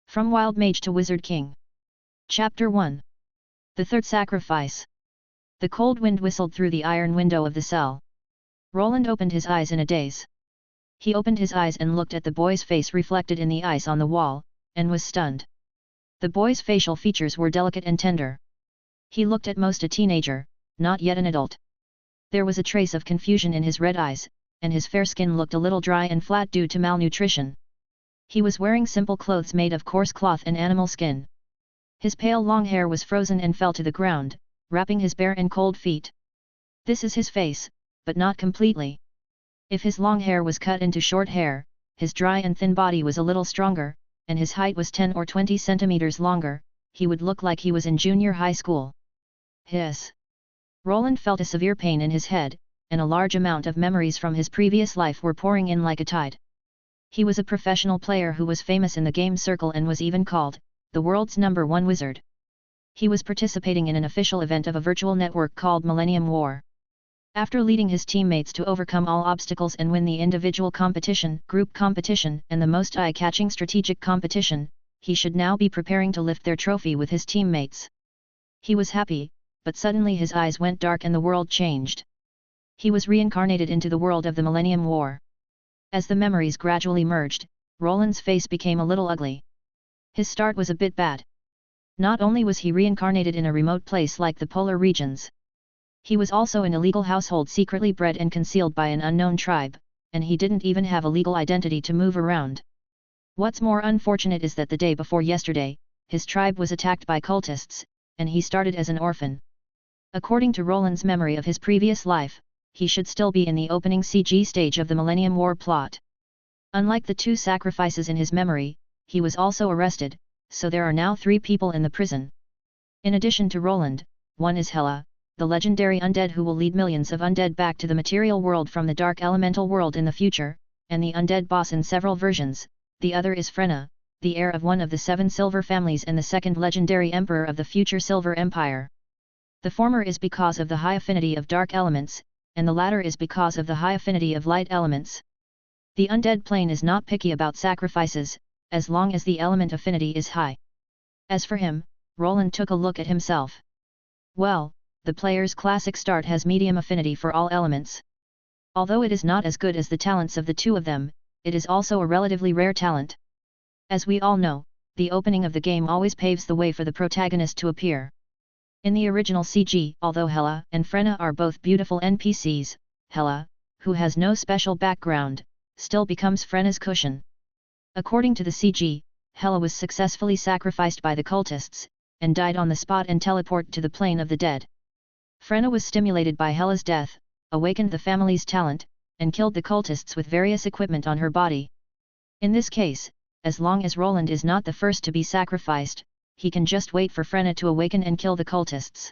From Wild Mage to Wizard King. Chapter 1. The Third Sacrifice. The cold wind whistled through the iron window of the cell. Roland opened his eyes in a daze. He opened his eyes and looked at the boy's face reflected in the ice on the wall, and was stunned. The boy's facial features were delicate and tender. He looked at most a teenager, not yet an adult. There was a trace of confusion in his red eyes, and his fair skin looked a little dry and flat due to malnutrition. He was wearing simple clothes made of coarse cloth and animal skin. His pale long hair was frozen and fell to the ground, wrapping his bare and cold feet. This is his face, but not completely. If his long hair was cut into short hair, his dry and thin body was a little stronger, and his height was 10 or 20 centimeters longer, he would look like he was in junior high school. Hiss! Roland felt a severe pain in his head, and a large amount of memories from his previous life were pouring in like a tide. He was a professional player who was famous in the game circle and was even called the world's #1 wizard. He was participating in an official event of a virtual network called Millennium War. After leading his teammates to overcome all obstacles and win the individual competition, group competition, and the most eye-catching strategic competition, he should now be preparing to lift their trophy with his teammates. He was happy, but suddenly his eyes went dark and the world changed. He was reincarnated into the world of the Millennium War. As the memories gradually merged, Roland's face became a little ugly. His start was a bit bad. Not only was he reincarnated in a remote place like the polar regions, he was also an illegal household secretly bred and concealed by an unknown tribe, and he didn't even have a legal identity to move around. What's more unfortunate is that the day before yesterday, his tribe was attacked by cultists, and he started as an orphan. According to Roland's memory of his previous life, he should still be in the opening CG stage of the Millennium War plot. Unlike the 2 sacrifices in his memory, he was also arrested, so there are now 3 people in the prison. In addition to Roland, one is Hela, the legendary undead who will lead millions of undead back to the material world from the dark elemental world in the future, and the undead boss in several versions. The other is Frenna, the heir of one of the 7 silver families and the second legendary emperor of the future Silver Empire. The former is because of the high affinity of dark elements, and the latter is because of the high affinity of light elements. The undead plane is not picky about sacrifices, as long as the element affinity is high. As for him, Roland took a look at himself. Well, the player's classic start has medium affinity for all elements. Although it is not as good as the talents of the 2 of them, it is also a relatively rare talent. As we all know, the opening of the game always paves the way for the protagonist to appear. In the original CG, although Hela and Frenna are both beautiful NPCs, Hela, who has no special background, still becomes Frenna's cushion. According to the CG, Hela was successfully sacrificed by the cultists, and died on the spot and teleported to the plane of the dead. Frenna was stimulated by Hela's death, awakened the family's talent, and killed the cultists with various equipment on her body. In this case, as long as Roland is not the first to be sacrificed, he can just wait for Frenna to awaken and kill the cultists.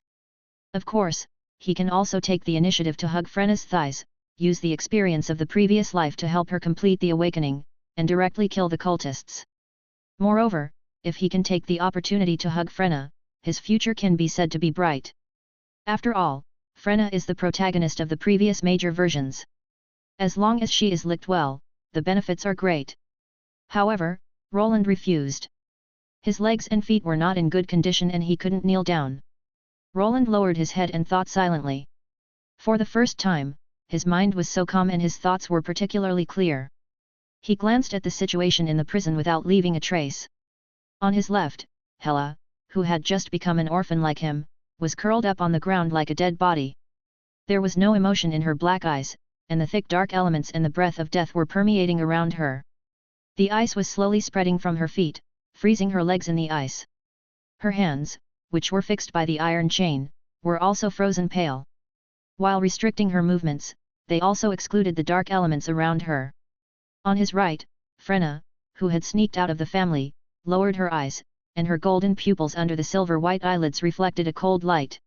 Of course, he can also take the initiative to hug Frenna's thighs, use the experience of the previous life to help her complete the awakening, and directly kill the cultists. Moreover, if he can take the opportunity to hug Frenna, his future can be said to be bright. After all, Frenna is the protagonist of the previous major versions. As long as she is licked well, the benefits are great. However, Roland refused. His legs and feet were not in good condition and he couldn't kneel down. Roland lowered his head and thought silently. For the first time, his mind was so calm and his thoughts were particularly clear. He glanced at the situation in the prison without leaving a trace. On his left, Hela, who had just become an orphan like him, was curled up on the ground like a dead body. There was no emotion in her black eyes, and the thick dark elements and the breath of death were permeating around her. The ice was slowly spreading from her feet, freezing her legs in the ice. Her hands, which were fixed by the iron chain, were also frozen pale. While restricting her movements, they also excluded the dark elements around her. On his right, Frenna, who had sneaked out of the family, lowered her eyes, and her golden pupils under the silver-white eyelids reflected a cold light.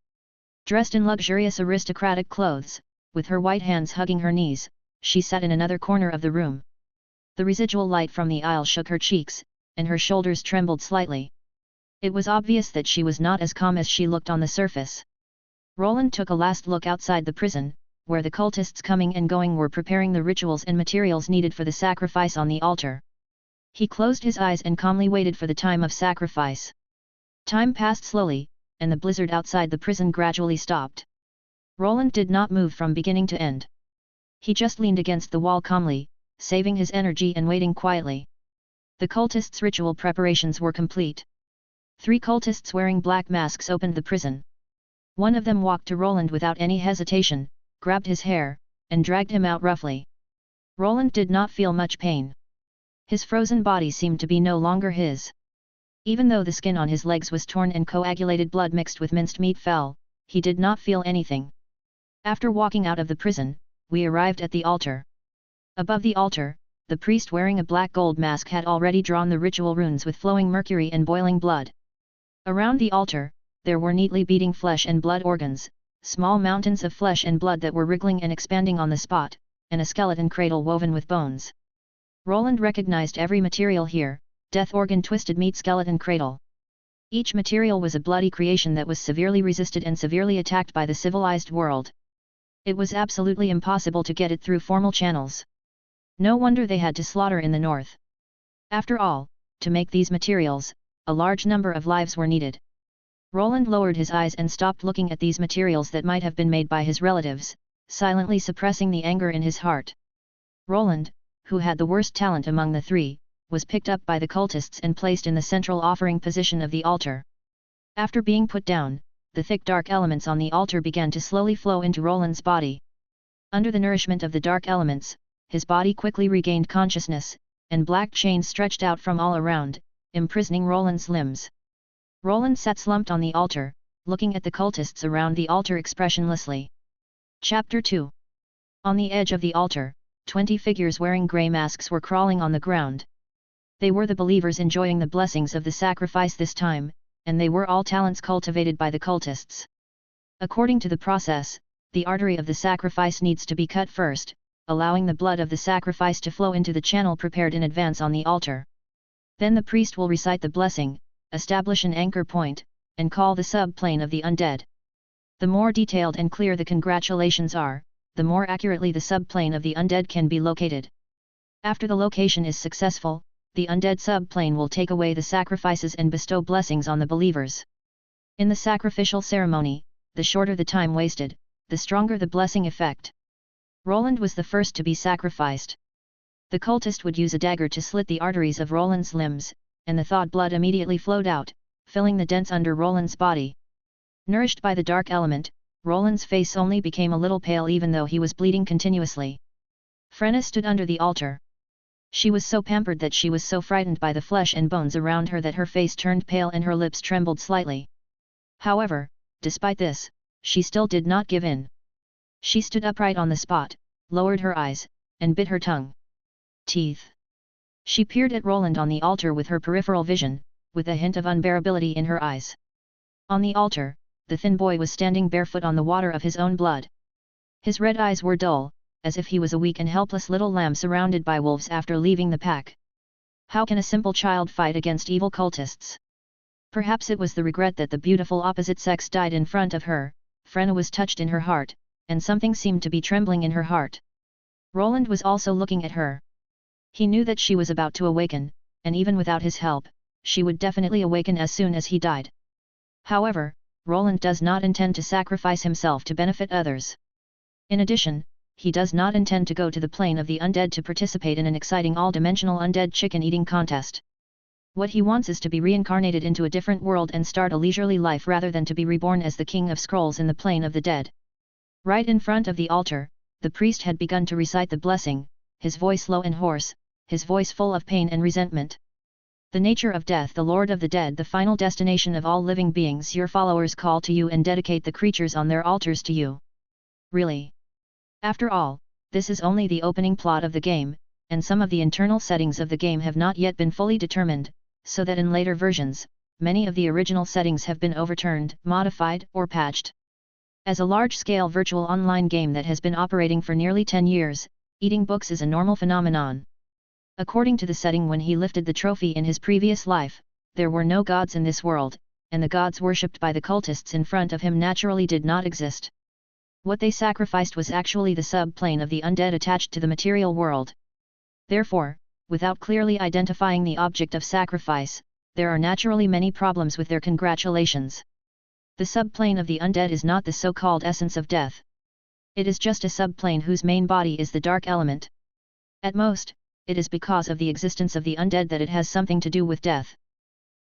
Dressed in luxurious aristocratic clothes, with her white hands hugging her knees, she sat in another corner of the room. The residual light from the aisle shook her cheeks, and her shoulders trembled slightly. It was obvious that she was not as calm as she looked on the surface. Roland took a last look outside the prison, where the cultists coming and going were preparing the rituals and materials needed for the sacrifice on the altar. He closed his eyes and calmly waited for the time of sacrifice. Time passed slowly, and the blizzard outside the prison gradually stopped. Roland did not move from beginning to end. He just leaned against the wall calmly, saving his energy and waiting quietly. The cultists' ritual preparations were complete. 3 cultists wearing black masks opened the prison. One of them walked to Roland without any hesitation, grabbed his hair, and dragged him out roughly. Roland did not feel much pain. His frozen body seemed to be no longer his. Even though the skin on his legs was torn and coagulated blood mixed with minced meat fell, he did not feel anything. After walking out of the prison, we arrived at the altar. Above the altar, the priest wearing a black gold mask had already drawn the ritual runes with flowing mercury and boiling blood. Around the altar, there were neatly beating flesh and blood organs, small mountains of flesh and blood that were wriggling and expanding on the spot, and a skeleton cradle woven with bones. Roland recognized every material here: death organ, twisted meat, skeleton cradle. Each material was a bloody creation that was severely resisted and severely attacked by the civilized world. It was absolutely impossible to get it through formal channels. No wonder they had to slaughter in the north. After all, to make these materials, a large number of lives were needed. Roland lowered his eyes and stopped looking at these materials that might have been made by his relatives, silently suppressing the anger in his heart. Roland, who had the worst talent among the 3, was picked up by the cultists and placed in the central offering position of the altar. After being put down, the thick dark elements on the altar began to slowly flow into Roland's body. Under the nourishment of the dark elements, his body quickly regained consciousness, and black chains stretched out from all around, imprisoning Roland's limbs. Roland sat slumped on the altar, looking at the cultists around the altar expressionlessly. Chapter 2. On the edge of the altar, 20 figures wearing grey masks were crawling on the ground. They were the believers enjoying the blessings of the sacrifice this time, and they were all talents cultivated by the cultists. According to the process, the artery of the sacrifice needs to be cut first, allowing the blood of the sacrifice to flow into the channel prepared in advance on the altar. Then the priest will recite the blessing, establish an anchor point, and call the subplane of the undead. The more detailed and clear the congratulations are, the more accurately the subplane of the undead can be located. After the location is successful, the undead subplane will take away the sacrifices and bestow blessings on the believers. In the sacrificial ceremony, the shorter the time wasted, the stronger the blessing effect. Roland was the first to be sacrificed. The cultist would use a dagger to slit the arteries of Roland's limbs, and the thawed blood immediately flowed out, filling the dents under Roland's body. Nourished by the dark element, Roland's face only became a little pale even though he was bleeding continuously. Frenna stood under the altar. She was so pampered that she was so frightened by the flesh and bones around her that her face turned pale and her lips trembled slightly. However, despite this, she still did not give in. She stood upright on the spot, lowered her eyes, and bit her tongue. Teeth. She peered at Roland on the altar with her peripheral vision, with a hint of unbearability in her eyes. On the altar, the thin boy was standing barefoot on the water of his own blood. His red eyes were dull, as if he was a weak and helpless little lamb surrounded by wolves after leaving the pack. How can a simple child fight against evil cultists? Perhaps it was the regret that the beautiful opposite sex died in front of her. Frenna was touched in her heart, and something seemed to be trembling in her heart. Roland was also looking at her. He knew that she was about to awaken, and even without his help, she would definitely awaken as soon as he died. However, Roland does not intend to sacrifice himself to benefit others. In addition, he does not intend to go to the plane of the undead to participate in an exciting all-dimensional undead chicken-eating contest. What he wants is to be reincarnated into a different world and start a leisurely life rather than to be reborn as the King of Scrolls in the plane of the dead. Right in front of the altar, the priest had begun to recite the blessing, his voice low and hoarse, his voice full of pain and resentment. The nature of death, the Lord of the dead, the final destination of all living beings, your followers call to you and dedicate the creatures on their altars to you. Really? After all, this is only the opening plot of the game, and some of the internal settings of the game have not yet been fully determined, so that in later versions, many of the original settings have been overturned, modified, or patched. As a large-scale virtual online game that has been operating for nearly 10 years, eating books is a normal phenomenon. According to the setting when he lifted the trophy in his previous life, there were no gods in this world, and the gods worshipped by the cultists in front of him naturally did not exist. What they sacrificed was actually the sub-plane of the undead attached to the material world. Therefore, without clearly identifying the object of sacrifice, there are naturally many problems with their congratulations. The subplane of the undead is not the so-called essence of death. It is just a subplane whose main body is the dark element. At most, it is because of the existence of the undead that it has something to do with death.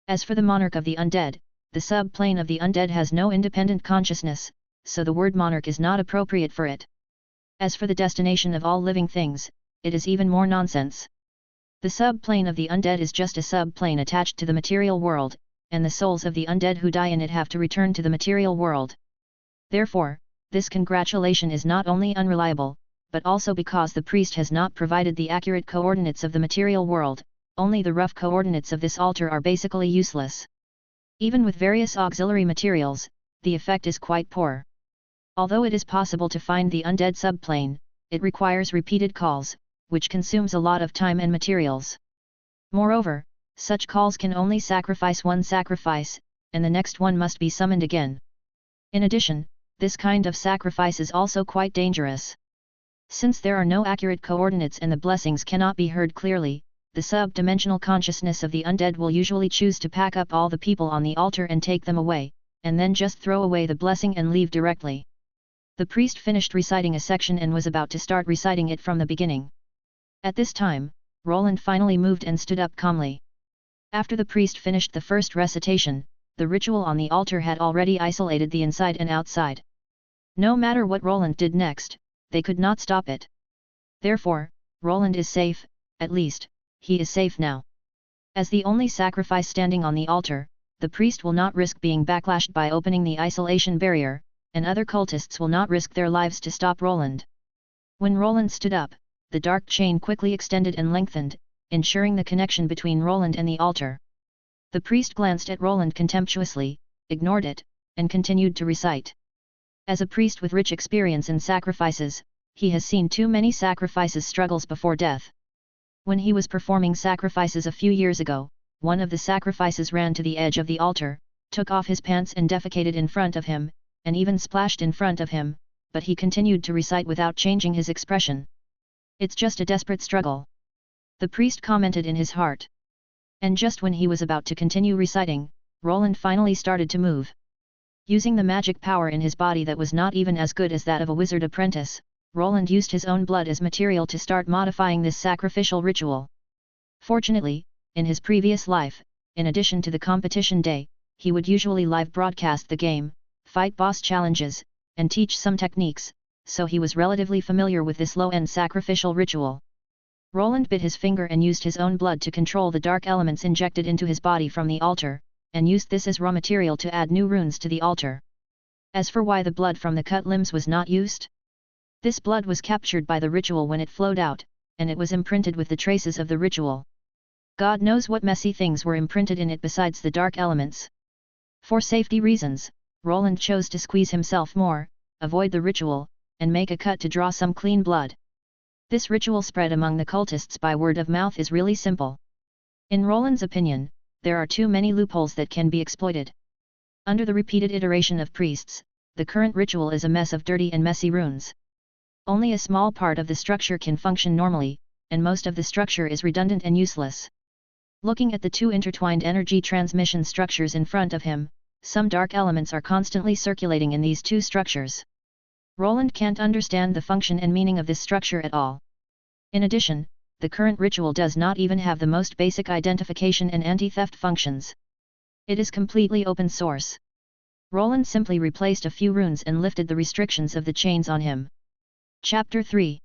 As for the monarch of the undead, the subplane of the undead has no independent consciousness, so the word monarch is not appropriate for it. As for the destination of all living things, it is even more nonsense. The subplane of the undead is just a subplane attached to the material world, and the souls of the undead who die in it have to return to the material world. Therefore, this congratulation is not only unreliable, but also because the priest has not provided the accurate coordinates of the material world, only the rough coordinates of this altar are basically useless. Even with various auxiliary materials, the effect is quite poor. Although it is possible to find the undead subplane, it requires repeated calls, which consumes a lot of time and materials. Moreover, such calls can only sacrifice one sacrifice, and the next one must be summoned again. In addition, this kind of sacrifice is also quite dangerous. Since there are no accurate coordinates and the blessings cannot be heard clearly, the sub-dimensional consciousness of the undead will usually choose to pack up all the people on the altar and take them away, and then just throw away the blessing and leave directly. The priest finished reciting a section and was about to start reciting it from the beginning. At this time, Roland finally moved and stood up calmly. After the priest finished the first recitation, the ritual on the altar had already isolated the inside and outside. No matter what Roland did next, they could not stop it. Therefore, Roland is safe, at least, he is safe now. As the only sacrifice standing on the altar, the priest will not risk being backlashed by opening the isolation barrier, and other cultists will not risk their lives to stop Roland. When Roland stood up, the dark chain quickly extended and lengthened, ensuring the connection between Roland and the altar. The priest glanced at Roland contemptuously, ignored it, and continued to recite. As a priest with rich experience in sacrifices, he has seen too many sacrifices struggles before death. When he was performing sacrifices a few years ago, one of the sacrifices ran to the edge of the altar, took off his pants and defecated in front of him, and even splashed in front of him, but he continued to recite without changing his expression. It's just a desperate struggle. The priest commented in his heart. And just when he was about to continue reciting, Roland finally started to move. Using the magic power in his body that was not even as good as that of a wizard apprentice, Roland used his own blood as material to start modifying this sacrificial ritual. Fortunately, in his previous life, in addition to the competition day, he would usually live broadcast the game, fight boss challenges, and teach some techniques, so he was relatively familiar with this low-end sacrificial ritual. Roland bit his finger and used his own blood to control the dark elements injected into his body from the altar, and used this as raw material to add new runes to the altar. As for why the blood from the cut limbs was not used? This blood was captured by the ritual when it flowed out, and it was imprinted with the traces of the ritual. God knows what messy things were imprinted in it besides the dark elements. For safety reasons, Roland chose to squeeze himself more, avoid the ritual, and make a cut to draw some clean blood. This ritual spread among the cultists by word of mouth is really simple. In Roland's opinion, there are too many loopholes that can be exploited. Under the repeated iteration of priests, the current ritual is a mess of dirty and messy runes. Only a small part of the structure can function normally, and most of the structure is redundant and useless. Looking at the two intertwined energy transmission structures in front of him, some dark elements are constantly circulating in these two structures. Roland can't understand the function and meaning of this structure at all. In addition, the current ritual does not even have the most basic identification and anti-theft functions. It is completely open source. Roland simply replaced a few runes and lifted the restrictions of the chains on him. Chapter 3.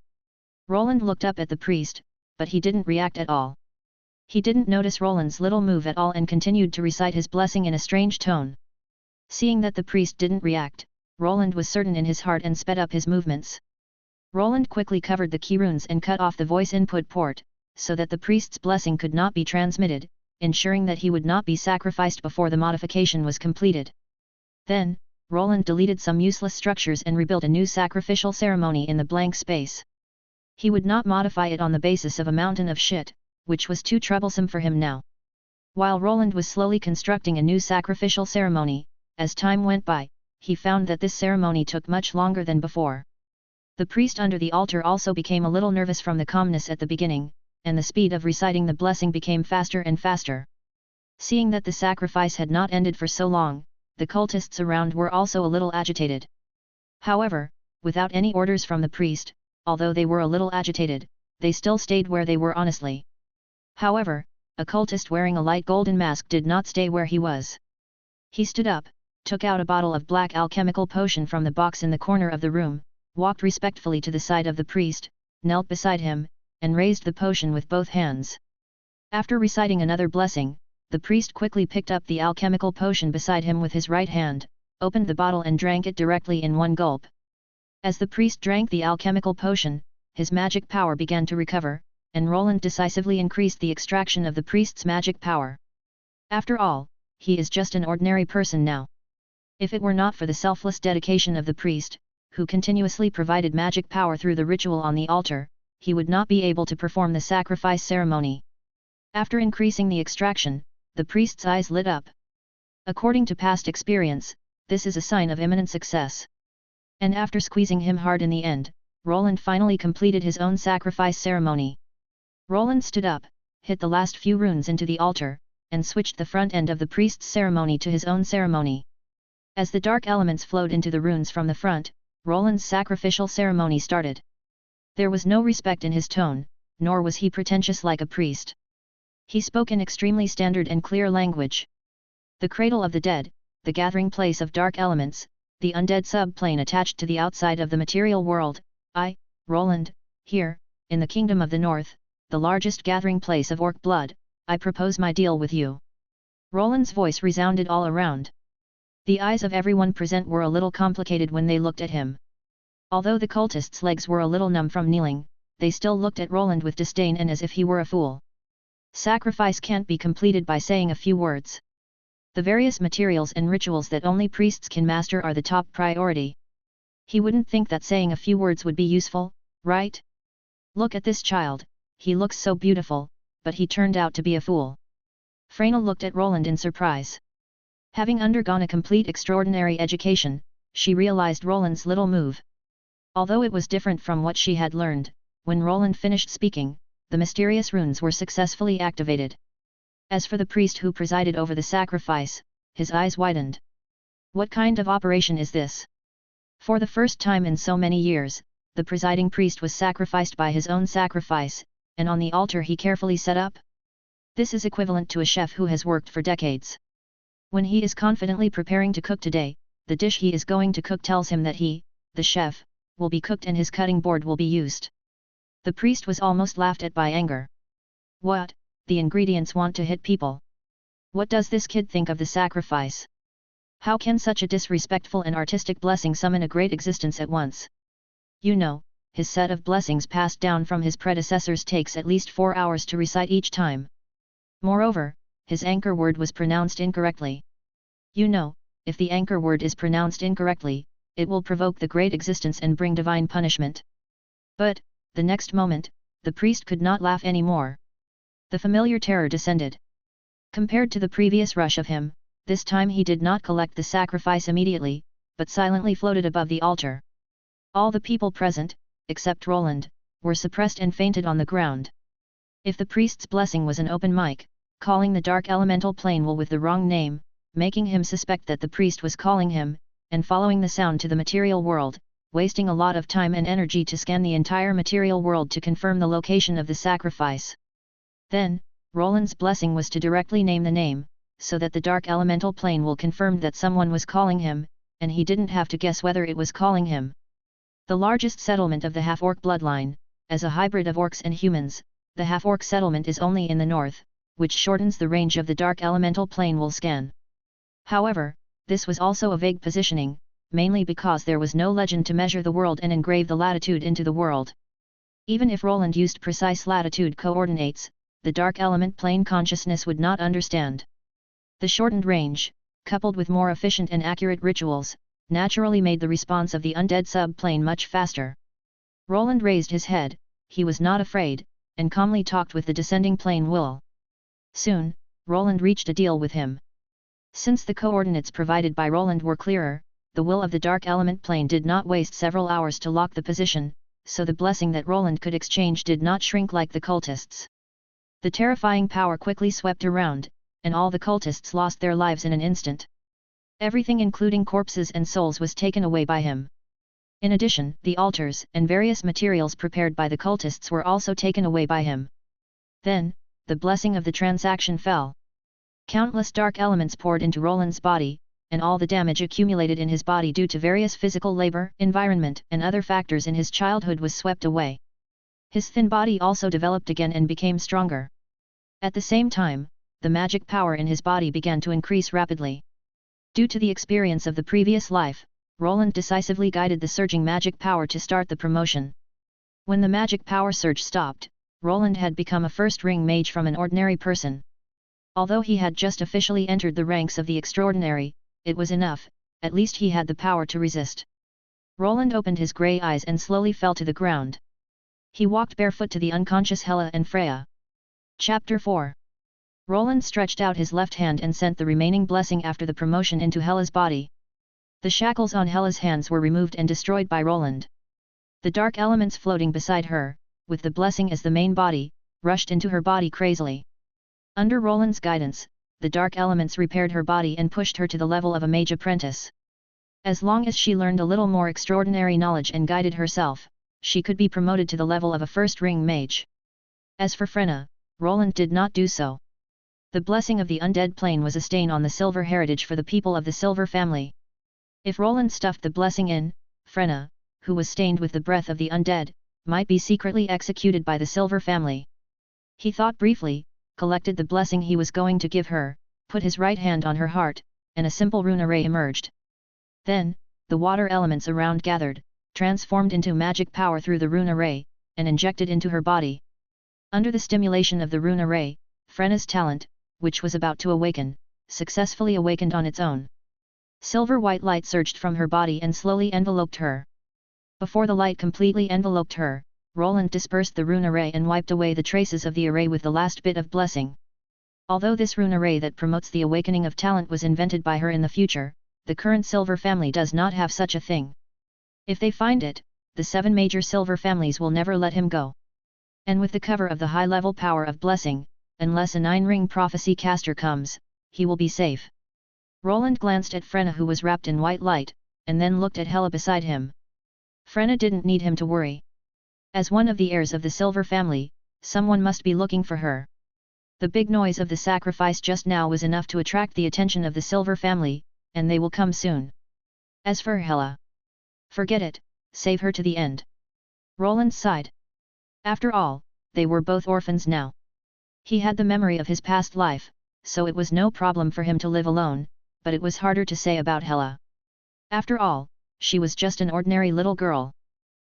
Roland looked up at the priest, but he didn't react at all. He didn't notice Roland's little move at all and continued to recite his blessing in a strange tone. Seeing that the priest didn't react, Roland was certain in his heart and sped up his movements. Roland quickly covered the key runes and cut off the voice input port, so that the priest's blessing could not be transmitted, ensuring that he would not be sacrificed before the modification was completed. Then, Roland deleted some useless structures and rebuilt a new sacrificial ceremony in the blank space. He would not modify it on the basis of a mountain of shit, which was too troublesome for him now. While Roland was slowly constructing a new sacrificial ceremony, as time went by, he found that this ceremony took much longer than before. The priest under the altar also became a little nervous from the calmness at the beginning, and the speed of reciting the blessing became faster and faster. Seeing that the sacrifice had not ended for so long, the cultists around were also a little agitated. However, without any orders from the priest, although they were a little agitated, they still stayed where they were honestly. However, a cultist wearing a light golden mask did not stay where he was. He stood up, took out a bottle of black alchemical potion from the box in the corner of the room, walked respectfully to the side of the priest, knelt beside him, and raised the potion with both hands. After reciting another blessing, the priest quickly picked up the alchemical potion beside him with his right hand, opened the bottle and drank it directly in one gulp. As the priest drank the alchemical potion, his magic power began to recover, and Roland decisively increased the extraction of the priest's magic power. After all, he is just an ordinary person now. If it were not for the selfless dedication of the priest, who continuously provided magic power through the ritual on the altar, he would not be able to perform the sacrifice ceremony. After increasing the extraction, the priest's eyes lit up. According to past experience, this is a sign of imminent success. And after squeezing him hard in the end, Roland finally completed his own sacrifice ceremony. Roland stood up, hit the last few runes into the altar, and switched the front end of the priest's ceremony to his own ceremony. As the dark elements flowed into the runes from the front, Roland's sacrificial ceremony started. There was no respect in his tone, nor was he pretentious like a priest. He spoke in extremely standard and clear language. The cradle of the dead, the gathering place of dark elements, the undead subplane attached to the outside of the material world, I, Roland, here, in the Kingdom of the North, the largest gathering place of orc blood, I propose my deal with you. Roland's voice resounded all around. The eyes of everyone present were a little complicated when they looked at him. Although the cultists' legs were a little numb from kneeling, they still looked at Roland with disdain and as if he were a fool. Sacrifice can't be completed by saying a few words. The various materials and rituals that only priests can master are the top priority. He wouldn't think that saying a few words would be useful, right? Look at this child, he looks so beautiful, but he turned out to be a fool. Freyna looked at Roland in surprise. Having undergone a complete extraordinary education, she realized Roland's little move. Although it was different from what she had learned, when Roland finished speaking, the mysterious runes were successfully activated. As for the priest who presided over the sacrifice, his eyes widened. What kind of operation is this? For the first time in so many years, the presiding priest was sacrificed by his own sacrifice, and on the altar he carefully set up? This is equivalent to a chef who has worked for decades. When he is confidently preparing to cook today, the dish he is going to cook tells him that he, the chef, will be cooked and his cutting board will be used. The priest was almost laughed at by anger. What, the ingredients want to hit people? What does this kid think of the sacrifice? How can such a disrespectful and artistic blessing summon a great existence at once? You know, his set of blessings passed down from his predecessors takes at least 4 hours to recite each time. Moreover, his anchor word was pronounced incorrectly. You know, if the anchor word is pronounced incorrectly, it will provoke the great existence and bring divine punishment. But, the next moment, the priest could not laugh any more. The familiar terror descended. Compared to the previous rush of him, this time he did not collect the sacrifice immediately, but silently floated above the altar. All the people present, except Roland, were suppressed and fainted on the ground. If the priest's blessing was an open mic, calling the dark elemental plane will with the wrong name, making him suspect that the priest was calling him, and following the sound to the material world, wasting a lot of time and energy to scan the entire material world to confirm the location of the sacrifice. Then, Roland's blessing was to directly name the name, so that the dark elemental plane will confirm that someone was calling him, and he didn't have to guess whether it was calling him. The largest settlement of the half-orc bloodline, as a hybrid of orcs and humans, the half-orc settlement is only in the north, which shortens the range of the dark elemental plane will scan. However, this was also a vague positioning, mainly because there was no legend to measure the world and engrave the latitude into the world. Even if Roland used precise latitude coordinates, the dark element plane consciousness would not understand. The shortened range, coupled with more efficient and accurate rituals, naturally made the response of the undead sub-plane much faster. Roland raised his head, he was not afraid, and calmly talked with the descending plane will. Soon, Roland reached a deal with him. Since the coordinates provided by Roland were clearer, the will of the dark element plane did not waste several hours to lock the position, so the blessing that Roland could exchange did not shrink like the cultists. The terrifying power quickly swept around, and all the cultists lost their lives in an instant. Everything including corpses and souls was taken away by him. In addition, the altars and various materials prepared by the cultists were also taken away by him. Then, the blessing of the transaction fell. Countless dark elements poured into Roland's body, and all the damage accumulated in his body due to various physical labor, environment, and other factors in his childhood was swept away. His thin body also developed again and became stronger. At the same time, the magic power in his body began to increase rapidly. Due to the experience of the previous life, Roland decisively guided the surging magic power to start the promotion. When the magic power surge stopped, Roland had become a first-ring mage from an ordinary person. Although he had just officially entered the ranks of the extraordinary, it was enough, at least he had the power to resist. Roland opened his grey eyes and slowly fell to the ground. He walked barefoot to the unconscious Hela and Freya. Chapter 4. Roland stretched out his left hand and sent the remaining blessing after the promotion into Hela's body. The shackles on Hela's hands were removed and destroyed by Roland. The dark elements floating beside her, with the blessing as the main body, rushed into her body crazily. Under Roland's guidance, the dark elements repaired her body and pushed her to the level of a mage apprentice. As long as she learned a little more extraordinary knowledge and guided herself, she could be promoted to the level of a first-ring mage. As for Frenna, Roland did not do so. The blessing of the undead plane was a stain on the silver heritage for the people of the silver family. If Roland stuffed the blessing in, Frenna, who was stained with the breath of the undead, might be secretly executed by the silver family. He thought briefly, collected the blessing he was going to give her, put his right hand on her heart, and a simple rune array emerged. Then, the water elements around gathered, transformed into magic power through the rune array, and injected into her body. Under the stimulation of the rune array, Frenna's talent, which was about to awaken, successfully awakened on its own. Silver-white light surged from her body and slowly enveloped her. Before the light completely enveloped her, Roland dispersed the rune array and wiped away the traces of the array with the last bit of blessing. Although this rune array that promotes the awakening of talent was invented by her in the future, the current silver family does not have such a thing. If they find it, the 7 major silver families will never let him go. And with the cover of the high-level power of blessing, unless a 9-ring prophecy caster comes, he will be safe. Roland glanced at Frenna who was wrapped in white light, and then looked at Hela beside him. Frenna didn't need him to worry. As one of the heirs of the silver family, someone must be looking for her. The big noise of the sacrifice just now was enough to attract the attention of the silver family, and they will come soon. As for Hela, forget it, save her to the end. Roland sighed. After all, they were both orphans now. He had the memory of his past life, so it was no problem for him to live alone, but it was harder to say about Hela. After all, she was just an ordinary little girl.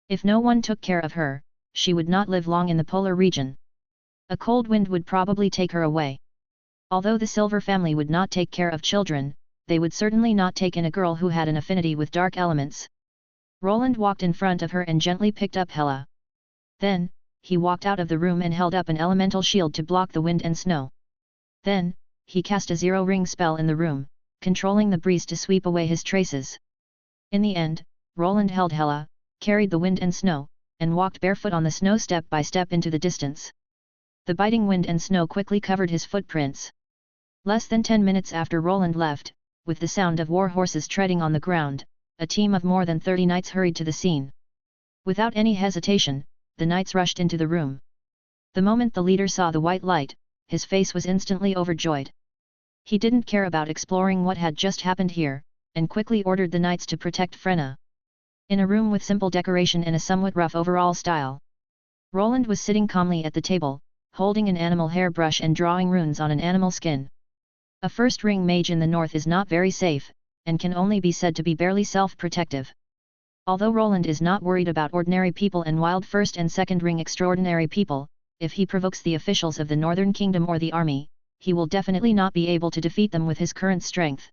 If no one took care of her, she would not live long in the polar region. A cold wind would probably take her away. Although the silver family would not take care of children, they would certainly not take in a girl who had an affinity with dark elements. Roland walked in front of her and gently picked up Hela. Then, he walked out of the room and held up an elemental shield to block the wind and snow. Then, he cast a 0-ring spell in the room, controlling the breeze to sweep away his traces. In the end, Roland held Hela, carried the wind and snow, and walked barefoot on the snow step by step into the distance. The biting wind and snow quickly covered his footprints. Less than 10 minutes after Roland left, with the sound of war horses treading on the ground, a team of more than 30 knights hurried to the scene. Without any hesitation, the knights rushed into the room. The moment the leader saw the white light, his face was instantly overjoyed. He didn't care about exploring what had just happened here, and quickly ordered the knights to protect Frenna. In a room with simple decoration and a somewhat rough overall style, Roland was sitting calmly at the table, holding an animal hairbrush and drawing runes on an animal skin. A first-ring mage in the north is not very safe, and can only be said to be barely self-protective. Although Roland is not worried about ordinary people and wild first and second-ring extraordinary people, if he provokes the officials of the Northern Kingdom or the army, he will definitely not be able to defeat them with his current strength.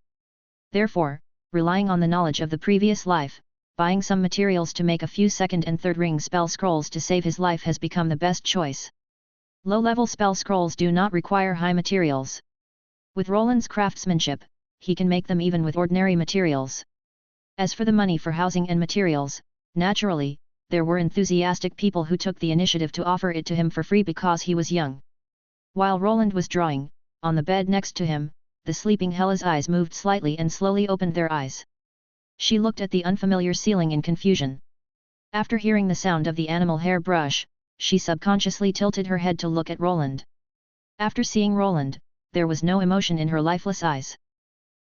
Therefore, relying on the knowledge of the previous life, buying some materials to make a few second and third-ring spell scrolls to save his life has become the best choice. Low-level spell scrolls do not require high materials. With Roland's craftsmanship, he can make them even with ordinary materials. As for the money for housing and materials, naturally, there were enthusiastic people who took the initiative to offer it to him for free because he was young. While Roland was drawing, on the bed next to him, the sleeping Hela's eyes moved slightly and slowly opened their eyes. She looked at the unfamiliar ceiling in confusion. After hearing the sound of the animal hair brush, she subconsciously tilted her head to look at Roland. After seeing Roland, there was no emotion in her lifeless eyes.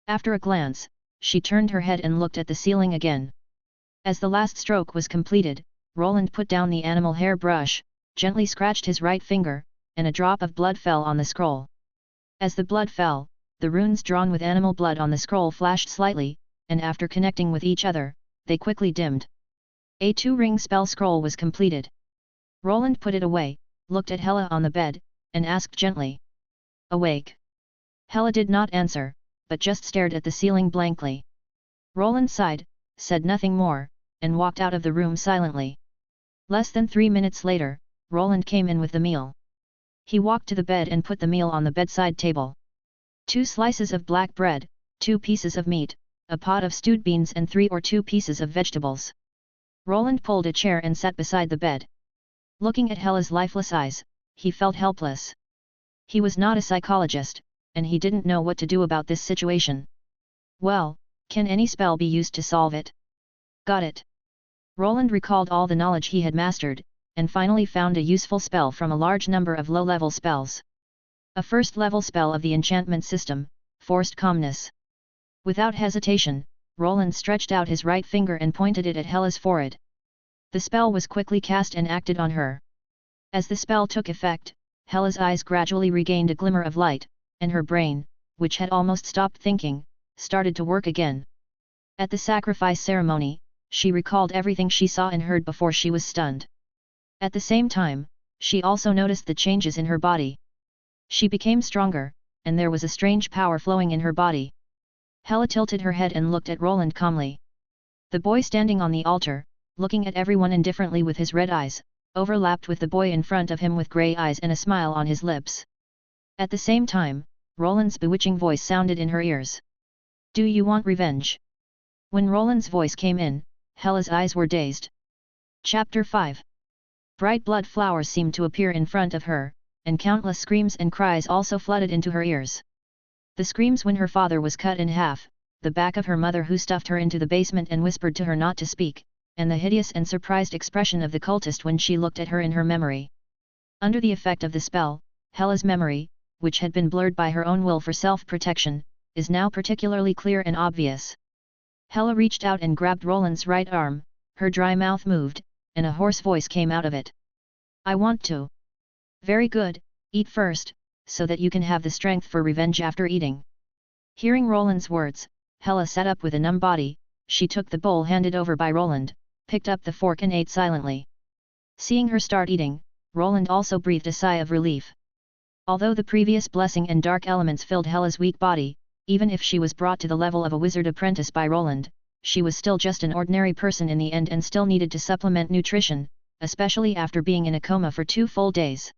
After a glance, she turned her head and looked at the ceiling again. As the last stroke was completed, Roland put down the animal hair brush, gently scratched his right finger, and a drop of blood fell on the scroll. As the blood fell, the runes drawn with animal blood on the scroll flashed slightly, and after connecting with each other, they quickly dimmed. A 2-ring spell scroll was completed. Roland put it away, looked at Hela on the bed, and asked gently. "Awake?" Hela did not answer, but just stared at the ceiling blankly. Roland sighed, said nothing more, and walked out of the room silently. Less than 3 minutes later, Roland came in with the meal. He walked to the bed and put the meal on the bedside table. 2 slices of black bread, 2 pieces of meat, a pot of stewed beans and 3 or 2 pieces of vegetables. Roland pulled a chair and sat beside the bed. Looking at Hela's lifeless eyes, he felt helpless. He was not a psychologist, and he didn't know what to do about this situation. Well, can any spell be used to solve it? Got it. Roland recalled all the knowledge he had mastered, and finally found a useful spell from a large number of low-level spells. A first-level spell of the enchantment system, Forced Calmness. Without hesitation, Roland stretched out his right finger and pointed it at Hela's forehead. The spell was quickly cast and acted on her. As the spell took effect, Hela's eyes gradually regained a glimmer of light, and her brain, which had almost stopped thinking, started to work again. At the sacrifice ceremony, she recalled everything she saw and heard before she was stunned. At the same time, she also noticed the changes in her body. She became stronger, and there was a strange power flowing in her body. Hela tilted her head and looked at Roland calmly. The boy standing on the altar, looking at everyone indifferently with his red eyes, overlapped with the boy in front of him with grey eyes and a smile on his lips. At the same time, Roland's bewitching voice sounded in her ears. "Do you want revenge?" When Roland's voice came in, Hela's eyes were dazed. Chapter 5. Bright blood flowers seemed to appear in front of her, and countless screams and cries also flooded into her ears. The screams when her father was cut in half, the back of her mother who stuffed her into the basement and whispered to her not to speak, and the hideous and surprised expression of the cultist when she looked at her in her memory. Under the effect of the spell, Hela's memory, which had been blurred by her own will for self-protection, is now particularly clear and obvious. Hela reached out and grabbed Roland's right arm, her dry mouth moved, and a hoarse voice came out of it. "I want to." "Very good, eat first, so that you can have the strength for revenge after eating." Hearing Roland's words, Hela sat up with a numb body. She took the bowl handed over by Roland, picked up the fork and ate silently. Seeing her start eating, Roland also breathed a sigh of relief. Although the previous blessing and dark elements filled Hela's weak body, even if she was brought to the level of a wizard apprentice by Roland, she was still just an ordinary person in the end and still needed to supplement nutrition, especially after being in a coma for 2 full days.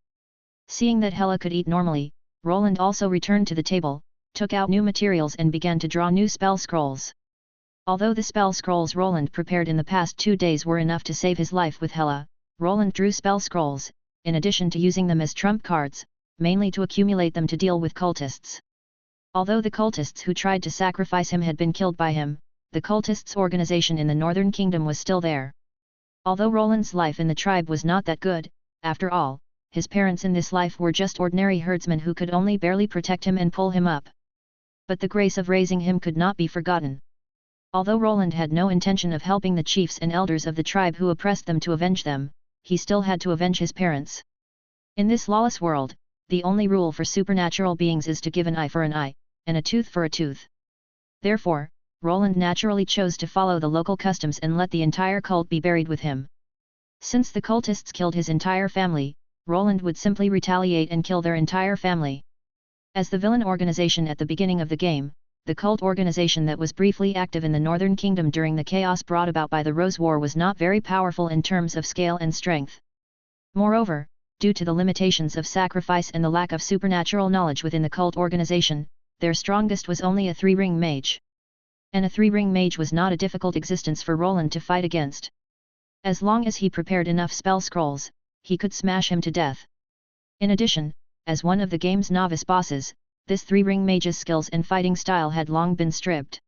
Seeing that Hela could eat normally, Roland also returned to the table, took out new materials and began to draw new spell scrolls. Although the spell scrolls Roland prepared in the past 2 days were enough to save his life with Hela, Roland drew spell scrolls, in addition to using them as trump cards, mainly to accumulate them to deal with cultists. Although the cultists who tried to sacrifice him had been killed by him, the cultists' organization in the Northern Kingdom was still there. Although Roland's life in the tribe was not that good, after all, his parents in this life were just ordinary herdsmen who could only barely protect him and pull him up. But the grace of raising him could not be forgotten. Although Roland had no intention of helping the chiefs and elders of the tribe who oppressed them to avenge them, he still had to avenge his parents. In this lawless world, the only rule for supernatural beings is to give an eye for an eye, and a tooth for a tooth. Therefore, Roland naturally chose to follow the local customs and let the entire cult be buried with him. Since the cultists killed his entire family, Roland would simply retaliate and kill their entire family. As the villain organization at the beginning of the game, the cult organization that was briefly active in the Northern Kingdom during the chaos brought about by the Rose War was not very powerful in terms of scale and strength. Moreover, due to the limitations of sacrifice and the lack of supernatural knowledge within the cult organization, their strongest was only a 3-ring mage. And a 3-ring mage was not a difficult existence for Roland to fight against. As long as he prepared enough spell scrolls, he could smash him to death. In addition, as one of the game's novice bosses, this three-ring mage's skills and fighting style had long been stripped.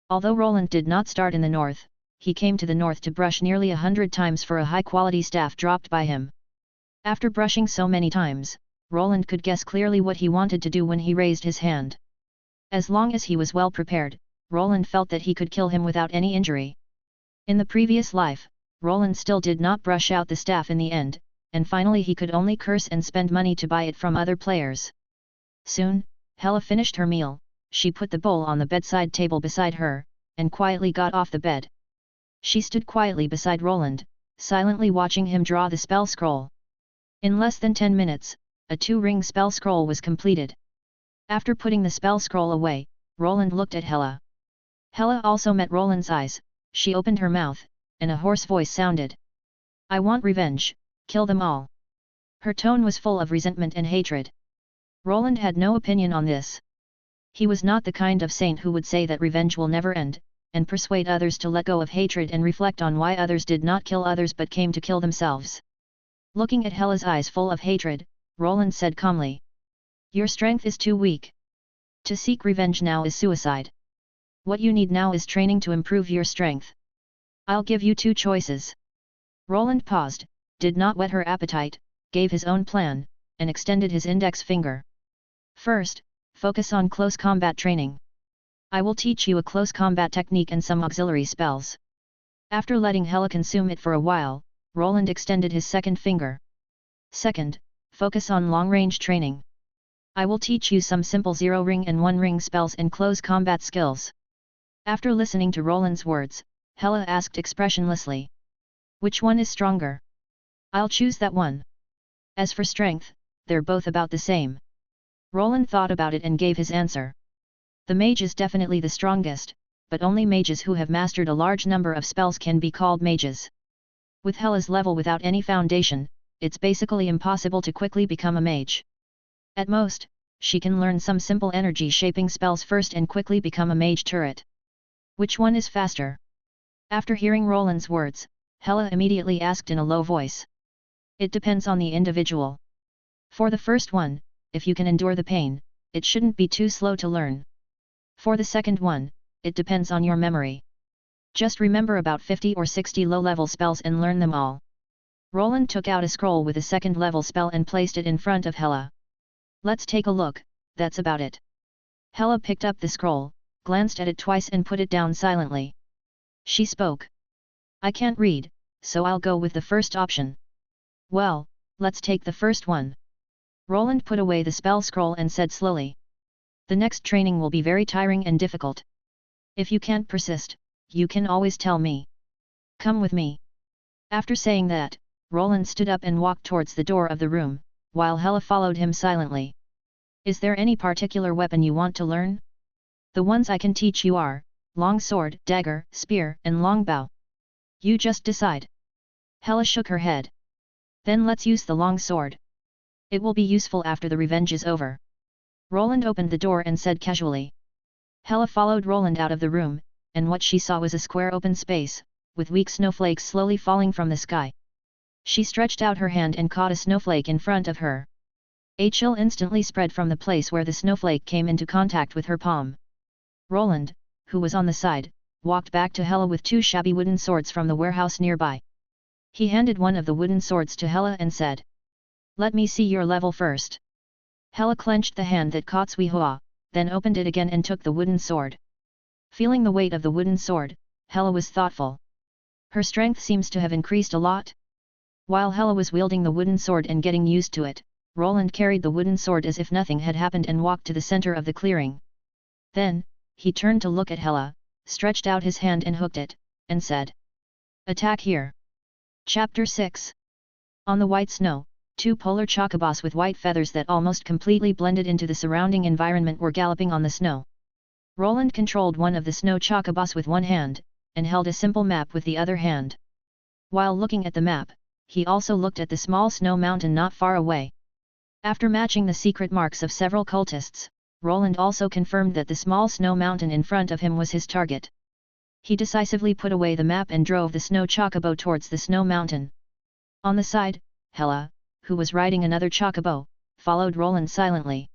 Although Roland did not start in the north, he came to the north to brush nearly 100 times for a high-quality staff dropped by him. After brushing so many times, Roland could guess clearly what he wanted to do when he raised his hand. As long as he was well prepared, Roland felt that he could kill him without any injury. In the previous life, Roland still did not brush out the staff in the end, and finally he could only curse and spend money to buy it from other players. Soon, Hela finished her meal, she put the bowl on the bedside table beside her, and quietly got off the bed. She stood quietly beside Roland, silently watching him draw the spell scroll. In less than 10 minutes, a 2-ring spell scroll was completed. After putting the spell scroll away, Roland looked at Hela. Hela also met Roland's eyes, she opened her mouth, and a hoarse voice sounded. "I want revenge, kill them all." Her tone was full of resentment and hatred. Roland had no opinion on this. He was not the kind of saint who would say that revenge will never end, and persuade others to let go of hatred and reflect on why others did not kill others but came to kill themselves. Looking at Hela's eyes full of hatred, Roland said calmly. "Your strength is too weak. To seek revenge now is suicide. What you need now is training to improve your strength. I'll give you 2 choices." Roland paused, did not whet her appetite, gave his own plan, and extended his index finger. "First, focus on close combat training. I will teach you a close combat technique and some auxiliary spells." After letting Hela consume it for a while, Roland extended his second finger. "Second, focus on long-range training. I will teach you some simple 0-ring and 1-ring spells and close combat skills." After listening to Roland's words, Hela asked expressionlessly. "Which one is stronger?" "I'll choose that one. As for strength, they're both about the same." Roland thought about it and gave his answer. "The mage is definitely the strongest, but only mages who have mastered a large number of spells can be called mages. With Hela's level without any foundation, it's basically impossible to quickly become a mage. At most, she can learn some simple energy-shaping spells first and quickly become a mage turret. Which one is faster?" After hearing Roland's words, Hela immediately asked in a low voice. "It depends on the individual. For the first one, if you can endure the pain, it shouldn't be too slow to learn. For the second one, it depends on your memory. Just remember about 50 or 60 low-level spells and learn them all." Roland took out a scroll with a second-level spell and placed it in front of Hela. "Let's take a look, that's about it." Hela picked up the scroll, glanced at it twice and put it down silently. She spoke. "I can't read, so I'll go with the first option." "Well, let's take the first one." Roland put away the spell scroll and said slowly. "The next training will be very tiring and difficult. If you can't persist, you can always tell me. Come with me." After saying that, Roland stood up and walked towards the door of the room, while Hela followed him silently. "Is there any particular weapon you want to learn?" "The ones I can teach you are long sword, dagger, spear, and longbow. You just decide." Hela shook her head. "Then let's use the long sword. It will be useful after the revenge is over." Roland opened the door and said casually. Hela followed Roland out of the room, and what she saw was a square open space, with weak snowflakes slowly falling from the sky. She stretched out her hand and caught a snowflake in front of her. A chill instantly spread from the place where the snowflake came into contact with her palm. Roland, who was on the side, walked back to Hela with 2 shabby wooden swords from the warehouse nearby. He handed one of the wooden swords to Hela and said, "Let me see your level first." Hela clenched the hand that caught Suihua, then opened it again and took the wooden sword. Feeling the weight of the wooden sword, Hela was thoughtful. Her strength seems to have increased a lot. While Hela was wielding the wooden sword and getting used to it, Roland carried the wooden sword as if nothing had happened and walked to the center of the clearing. Then, he turned to look at Hela, stretched out his hand and hooked it, and said, "Attack here." Chapter 6. On the white snow, 2 polar chocobos with white feathers that almost completely blended into the surrounding environment were galloping on the snow. Roland controlled one of the snow chocobos with one hand, and held a simple map with the other hand. While looking at the map, he also looked at the small snow mountain not far away. After matching the secret marks of several cultists, Roland also confirmed that the small snow mountain in front of him was his target. He decisively put away the map and drove the snow chocobo towards the snow mountain. On the side, Hela, who was riding another chocobo, followed Roland silently.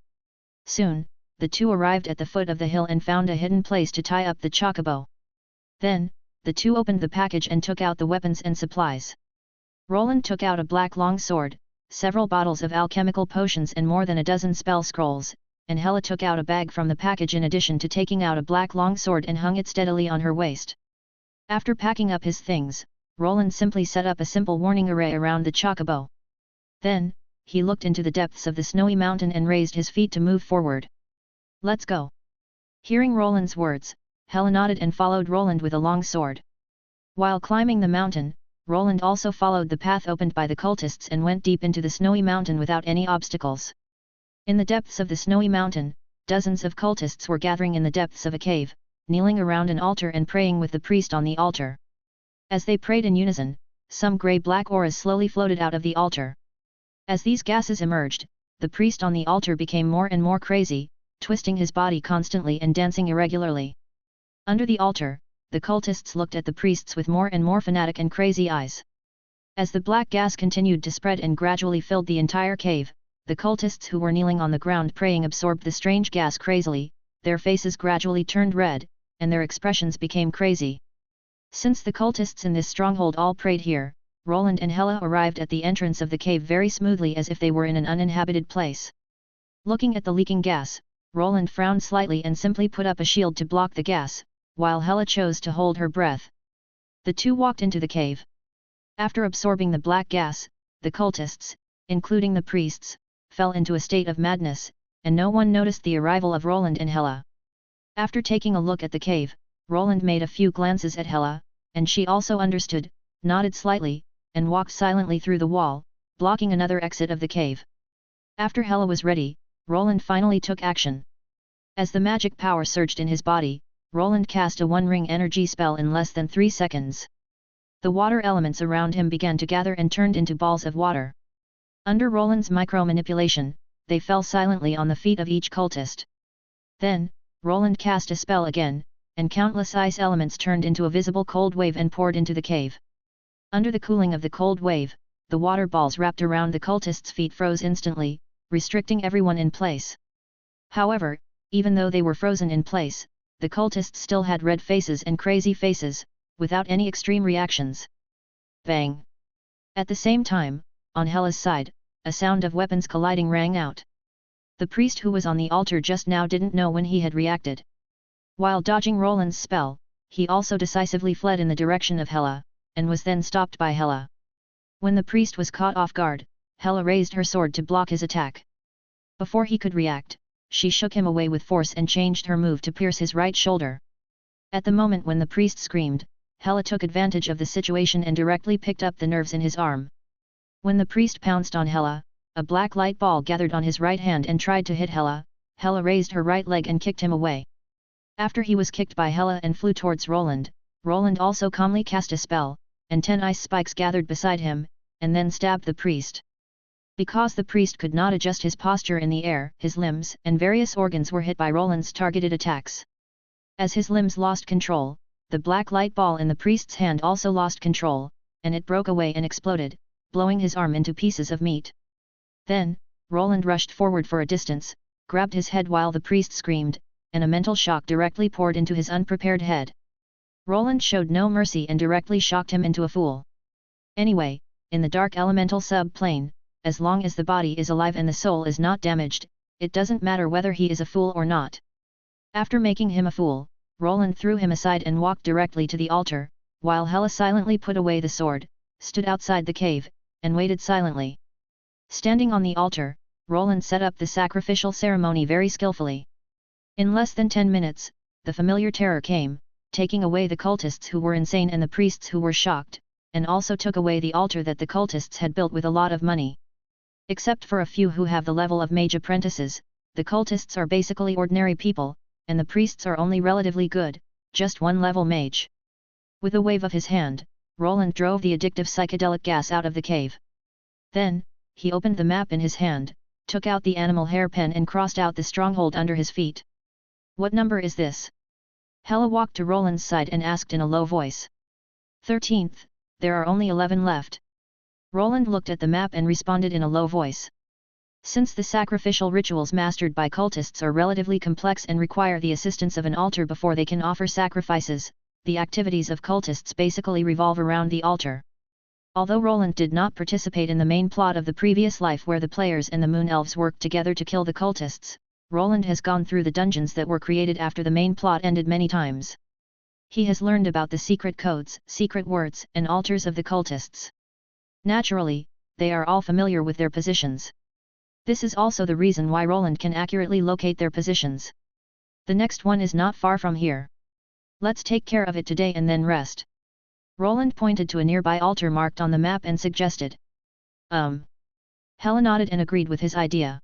Soon, the two arrived at the foot of the hill and found a hidden place to tie up the chocobo. Then, the two opened the package and took out the weapons and supplies. Roland took out a black long sword, several bottles of alchemical potions and more than a dozen spell scrolls, and Hela took out a bag from the package in addition to taking out a black long sword and hung it steadily on her waist. After packing up his things, Roland simply set up a simple warning array around the chocobo. Then, he looked into the depths of the snowy mountain and raised his feet to move forward. "Let's go." Hearing Roland's words, Hela nodded and followed Roland with a long sword. While climbing the mountain, Roland also followed the path opened by the cultists and went deep into the snowy mountain without any obstacles. In the depths of the snowy mountain, dozens of cultists were gathering in the depths of a cave, kneeling around an altar and praying with the priest on the altar. As they prayed in unison, some grey-black auras slowly floated out of the altar. As these gases emerged, the priest on the altar became more and more crazy, twisting his body constantly and dancing irregularly. Under the altar, the cultists looked at the priests with more and more fanatic and crazy eyes. As the black gas continued to spread and gradually filled the entire cave, the cultists who were kneeling on the ground praying absorbed the strange gas crazily, their faces gradually turned red, and their expressions became crazy. Since the cultists in this stronghold all prayed here, Roland and Hela arrived at the entrance of the cave very smoothly as if they were in an uninhabited place. Looking at the leaking gas, Roland frowned slightly and simply put up a shield to block the gas, while Hela chose to hold her breath. The two walked into the cave. After absorbing the black gas, the cultists, including the priests, fell into a state of madness, and no one noticed the arrival of Roland and Hela. After taking a look at the cave, Roland made a few glances at Hela, and she also understood, nodded slightly, and walked silently through the wall, blocking another exit of the cave. After Hela was ready, Roland finally took action. As the magic power surged in his body, Roland cast a one-ring energy spell in less than 3 seconds. The water elements around him began to gather and turned into balls of water. Under Roland's micro-manipulation, they fell silently on the feet of each cultist. Then, Roland cast a spell again, and countless ice elements turned into a visible cold wave and poured into the cave. Under the cooling of the cold wave, the water balls wrapped around the cultists' feet froze instantly, restricting everyone in place. However, even though they were frozen in place, the cultists still had red faces and crazy faces, without any extreme reactions. Bang! At the same time, on Hela's side, a sound of weapons colliding rang out. The priest who was on the altar just now didn't know when he had reacted. While dodging Roland's spell, he also decisively fled in the direction of Hela, and was then stopped by Hela. When the priest was caught off guard, Hela raised her sword to block his attack. Before he could react, she shook him away with force and changed her move to pierce his right shoulder. At the moment when the priest screamed, Hela took advantage of the situation and directly picked up the nerves in his arm. When the priest pounced on Hela, a black light ball gathered on his right hand and tried to hit Hela. Hela raised her right leg and kicked him away. After he was kicked by Hela and flew towards Roland, Roland also calmly cast a spell, and 10 ice spikes gathered beside him, and then stabbed the priest. Because the priest could not adjust his posture in the air, his limbs and various organs were hit by Roland's targeted attacks. As his limbs lost control, the black light ball in the priest's hand also lost control, and it broke away and exploded, blowing his arm into pieces of meat. Then, Roland rushed forward for a distance, grabbed his head while the priest screamed, and a mental shock directly poured into his unprepared head. Roland showed no mercy and directly shocked him into a fool. Anyway, in the dark elemental sub-plane, as long as the body is alive and the soul is not damaged, it doesn't matter whether he is a fool or not. After making him a fool, Roland threw him aside and walked directly to the altar, while Hela silently put away the sword, stood outside the cave, and waited silently. Standing on the altar, Roland set up the sacrificial ceremony very skillfully. In less than 10 minutes, the familiar terror came, taking away the cultists who were insane and the priests who were shocked, and also took away the altar that the cultists had built with a lot of money. Except for a few who have the level of mage apprentices, the cultists are basically ordinary people, and the priests are only relatively good, just 1 level mage. With a wave of his hand, Roland drove the addictive psychedelic gas out of the cave. Then, he opened the map in his hand, took out the animal hairpin and crossed out the stronghold under his feet. "What number is this?" Hela walked to Roland's side and asked in a low voice. 13th, there are only 11 left. Roland looked at the map and responded in a low voice. Since the sacrificial rituals mastered by cultists are relatively complex and require the assistance of an altar before they can offer sacrifices, the activities of cultists basically revolve around the altar. Although Roland did not participate in the main plot of the previous life where the players and the Moon Elves worked together to kill the cultists, Roland has gone through the dungeons that were created after the main plot ended many times. He has learned about the secret codes, secret words, and altars of the cultists. Naturally, they are all familiar with their positions. This is also the reason why Roland can accurately locate their positions. The next one is not far from here. Let's take care of it today and then rest. Roland pointed to a nearby altar marked on the map and suggested. Hela nodded and agreed with his idea.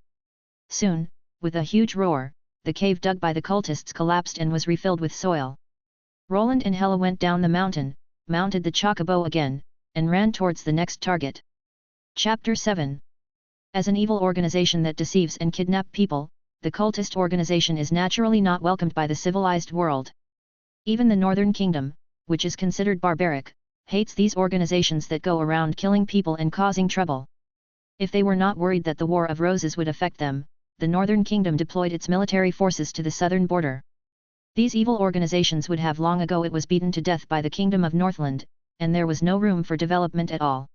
Soon, with a huge roar, the cave dug by the cultists collapsed and was refilled with soil. Roland and Hela went down the mountain, mounted the chocobo again, and ran towards the next target. Chapter 7. As an evil organization that deceives and kidnaps people, the cultist organization is naturally not welcomed by the civilized world. Even the Northern Kingdom, which is considered barbaric, hates these organizations that go around killing people and causing trouble. If they were not worried that the War of Roses would affect them, the Northern Kingdom deployed its military forces to the southern border. These evil organizations would have long ago it was beaten to death by the Kingdom of Northland, and there was no room for development at all.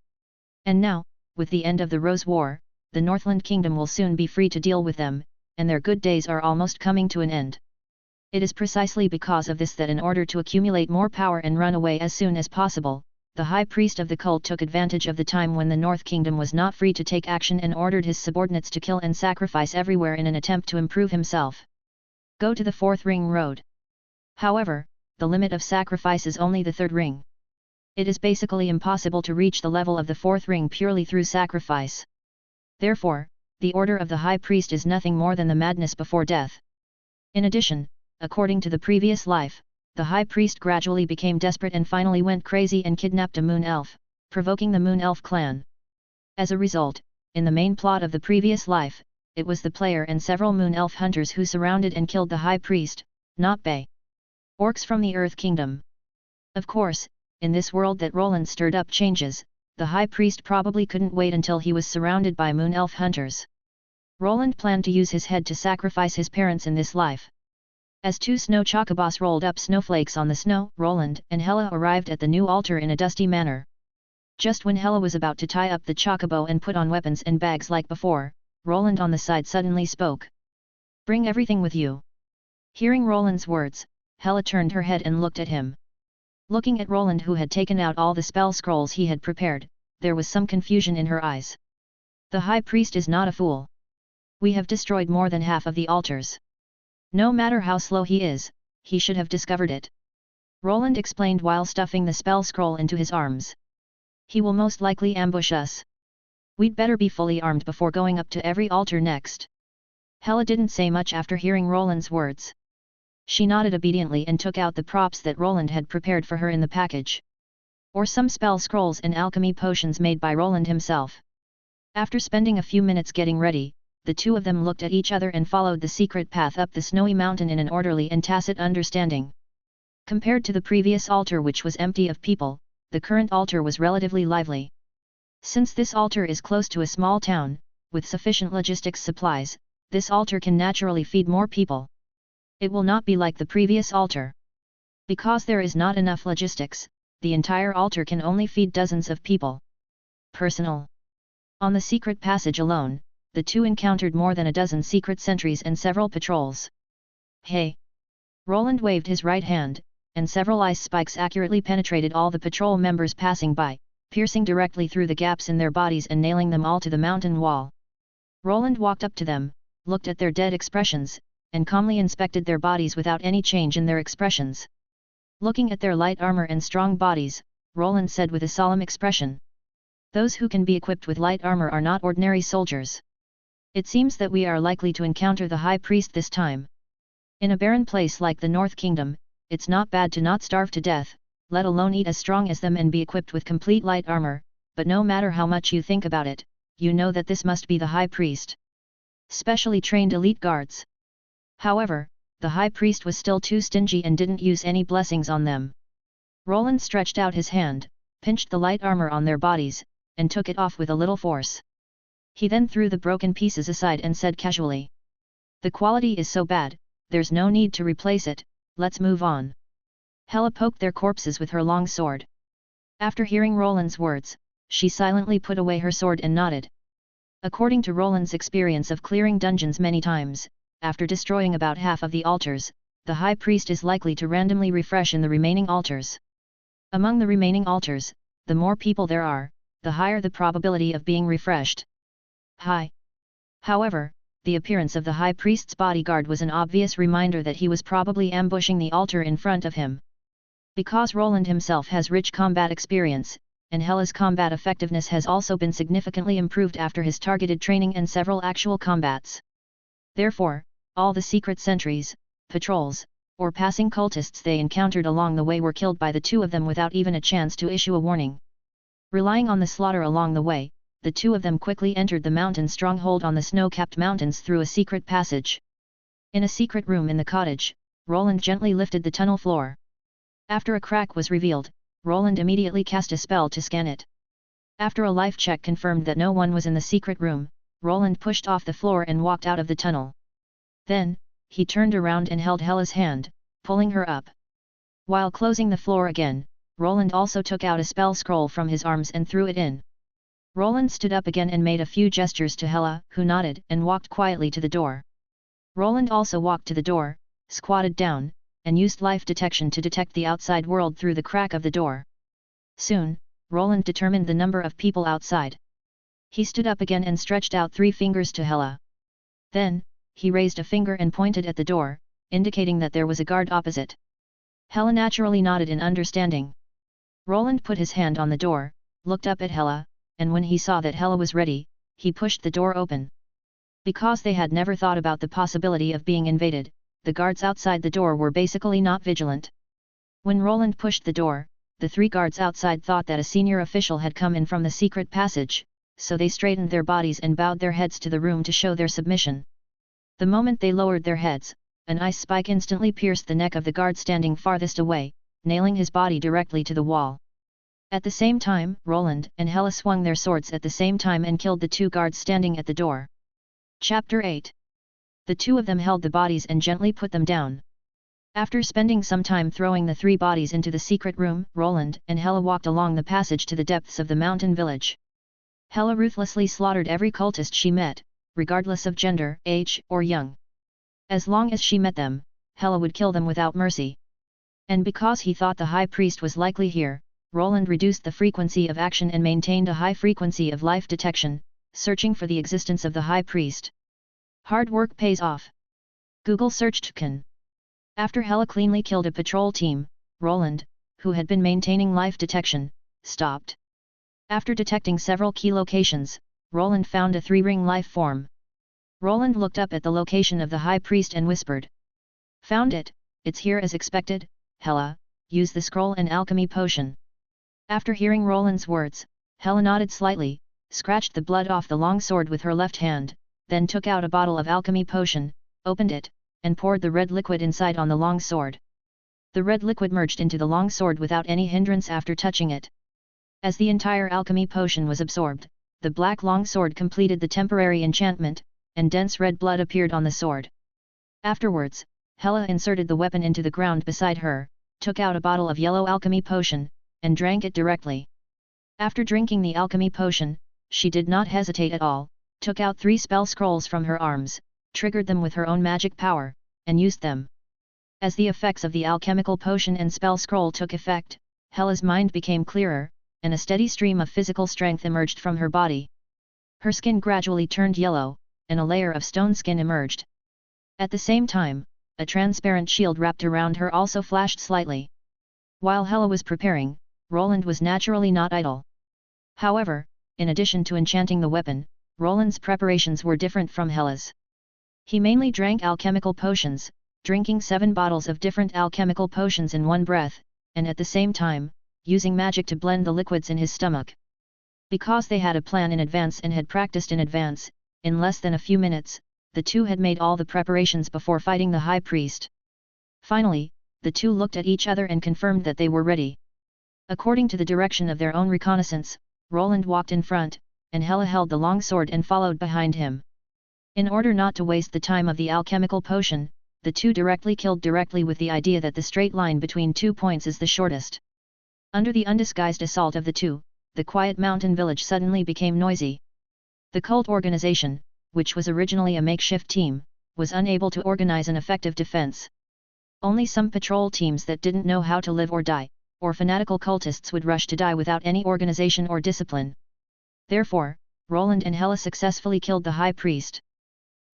And now, with the end of the Rose War, the Northland Kingdom will soon be free to deal with them, and their good days are almost coming to an end. It is precisely because of this that in order to accumulate more power and run away as soon as possible, the high priest of the cult took advantage of the time when the North Kingdom was not free to take action and ordered his subordinates to kill and sacrifice everywhere in an attempt to improve himself. Go to the 4th ring road. However, the limit of sacrifice is only the 3rd ring. It is basically impossible to reach the level of the 4th ring purely through sacrifice. Therefore, the order of the high priest is nothing more than the madness before death. In addition, according to the previous life, the high priest gradually became desperate and finally went crazy and kidnapped a moon elf, provoking the Moon Elf clan. As a result, in the main plot of the previous life, it was the player and several moon elf hunters who surrounded and killed the high priest, not Bay orcs from the Earth Kingdom. Of course, in this world that Roland stirred up changes, the high priest probably couldn't wait until he was surrounded by moon elf hunters. Roland planned to use his head to sacrifice his parents in this life. As 2 snow chocobos rolled up snowflakes on the snow, Roland and Hela arrived at the new altar in a dusty manner. Just when Hela was about to tie up the chocobo and put on weapons and bags like before, Roland on the side suddenly spoke. Bring everything with you. Hearing Roland's words, Hela turned her head and looked at him. Looking at Roland who had taken out all the spell scrolls he had prepared, there was some confusion in her eyes. The high priest is not a fool. We have destroyed more than half of the altars. No matter how slow he is, he should have discovered it. Roland explained while stuffing the spell scroll into his arms. He will most likely ambush us. We'd better be fully armed before going up to every altar next. Hela didn't say much after hearing Roland's words. She nodded obediently and took out the props that Roland had prepared for her in the package. Or some spell scrolls and alchemy potions made by Roland himself. After spending a few minutes getting ready, the two of them looked at each other and followed the secret path up the snowy mountain in an orderly and tacit understanding. Compared to the previous altar which was empty of people, the current altar was relatively lively. Since this altar is close to a small town, with sufficient logistics supplies, this altar can naturally feed more people. It will not be like the previous altar. Because there is not enough logistics, the entire altar can only feed dozens of people. Personal. On the secret passage alone, the two encountered more than a dozen secret sentries and several patrols. Hey! Roland waved his right hand, and several ice spikes accurately penetrated all the patrol members passing by, piercing directly through the gaps in their bodies and nailing them all to the mountain wall. Roland walked up to them, looked at their dead expressions, and calmly inspected their bodies without any change in their expressions. Looking at their light armor and strong bodies, Roland said with a solemn expression. Those who can be equipped with light armor are not ordinary soldiers. It seems that we are likely to encounter the high priest this time. In a barren place like the North Kingdom, it's not bad to not starve to death, let alone eat as strong as them and be equipped with complete light armor, but no matter how much you think about it, you know that this must be the high priest. Specially trained elite guards. However, the high priest was still too stingy and didn't use any blessings on them. Roland stretched out his hand, pinched the light armor on their bodies, and took it off with a little force. He then threw the broken pieces aside and said casually. The quality is so bad, there's no need to replace it, let's move on. Hela poked their corpses with her long sword. After hearing Roland's words, she silently put away her sword and nodded. According to Roland's experience of clearing dungeons many times, after destroying about half of the altars, the high priest is likely to randomly refresh in the remaining altars. Among the remaining altars, the more people there are, the higher the probability of being refreshed. However, the appearance of the high priest's bodyguard was an obvious reminder that he was probably ambushing the altar in front of him. Because Roland himself has rich combat experience, and Hela's combat effectiveness has also been significantly improved after his targeted training and several actual combats. Therefore, all the secret sentries, patrols, or passing cultists they encountered along the way were killed by the two of them without even a chance to issue a warning. Relying on the slaughter along the way, the two of them quickly entered the mountain stronghold on the snow-capped mountains through a secret passage. In a secret room in the cottage, Roland gently lifted the tunnel floor. After a crack was revealed, Roland immediately cast a spell to scan it. After a life check confirmed that no one was in the secret room, Roland pushed off the floor and walked out of the tunnel. Then, he turned around and held Hela's hand, pulling her up. While closing the floor again, Roland also took out a spell scroll from his arms and threw it in. Roland stood up again and made a few gestures to Hela, who nodded and walked quietly to the door. Roland also walked to the door, squatted down, and used life detection to detect the outside world through the crack of the door. Soon, Roland determined the number of people outside. He stood up again and stretched out 3 fingers to Hela. Then, he raised a finger and pointed at the door, indicating that there was a guard opposite. Hela naturally nodded in understanding. Roland put his hand on the door, looked up at Hela, and when he saw that Hela was ready, he pushed the door open. Because they had never thought about the possibility of being invaded, the guards outside the door were basically not vigilant. When Roland pushed the door, the 3 guards outside thought that a senior official had come in from the secret passage, so they straightened their bodies and bowed their heads to the room to show their submission. The moment they lowered their heads, an ice spike instantly pierced the neck of the guard standing farthest away, nailing his body directly to the wall. At the same time, Roland and Hela swung their swords at the same time and killed the 2 guards standing at the door. Chapter 8. The 2 of them held the bodies and gently put them down. After spending some time throwing the 3 bodies into the secret room, Roland and Hela walked along the passage to the depths of the mountain village. Hela ruthlessly slaughtered every cultist she met, regardless of gender, age, or young. As long as she met them, Hela would kill them without mercy. And because he thought the high priest was likely here, Roland reduced the frequency of action and maintained a high frequency of life detection, searching for the existence of the high priest. Hard work pays off. Google searched Can. After Hela cleanly killed a patrol team, Roland, who had been maintaining life detection, stopped. After detecting several key locations, Roland found a 3-ring life form. Roland looked up at the location of the high priest and whispered. Found it, it's here as expected, Hela, use the scroll and alchemy potion. After hearing Roland's words, Hela nodded slightly, scratched the blood off the long sword with her left hand, then took out a bottle of alchemy potion, opened it, and poured the red liquid inside on the long sword. The red liquid merged into the long sword without any hindrance after touching it. As the entire alchemy potion was absorbed, the black long sword completed the temporary enchantment, and dense red blood appeared on the sword. Afterwards, Hela inserted the weapon into the ground beside her, took out a bottle of yellow alchemy potion, and drank it directly. After drinking the alchemy potion, she did not hesitate at all, took out 3 spell scrolls from her arms, triggered them with her own magic power, and used them. As the effects of the alchemical potion and spell scroll took effect, Hela's mind became clearer, and a steady stream of physical strength emerged from her body. Her skin gradually turned yellow, and a layer of stone skin emerged. At the same time, a transparent shield wrapped around her also flashed slightly. While Hela was preparing, Roland was naturally not idle. However, in addition to enchanting the weapon, Roland's preparations were different from Hela's. He mainly drank alchemical potions, drinking 7 bottles of different alchemical potions in one breath, and at the same time, using magic to blend the liquids in his stomach. Because they had a plan in advance and had practiced in advance, in less than a few minutes, the 2 had made all the preparations before fighting the high priest. Finally, the 2 looked at each other and confirmed that they were ready. According to the direction of their own reconnaissance, Roland walked in front, and Hela held the long sword and followed behind him. In order not to waste the time of the alchemical potion, the two killed directly with the idea that the straight line between 2 points is the shortest. Under the undisguised assault of the two, the quiet mountain village suddenly became noisy. The cult organization, which was originally a makeshift team, was unable to organize an effective defense. Only some patrol teams that didn't know how to live or die, or fanatical cultists would rush to die without any organization or discipline. Therefore, Roland and Hela successfully killed the high priest.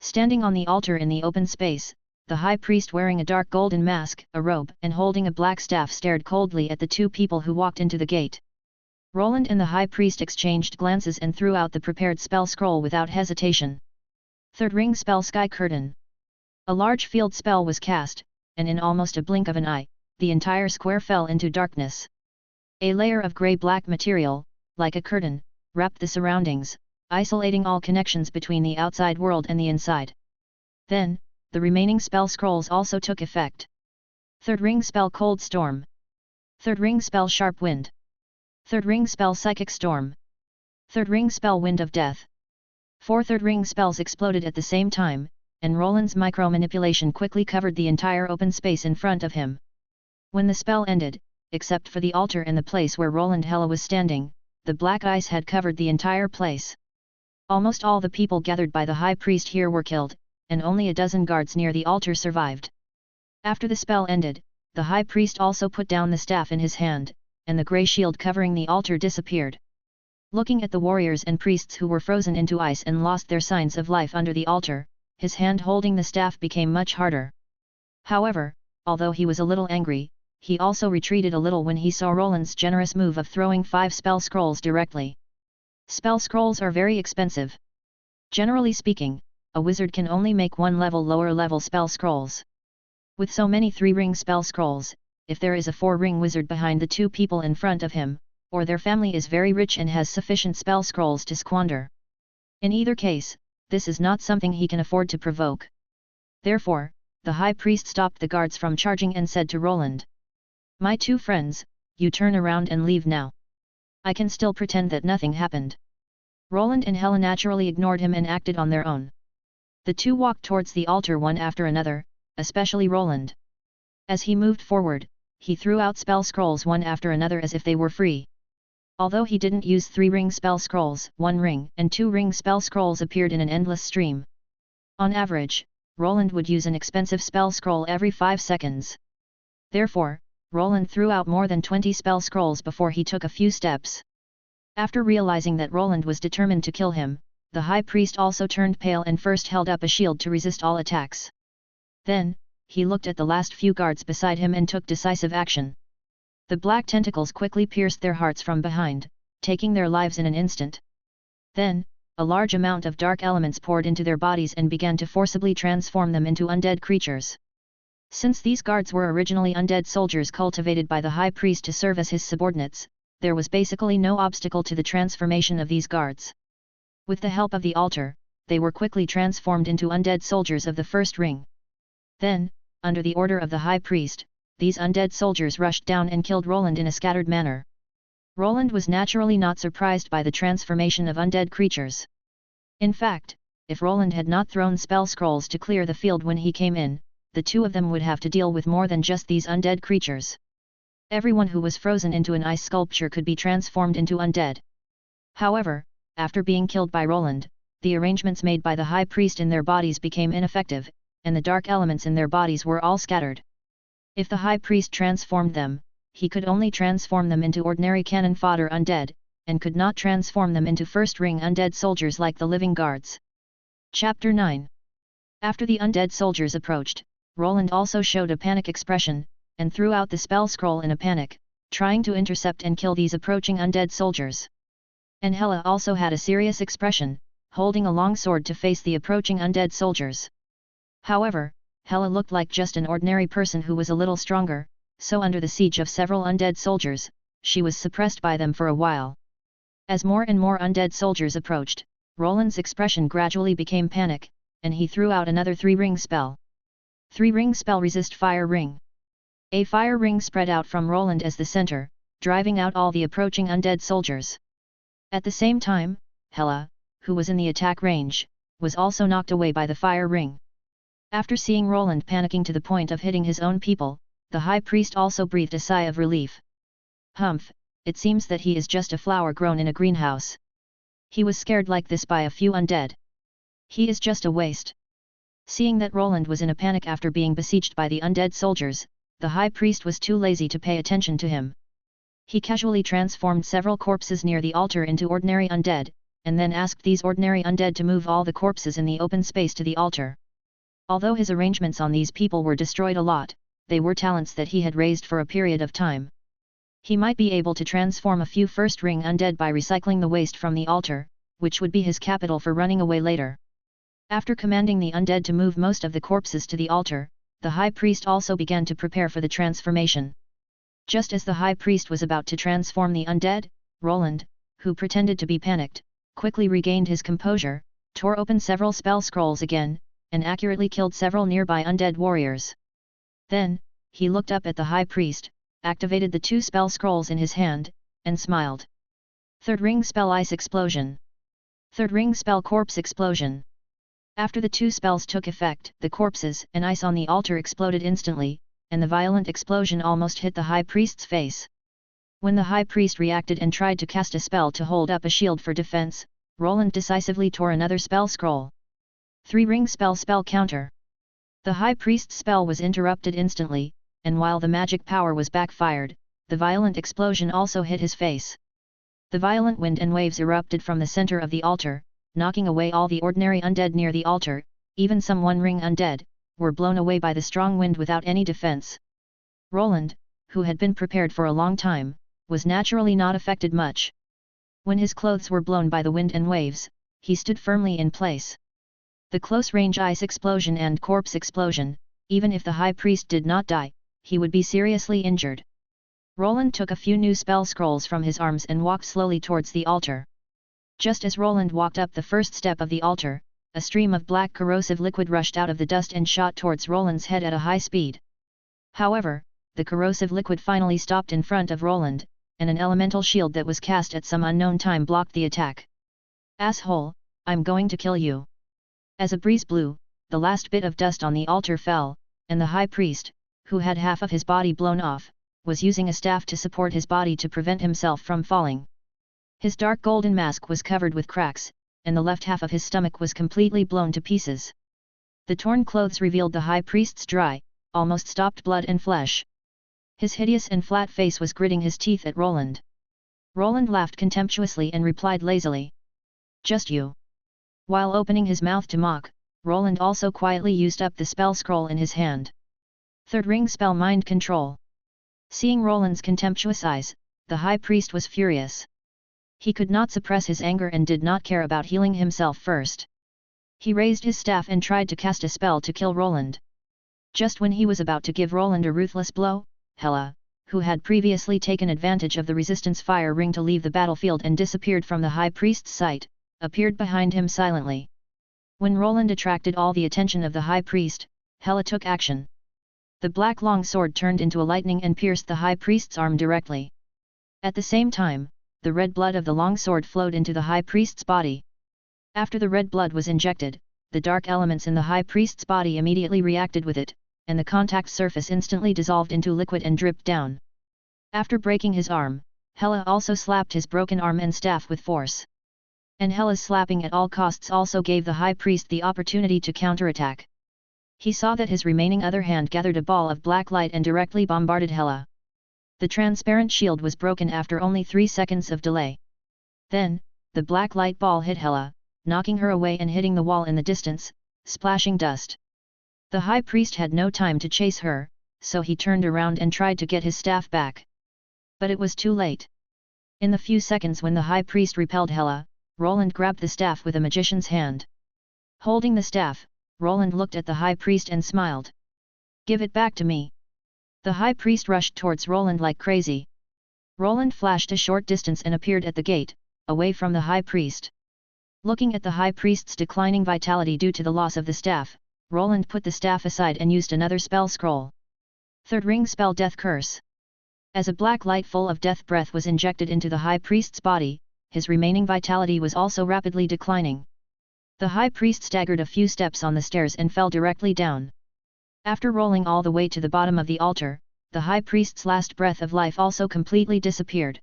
Standing on the altar in the open space, the high priest wearing a dark golden mask, a robe, and holding a black staff stared coldly at the two people who walked into the gate. Roland and the high priest exchanged glances and threw out the prepared spell scroll without hesitation. Third ring spell Sky Curtain. A large field spell was cast, and in almost a blink of an eye, the entire square fell into darkness. A layer of grey-black material, like a curtain, wrapped the surroundings, isolating all connections between the outside world and the inside. Then, the remaining spell scrolls also took effect. Third ring spell Cold Storm. Third ring spell Sharp Wind. Third ring spell Psychic Storm. Third ring spell Wind of Death. 4 third ring spells exploded at the same time, and Roland's micro-manipulation quickly covered the entire open space in front of him. When the spell ended, except for the altar and the place where Roland Hela was standing, the black ice had covered the entire place. Almost all the people gathered by the high priest here were killed, and only a dozen guards near the altar survived. After the spell ended, the high priest also put down the staff in his hand, and the grey shield covering the altar disappeared. Looking at the warriors and priests who were frozen into ice and lost their signs of life under the altar, his hand holding the staff became much harder. However, although he was a little angry, he also retreated a little when he saw Roland's generous move of throwing 5 spell scrolls directly. Spell scrolls are very expensive. Generally speaking, a wizard can only make 1 level lower level spell scrolls. With so many 3-ring spell scrolls, if there is a 4-ring wizard behind the 2 people in front of him, or their family is very rich and has sufficient spell scrolls to squander. In either case, this is not something he can afford to provoke. Therefore, the high priest stopped the guards from charging and said to Roland, "My 2 friends, you turn around and leave now. I can still pretend that nothing happened." Roland and Hela naturally ignored him and acted on their own. The two walked towards the altar one after another, especially Roland. As he moved forward, he threw out spell scrolls one after another as if they were free. Although he didn't use 3-ring spell scrolls, 1-ring and 2-ring spell scrolls appeared in an endless stream. On average, Roland would use an expensive spell scroll every 5 seconds. Therefore, Roland threw out more than 20 spell scrolls before he took a few steps. After realizing that Roland was determined to kill him, the high priest also turned pale and first held up a shield to resist all attacks. Then, he looked at the last few guards beside him and took decisive action. The black tentacles quickly pierced their hearts from behind, taking their lives in an instant. Then, a large amount of dark elements poured into their bodies and began to forcibly transform them into undead creatures. Since these guards were originally undead soldiers cultivated by the high priest to serve as his subordinates, there was basically no obstacle to the transformation of these guards. With the help of the altar, they were quickly transformed into undead soldiers of the first ring. Then, under the order of the high priest, these undead soldiers rushed down and killed Roland in a scattered manner. Roland was naturally not surprised by the transformation of undead creatures. In fact, if Roland had not thrown spell scrolls to clear the field when he came in, the two of them would have to deal with more than just these undead creatures. Everyone who was frozen into an ice sculpture could be transformed into undead. However, after being killed by Roland, the arrangements made by the high priest in their bodies became ineffective, and the dark elements in their bodies were all scattered. If the high priest transformed them, he could only transform them into ordinary cannon fodder undead, and could not transform them into first-ring undead soldiers like the living guards. Chapter 9. After the undead soldiers approached, Roland also showed a panic expression, and threw out the spell scroll in a panic, trying to intercept and kill these approaching undead soldiers. And Hela also had a serious expression, holding a long sword to face the approaching undead soldiers. However, Hela looked like just an ordinary person who was a little stronger, so under the siege of several undead soldiers, she was suppressed by them for a while. As more and more undead soldiers approached, Roland's expression gradually became panic, and he threw out another 3-ring spell. 3-ring spell Resist Fire Ring. A fire ring spread out from Roland as the center, driving out all the approaching undead soldiers. At the same time, Hela, who was in the attack range, was also knocked away by the fire ring. After seeing Roland panicking to the point of hitting his own people, the high priest also breathed a sigh of relief. Humph, it seems that he is just a flower grown in a greenhouse. He was scared like this by a few undead. He is just a waste. Seeing that Roland was in a panic after being besieged by the undead soldiers, the high priest was too lazy to pay attention to him. He casually transformed several corpses near the altar into ordinary undead, and then asked these ordinary undead to move all the corpses in the open space to the altar. Although his arrangements on these people were destroyed a lot, they were talents that he had raised for a period of time. He might be able to transform a few first-ring undead by recycling the waste from the altar, which would be his capital for running away later. After commanding the undead to move most of the corpses to the altar, the high priest also began to prepare for the transformation. Just as the high priest was about to transform the undead, Roland, who pretended to be panicked, quickly regained his composure, tore open several spell scrolls again, and accurately killed several nearby undead warriors. Then, he looked up at the high priest, activated the 2 spell scrolls in his hand, and smiled. Third ring spell Ice Explosion. Third ring spell Corpse Explosion. After the 2 spells took effect, the corpses and ice on the altar exploded instantly, and the violent explosion almost hit the high priest's face. When the high priest reacted and tried to cast a spell to hold up a shield for defense, Roland decisively tore another spell scroll. 3-ring spell counter. The high priest's spell was interrupted instantly, and while the magic power was backfired, the violent explosion also hit his face. The violent wind and waves erupted from the center of the altar, knocking away all the ordinary undead near the altar, even some one-ring undead, were blown away by the strong wind without any defense. Roland, who had been prepared for a long time, was naturally not affected much. When his clothes were blown by the wind and waves, he stood firmly in place. The close-range ice explosion and corpse explosion, even if the high priest did not die, he would be seriously injured. Roland took a few new spell scrolls from his arms and walked slowly towards the altar. Just as Roland walked up the first step of the altar, a stream of black corrosive liquid rushed out of the dust and shot towards Roland's head at a high speed. However, the corrosive liquid finally stopped in front of Roland, and an elemental shield that was cast at some unknown time blocked the attack. "Asshole, I'm going to kill you." As a breeze blew, the last bit of dust on the altar fell, and the high priest, who had half of his body blown off, was using a staff to support his body to prevent himself from falling. His dark golden mask was covered with cracks, and the left half of his stomach was completely blown to pieces. The torn clothes revealed the high priest's dry, almost stopped blood and flesh. His hideous and flat face was gritting his teeth at Roland. Roland laughed contemptuously and replied lazily. "Just you." While opening his mouth to mock, Roland also quietly used up the spell scroll in his hand. Third ring spell Mind Control. Seeing Roland's contemptuous eyes, the high priest was furious. He could not suppress his anger and did not care about healing himself first. He raised his staff and tried to cast a spell to kill Roland. Just when he was about to give Roland a ruthless blow, Hela, who had previously taken advantage of the resistance fire ring to leave the battlefield and disappeared from the high priest's sight, appeared behind him silently. When Roland attracted all the attention of the high priest, Hela took action. The black long sword turned into a lightning and pierced the high priest's arm directly. At the same time, the red blood of the long sword flowed into the high priest's body. After the red blood was injected, the dark elements in the high priest's body immediately reacted with it, and the contact surface instantly dissolved into liquid and dripped down. After breaking his arm, Hela also slapped his broken arm and staff with force. And Hela's slapping at all costs also gave the high priest the opportunity to counterattack. He saw that his remaining other hand gathered a ball of black light and directly bombarded Hela. The transparent shield was broken after only 3 seconds of delay. Then, the black light ball hit Hela, knocking her away and hitting the wall in the distance, splashing dust. The high priest had no time to chase her, so he turned around and tried to get his staff back. But it was too late. In the few seconds when the high priest repelled Hela, Roland grabbed the staff with a magician's hand. Holding the staff, Roland looked at the high priest and smiled. "Give it back to me." The high priest rushed towards Roland like crazy. Roland flashed a short distance and appeared at the gate, away from the high priest. Looking at the high priest's declining vitality due to the loss of the staff, Roland put the staff aside and used another spell scroll. Third ring spell Death Curse. As a black light full of death breath was injected into the high priest's body, his remaining vitality was also rapidly declining. The high priest staggered a few steps on the stairs and fell directly down. After rolling all the way to the bottom of the altar, the high priest's last breath of life also completely disappeared.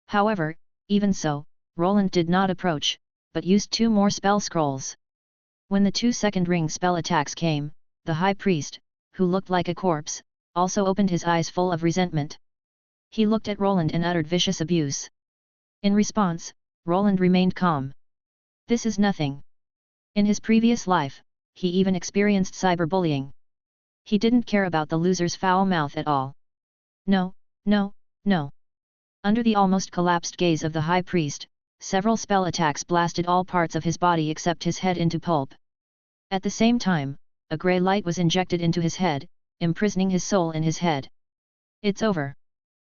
However, even so, Roland did not approach, but used 2 more spell scrolls. When the 2 second ring spell attacks came, the high priest, who looked like a corpse, also opened his eyes full of resentment. He looked at Roland and uttered vicious abuse. In response, Roland remained calm. This is nothing. In his previous life, he even experienced cyberbullying. He didn't care about the loser's foul mouth at all. No, no, no. Under the almost collapsed gaze of the high priest, several spell attacks blasted all parts of his body except his head into pulp. At the same time, a grey light was injected into his head, imprisoning his soul in his head. It's over.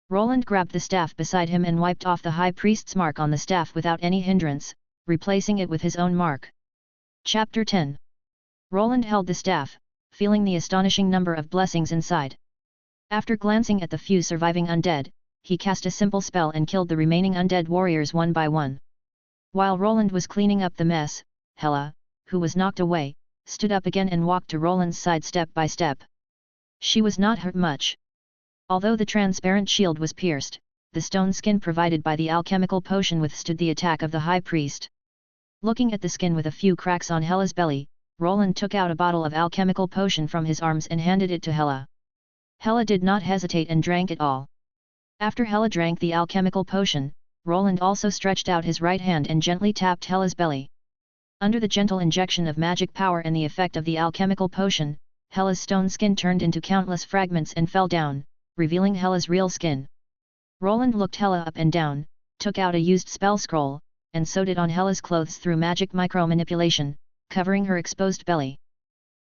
Roland grabbed the staff beside him and wiped off the high priest's mark on the staff without any hindrance, replacing it with his own mark. Chapter 10. Roland held the staff, feeling the astonishing number of blessings inside. After glancing at the few surviving undead, he cast a simple spell and killed the remaining undead warriors one by one. While Roland was cleaning up the mess, Hela, who was knocked away, stood up again and walked to Roland's side step by step. She was not hurt much. Although the transparent shield was pierced, the stone skin provided by the alchemical potion withstood the attack of the high priest. Looking at the skin with a few cracks on Hela's belly, Roland took out a bottle of alchemical potion from his arms and handed it to Hela. Hela did not hesitate and drank it all. After Hela drank the alchemical potion, Roland also stretched out his right hand and gently tapped Hela's belly. Under the gentle injection of magic power and the effect of the alchemical potion, Hela's stone skin turned into countless fragments and fell down, revealing Hela's real skin. Roland looked Hela up and down, took out a used spell scroll, and sewed it on Hela's clothes through magic micro-manipulation, covering her exposed belly.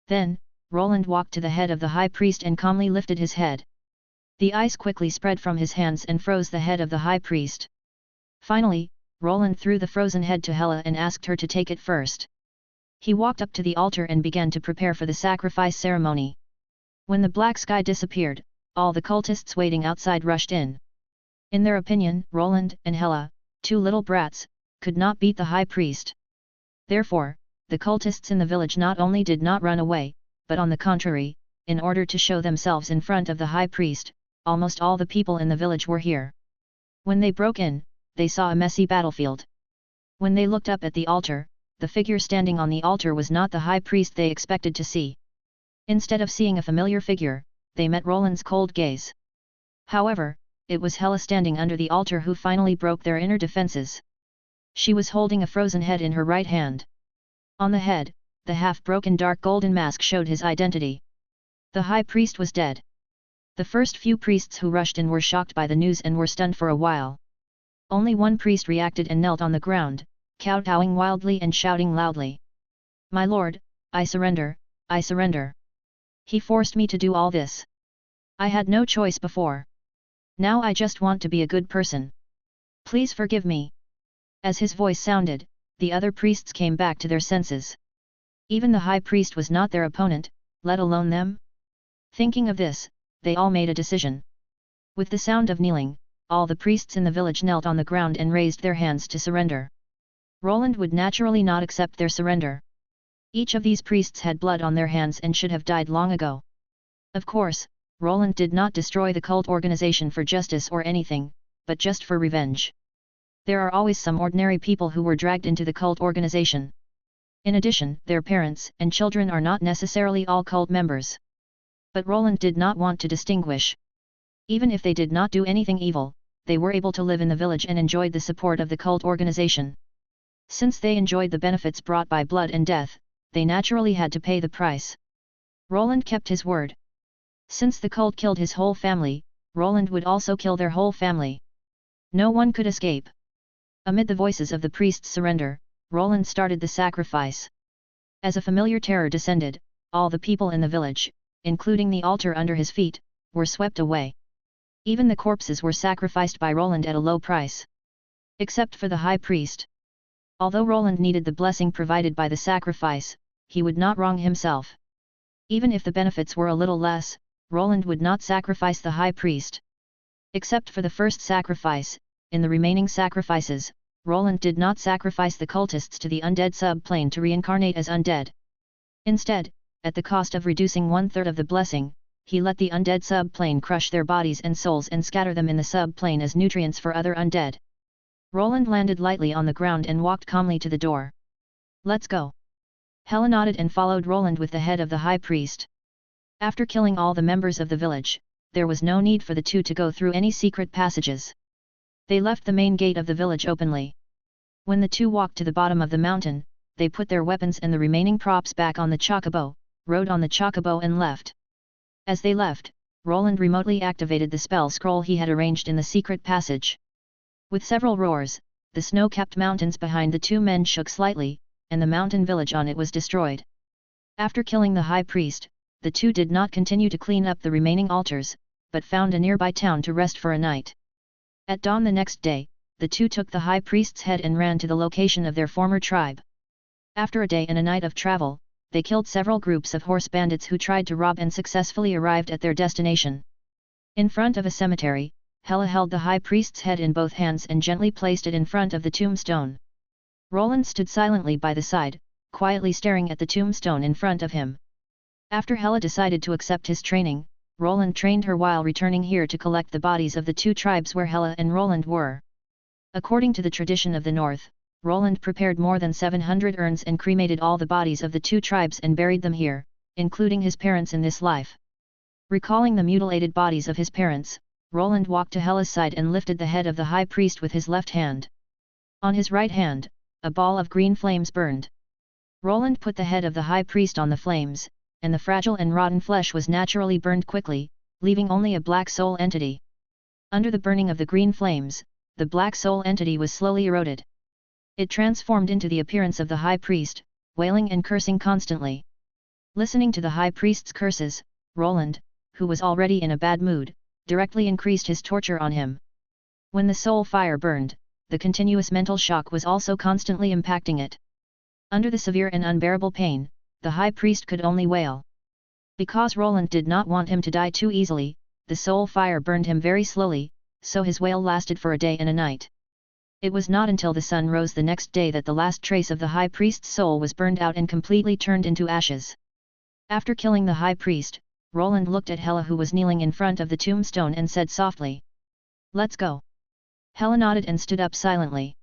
Then, Roland walked to the head of the high priest and calmly lifted his head. The ice quickly spread from his hands and froze the head of the high priest. Finally, Roland threw the frozen head to Hela and asked her to take it first. He walked up to the altar and began to prepare for the sacrifice ceremony. When the black sky disappeared, all the cultists waiting outside rushed in. In their opinion, Roland and Hela, 2 little brats, could not beat the high priest. Therefore, the cultists in the village not only did not run away, but on the contrary, in order to show themselves in front of the high priest, almost all the people in the village were here. When they broke in, they saw a messy battlefield. When they looked up at the altar, the figure standing on the altar was not the high priest they expected to see. Instead of seeing a familiar figure, they met Roland's cold gaze. However, it was Hela standing under the altar who finally broke their inner defenses. She was holding a frozen head in her right hand. On the head, the half-broken dark golden mask showed his identity. The high priest was dead. The first few priests who rushed in were shocked by the news and were stunned for a while. Only one priest reacted and knelt on the ground, kowtowing wildly and shouting loudly. "My lord, I surrender, I surrender. He forced me to do all this. I had no choice before. Now I just want to be a good person. Please forgive me." As his voice sounded, the other priests came back to their senses. Even the high priest was not their opponent, let alone them. Thinking of this, they all made a decision. With the sound of kneeling, all the priests in the village knelt on the ground and raised their hands to surrender. Roland would naturally not accept their surrender. Each of these priests had blood on their hands and should have died long ago. Of course, Roland did not destroy the cult organization for justice or anything, but just for revenge. There are always some ordinary people who were dragged into the cult organization. In addition, their parents and children are not necessarily all cult members. But Roland did not want to distinguish. Even if they did not do anything evil, they were able to live in the village and enjoyed the support of the cult organization. Since they enjoyed the benefits brought by blood and death, they naturally had to pay the price. Roland kept his word. Since the cult killed his whole family, Roland would also kill their whole family. No one could escape. Amid the voices of the priest's surrender, Roland started the sacrifice. As a familiar terror descended, all the people in the village, including the altar under his feet, were swept away. Even the corpses were sacrificed by Roland at a low price. Except for the high priest. Although Roland needed the blessing provided by the sacrifice, he would not wrong himself. Even if the benefits were a little less, Roland would not sacrifice the high priest. Except for the first sacrifice, in the remaining sacrifices, Roland did not sacrifice the cultists to the undead subplane to reincarnate as undead. Instead, at the cost of reducing 1/3 of the blessing, he let the undead subplane crush their bodies and souls and scatter them in the subplane as nutrients for other undead. Roland landed lightly on the ground and walked calmly to the door. "Let's go." Hela nodded and followed Roland with the head of the high priest. After killing all the members of the village, there was no need for the two to go through any secret passages. They left the main gate of the village openly. When the two walked to the bottom of the mountain, they put their weapons and the remaining props back on the chocobo, rode on the chocobo and left. As they left, Roland remotely activated the spell scroll he had arranged in the secret passage. With several roars, the snow-capped mountains behind the two men shook slightly, and the mountain village on it was destroyed. After killing the high priest, the two did not continue to clean up the remaining altars, but found a nearby town to rest for a night. At dawn the next day, the two took the high priest's head and ran to the location of their former tribe. After a day and a night of travel, they killed several groups of horse bandits who tried to rob and successfully arrived at their destination. In front of a cemetery, Hela held the high priest's head in both hands and gently placed it in front of the tombstone. Roland stood silently by the side, quietly staring at the tombstone in front of him. After Hela decided to accept his training, Roland trained her while returning here to collect the bodies of the two tribes where Hela and Roland were. According to the tradition of the North, Roland prepared more than 700 urns and cremated all the bodies of the two tribes and buried them here, including his parents in this life. Recalling the mutilated bodies of his parents, Roland walked to Hela's side and lifted the head of the high priest with his left hand. On his right hand, a ball of green flames burned. Roland put the head of the high priest on the flames, and the fragile and rotten flesh was naturally burned quickly, leaving only a black soul entity. Under the burning of the green flames, the black soul entity was slowly eroded. It transformed into the appearance of the high priest, wailing and cursing constantly. Listening to the high priest's curses, Roland, who was already in a bad mood, directly increased his torture on him. When the soul fire burned, the continuous mental shock was also constantly impacting it. Under the severe and unbearable pain, the high priest could only wail. Because Roland did not want him to die too easily, the soul fire burned him very slowly, so his wail lasted for a day and a night. It was not until the sun rose the next day that the last trace of the high priest's soul was burned out and completely turned into ashes. After killing the high priest, Roland looked at Hela who was kneeling in front of the tombstone and said softly, "Let's go." Hela nodded and stood up silently.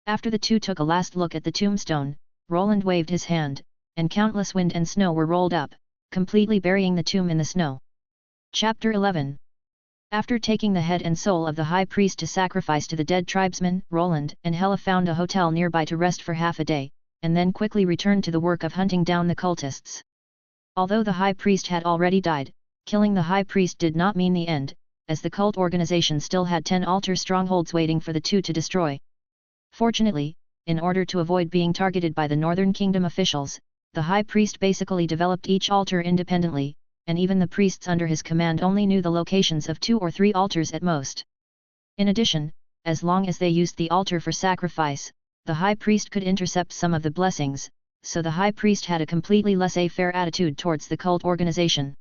After the two took a last look at the tombstone, Roland waved his hand, and countless wind and snow were rolled up, completely burying the tomb in the snow. Chapter 11. After taking the head and soul of the high priest to sacrifice to the dead tribesmen, Roland and Hela found a hotel nearby to rest for half a day, and then quickly returned to the work of hunting down the cultists. Although the high priest had already died, killing the high priest did not mean the end, as the cult organization still had 10 altar strongholds waiting for the two to destroy. Fortunately, in order to avoid being targeted by the Northern Kingdom officials, the high priest basically developed each altar independently, and even the priests under his command only knew the locations of 2 or 3 altars at most. In addition, as long as they used the altar for sacrifice, the high priest could intercept some of the blessings, so the high priest had a completely laissez-faire attitude towards the cult organization.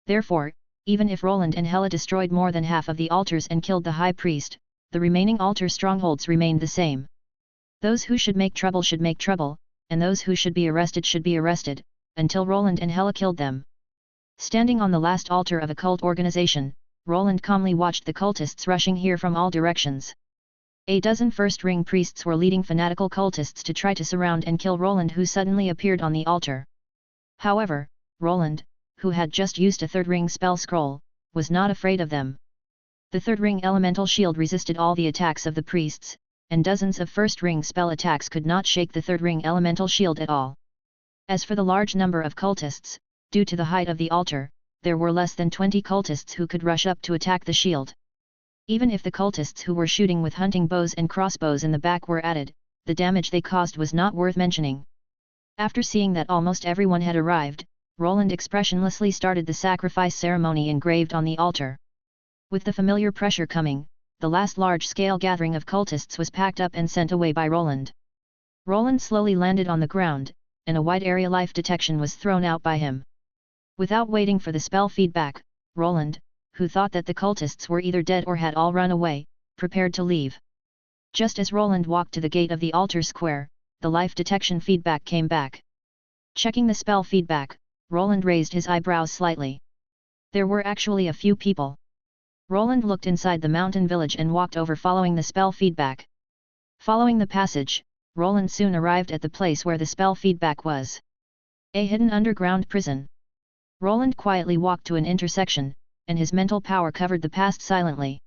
Therefore, even if Roland and Hela destroyed more than half of the altars and killed the high priest, the remaining altar strongholds remained the same. Those who should make trouble, and those who should be arrested, until Roland and Hela killed them. Standing on the last altar of a cult organization, Roland calmly watched the cultists rushing here from all directions. A dozen first-ring priests were leading fanatical cultists to try to surround and kill Roland, who suddenly appeared on the altar. However, Roland, who had just used a third-ring spell scroll, was not afraid of them. The third-ring elemental shield resisted all the attacks of the priests, and dozens of first-ring spell attacks could not shake the third-ring elemental shield at all. As for the large number of cultists, due to the height of the altar, there were less than 20 cultists who could rush up to attack the shield. Even if the cultists who were shooting with hunting bows and crossbows in the back were added, the damage they caused was not worth mentioning. After seeing that almost everyone had arrived, Roland expressionlessly started the sacrifice ceremony engraved on the altar. With the familiar pressure coming, the last large-scale gathering of cultists was packed up and sent away by Roland. Roland slowly landed on the ground, and a wide area life detection was thrown out by him. Without waiting for the spell feedback, Roland, who thought that the cultists were either dead or had all run away, prepared to leave. Just as Roland walked to the gate of the altar square, the life detection feedback came back. Checking the spell feedback, Roland raised his eyebrows slightly. There were actually a few people. Roland looked inside the mountain village and walked over following the spell feedback. Following the passage, Roland soon arrived at the place where the spell feedback was. A hidden underground prison. Roland quietly walked to an intersection, and his mental power covered the past silently.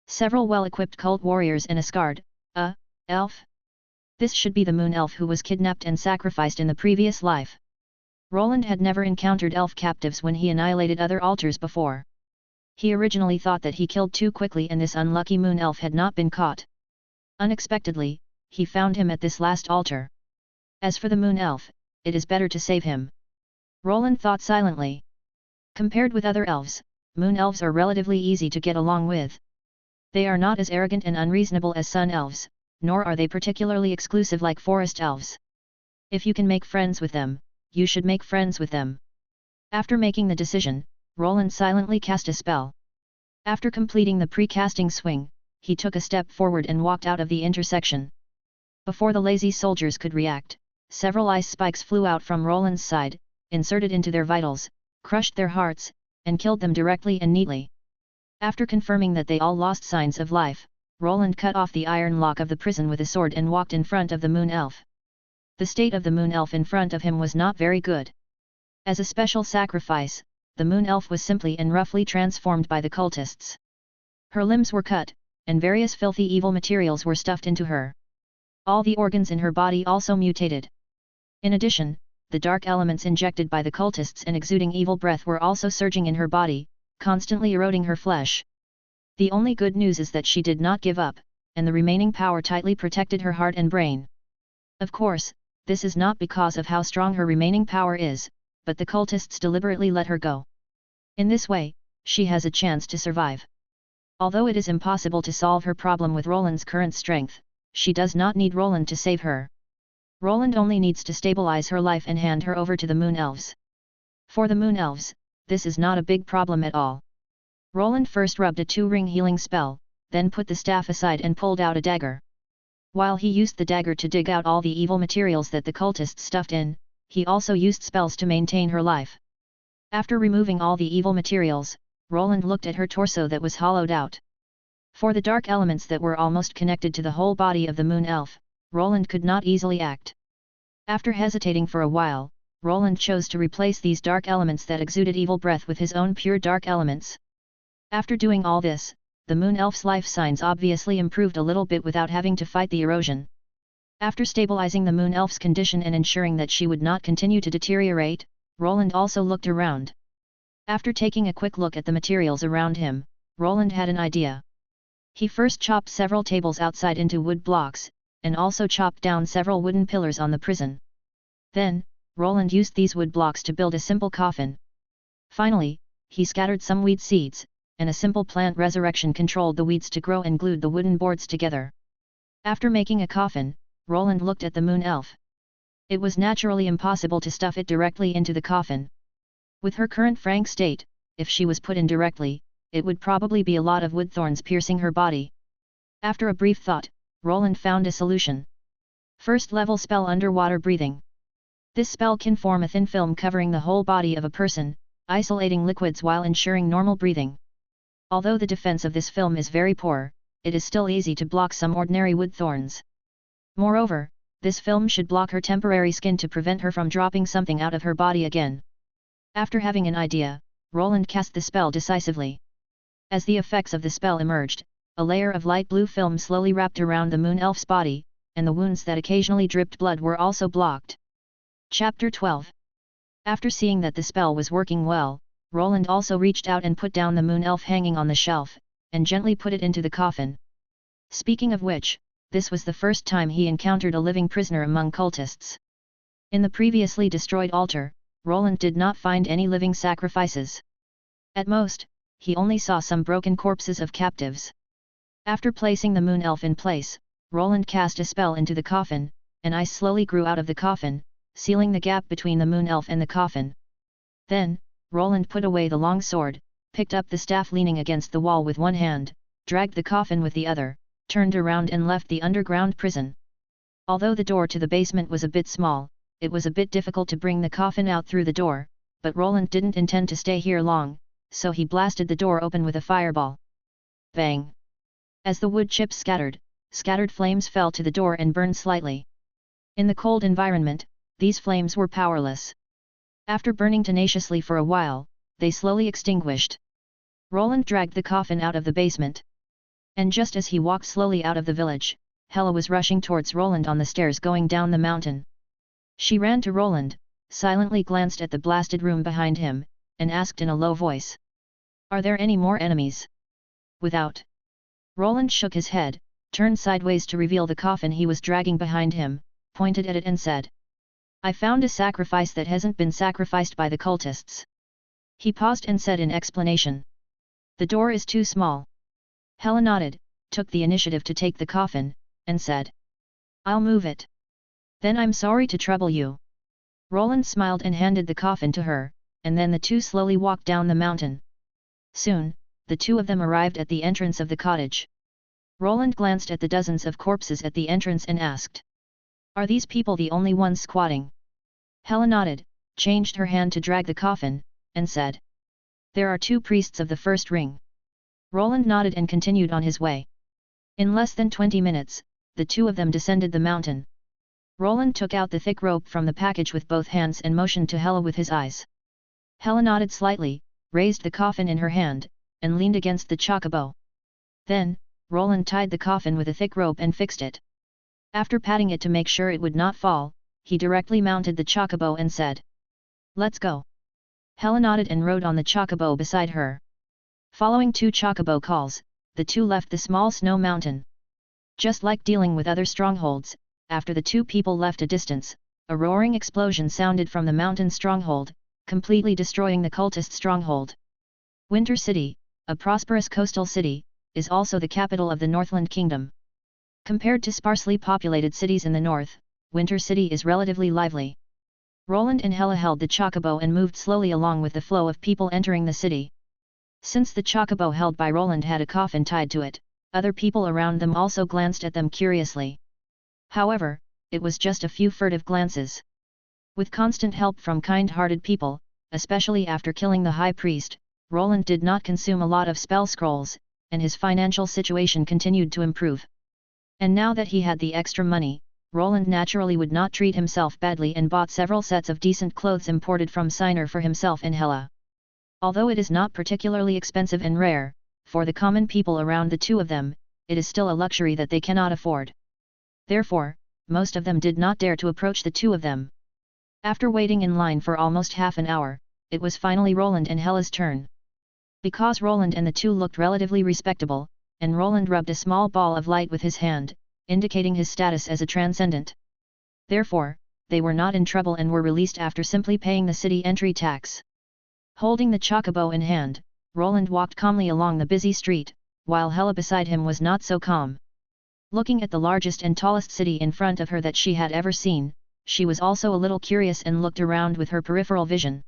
Several well-equipped cult warriors and a scarred, elf? This should be the moon elf who was kidnapped and sacrificed in the previous life. Roland had never encountered elf captives when he annihilated other altars before. He originally thought that he killed too quickly and this unlucky moon elf had not been caught. Unexpectedly, he found him at this last altar. As for the moon elf, it is better to save him. Roland thought silently. Compared with other elves, moon elves are relatively easy to get along with. They are not as arrogant and unreasonable as sun elves, nor are they particularly exclusive like forest elves. If you can make friends with them, you should make friends with them. After making the decision, Roland silently cast a spell. After completing the pre-casting swing, he took a step forward and walked out of the intersection. Before the lazy soldiers could react, several ice spikes flew out from Roland's side, inserted into their vitals, crushed their hearts, and killed them directly and neatly. After confirming that they all lost signs of life, Roland cut off the iron lock of the prison with a sword and walked in front of the moon elf. The state of the moon elf in front of him was not very good. As a special sacrifice, the moon elf was simply and roughly transformed by the cultists. Her limbs were cut, and various filthy evil materials were stuffed into her. All the organs in her body also mutated. In addition, the dark elements injected by the cultists and exuding evil breath were also surging in her body, constantly eroding her flesh. The only good news is that she did not give up, and the remaining power tightly protected her heart and brain. Of course, this is not because of how strong her remaining power is, but the cultists deliberately let her go. In this way, she has a chance to survive. Although it is impossible to solve her problem with Roland's current strength, she does not need Roland to save her. Roland only needs to stabilize her life and hand her over to the moon elves. For the moon elves, this is not a big problem at all. Roland first rubbed a 2-ring healing spell, then put the staff aside and pulled out a dagger. While he used the dagger to dig out all the evil materials that the cultists stuffed in, he also used spells to maintain her life. After removing all the evil materials, Roland looked at her torso that was hollowed out. For the dark elements that were almost connected to the whole body of the moon elf, Roland could not easily act. After hesitating for a while, Roland chose to replace these dark elements that exuded evil breath with his own pure dark elements. After doing all this, the moon elf's life signs obviously improved a little bit without having to fight the erosion. After stabilizing the moon elf's condition and ensuring that she would not continue to deteriorate, Roland also looked around. After taking a quick look at the materials around him, Roland had an idea. He first chopped several tables outside into wood blocks, and also chopped down several wooden pillars on the prison. Then, Roland used these wood blocks to build a simple coffin. Finally, he scattered some weed seeds, and a simple plant resurrection controlled the weeds to grow and glued the wooden boards together. After making a coffin, Roland looked at the moon elf. It was naturally impossible to stuff it directly into the coffin. With her current frank state, if she was put in directly, it would probably be a lot of wood thorns piercing her body. After a brief thought, Roland found a solution. First level spell underwater breathing. This spell can form a thin film covering the whole body of a person, isolating liquids while ensuring normal breathing. Although the defense of this film is very poor, it is still easy to block some ordinary wood thorns. Moreover, this film should block her temporary skin to prevent her from dropping something out of her body again. After having an idea, Roland cast the spell decisively. As the effects of the spell emerged, a layer of light blue film slowly wrapped around the moon elf's body, and the wounds that occasionally dripped blood were also blocked. Chapter 12. After seeing that the spell was working well, Roland also reached out and put down the moon elf hanging on the shelf, and gently put it into the coffin. Speaking of which, this was the first time he encountered a living prisoner among cultists. In the previously destroyed altar, Roland did not find any living sacrifices. At most, he only saw some broken corpses of captives. After placing the moon elf in place, Roland cast a spell into the coffin, and ice slowly grew out of the coffin, sealing the gap between the moon elf and the coffin. Then, Roland put away the long sword, picked up the staff leaning against the wall with one hand, dragged the coffin with the other, turned around and left the underground prison. Although the door to the basement was a bit small, it was a bit difficult to bring the coffin out through the door, but Roland didn't intend to stay here long, so he blasted the door open with a fireball. Bang! As the wood chips scattered flames fell to the door and burned slightly. In the cold environment, these flames were powerless. After burning tenaciously for a while, they slowly extinguished. Roland dragged the coffin out of the basement. And just as he walked slowly out of the village, Hela was rushing towards Roland on the stairs going down the mountain. She ran to Roland, silently glanced at the blasted room behind him, and asked in a low voice. "Are there any more enemies?" "Without." Roland shook his head, turned sideways to reveal the coffin he was dragging behind him, pointed at it and said. "I found a sacrifice that hasn't been sacrificed by the cultists." He paused and said in explanation. "The door is too small." Hela nodded, took the initiative to take the coffin, and said. "I'll move it." "Then I'm sorry to trouble you." Roland smiled and handed the coffin to her, and then the two slowly walked down the mountain. Soon, the two of them arrived at the entrance of the cottage. Roland glanced at the dozens of corpses at the entrance and asked. "Are these people the only ones squatting?" Hela nodded, changed her hand to drag the coffin, and said. "There are 2 priests of the first ring." Roland nodded and continued on his way. In less than 20 minutes, the two of them descended the mountain. Roland took out the thick rope from the package with both hands and motioned to Hela with his eyes. Hela nodded slightly, raised the coffin in her hand, and leaned against the chocobo. Then, Roland tied the coffin with a thick rope and fixed it. After patting it to make sure it would not fall, he directly mounted the chocobo and said. "Let's go." Hela nodded and rode on the chocobo beside her. Following 2 chocobo calls, the two left the small snow mountain. Just like dealing with other strongholds, after the 2 people left a distance, a roaring explosion sounded from the mountain stronghold, completely destroying the cultist stronghold. Winter City, a prosperous coastal city, is also the capital of the Northland Kingdom. Compared to sparsely populated cities in the north, Winter City is relatively lively. Roland and Hela held the chocobo and moved slowly along with the flow of people entering the city. Since the chocobo held by Roland had a coffin tied to it, other people around them also glanced at them curiously. However, it was just a few furtive glances. With constant help from kind-hearted people, especially after killing the high priest, Roland did not consume a lot of spell scrolls, and his financial situation continued to improve. And now that he had the extra money, Roland naturally would not treat himself badly and bought several sets of decent clothes imported from Siner for himself and Hela. Although it is not particularly expensive and rare, for the common people around the two of them, it is still a luxury that they cannot afford. Therefore, most of them did not dare to approach the two of them. After waiting in line for almost half an hour, it was finally Roland and Hela's turn. Because Roland and the two looked relatively respectable, and Roland rubbed a small ball of light with his hand, indicating his status as a transcendent. Therefore, they were not in trouble and were released after simply paying the city entry tax. Holding the chocobo in hand, Roland walked calmly along the busy street, while Hela beside him was not so calm. Looking at the largest and tallest city in front of her that she had ever seen, she was also a little curious and looked around with her peripheral vision.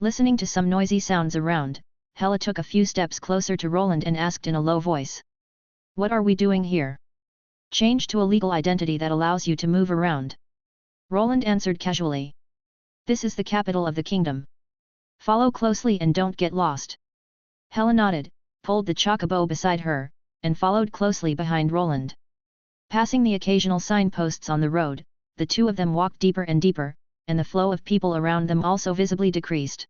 Listening to some noisy sounds around, Hela took a few steps closer to Roland and asked in a low voice. "What are we doing here?" "Change to a legal identity that allows you to move around." Roland answered casually. "This is the capital of the kingdom. Follow closely and don't get lost." Hela nodded, pulled the chocobo beside her, and followed closely behind Roland. Passing the occasional signposts on the road, the two of them walked deeper and deeper, and the flow of people around them also visibly decreased.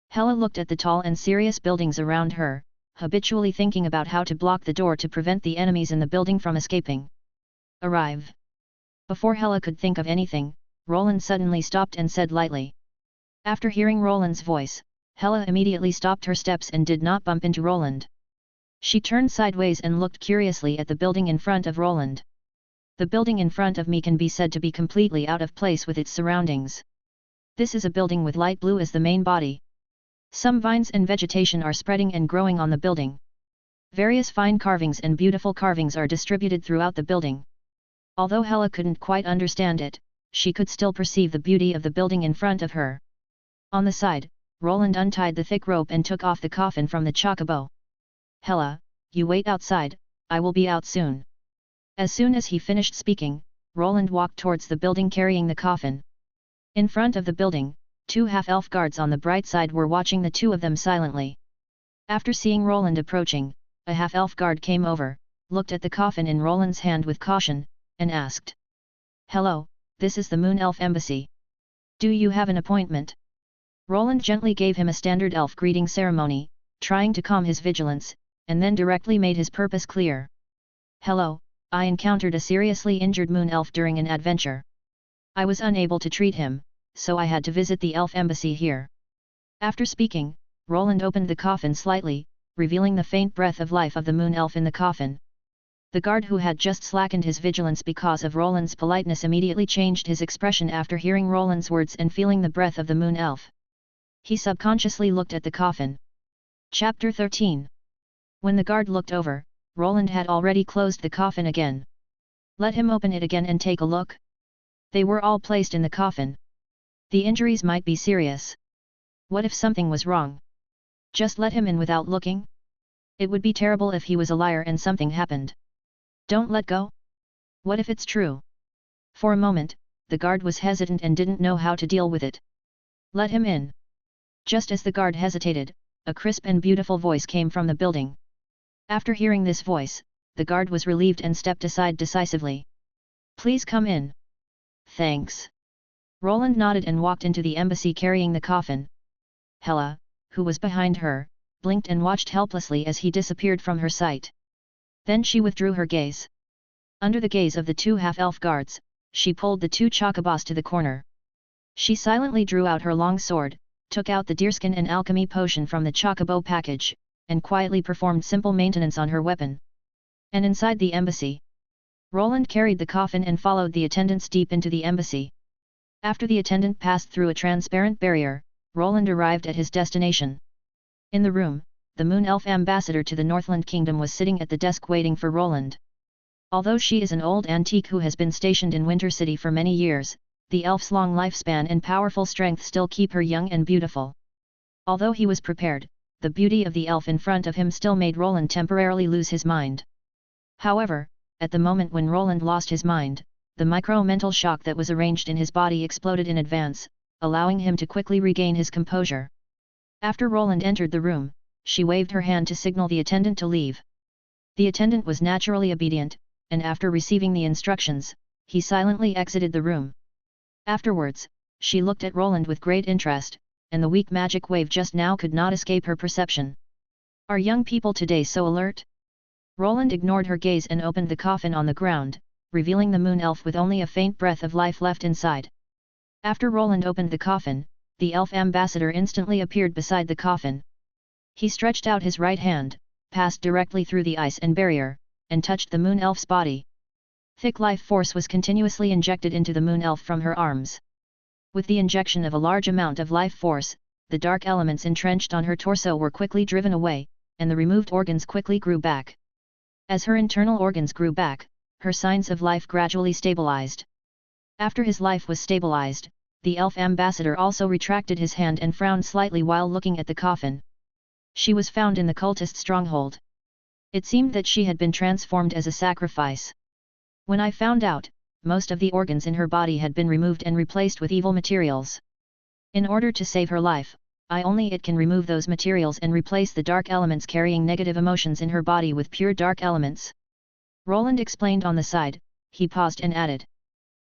Hela looked at the tall and serious buildings around her, habitually thinking about how to block the door to prevent the enemies in the building from escaping. "Arrive." Before Hela could think of anything, Roland suddenly stopped and said lightly. After hearing Roland's voice, Hela immediately stopped her steps and did not bump into Roland. She turned sideways and looked curiously at the building in front of Roland. "The building in front of me can be said to be completely out of place with its surroundings. This is a building with light blue as the main body. Some vines and vegetation are spreading and growing on the building. Various fine carvings and beautiful carvings are distributed throughout the building." Although Hela couldn't quite understand it, she could still perceive the beauty of the building in front of her. On the side, Roland untied the thick rope and took off the coffin from the chocobo. "Hela, you wait outside, I will be out soon." As soon as he finished speaking, Roland walked towards the building carrying the coffin. In front of the building, 2 half-elf guards on the bright side were watching the two of them silently. After seeing Roland approaching, a half-elf guard came over, looked at the coffin in Roland's hand with caution, and asked, "Hello, this is the Moon Elf Embassy. Do you have an appointment?" Roland gently gave him a standard elf greeting ceremony, trying to calm his vigilance, and then directly made his purpose clear. "Hello, I encountered a seriously injured moon elf during an adventure. I was unable to treat him, so I had to visit the elf embassy here." After speaking, Roland opened the coffin slightly, revealing the faint breath of life of the moon elf in the coffin. The guard who had just slackened his vigilance because of Roland's politeness immediately changed his expression after hearing Roland's words and feeling the breath of the moon elf. He subconsciously looked at the coffin. Chapter 13. When the guard looked over, Roland had already closed the coffin again. "Let him open it again and take a look." They were all placed in the coffin. The injuries might be serious. What if something was wrong? Just let him in without looking? It would be terrible if he was a liar and something happened. Don't let go? What if it's true? For a moment, the guard was hesitant and didn't know how to deal with it. "Let him in." Just as the guard hesitated, a crisp and beautiful voice came from the building. After hearing this voice, the guard was relieved and stepped aside decisively. "Please come in." "Thanks." Roland nodded and walked into the embassy carrying the coffin. Hela, who was behind her, blinked and watched helplessly as he disappeared from her sight. Then she withdrew her gaze. Under the gaze of the 2 half-elf guards, she pulled the 2 chocobos to the corner. She silently drew out her long sword, took out the deerskin and alchemy potion from the chocobo package, and quietly performed simple maintenance on her weapon. And inside the embassy, Roland carried the coffin and followed the attendants deep into the embassy. After the attendant passed through a transparent barrier, Roland arrived at his destination. In the room, the Moon Elf ambassador to the Northland Kingdom was sitting at the desk waiting for Roland. Although she is an old antique who has been stationed in Winter City for many years, the elf's long lifespan and powerful strength still keep her young and beautiful. Although he was prepared, the beauty of the elf in front of him still made Roland temporarily lose his mind. However, at the moment when Roland lost his mind, the micro-mental shock that was arranged in his body exploded in advance, allowing him to quickly regain his composure. After Roland entered the room, she waved her hand to signal the attendant to leave. The attendant was naturally obedient, and after receiving the instructions, he silently exited the room. Afterwards, she looked at Roland with great interest, and the weak magic wave just now could not escape her perception. "Are young people today so alert?" Roland ignored her gaze and opened the coffin on the ground, revealing the moon elf with only a faint breath of life left inside. After Roland opened the coffin, the elf ambassador instantly appeared beside the coffin. He stretched out his right hand, passed directly through the ice and barrier, and touched the moon elf's body. Thick life force was continuously injected into the moon elf from her arms. With the injection of a large amount of life force, the dark elements entrenched on her torso were quickly driven away, and the removed organs quickly grew back. As her internal organs grew back, her signs of life gradually stabilized. After his life was stabilized, the elf ambassador also retracted his hand and frowned slightly while looking at the coffin. She was found in the cultist stronghold. It seemed that she had been transformed as a sacrifice. When I found out, most of the organs in her body had been removed and replaced with evil materials. In order to save her life, it can remove those materials and replace the dark elements carrying negative emotions in her body with pure dark elements. Roland explained on the side. He paused and added,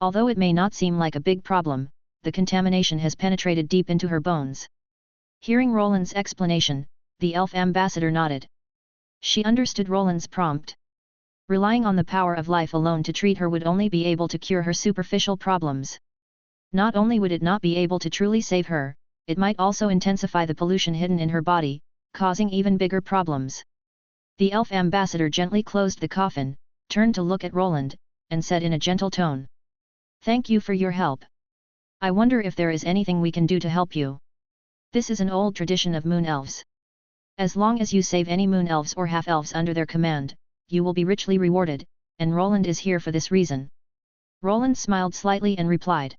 "Although it may not seem like a big problem, the contamination has penetrated deep into her bones." Hearing Roland's explanation, the elf ambassador nodded. She understood Roland's prompt. Relying on the power of life alone to treat her would only be able to cure her superficial problems. Not only would it not be able to truly save her, it might also intensify the pollution hidden in her body, causing even bigger problems. The elf ambassador gently closed the coffin, turned to look at Roland, and said in a gentle tone, "Thank you for your help. I wonder if there is anything we can do to help you. This is an old tradition of moon elves. As long as you save any moon elves or half-elves under their command, you will be richly rewarded, and Roland is here for this reason." Roland smiled slightly and replied,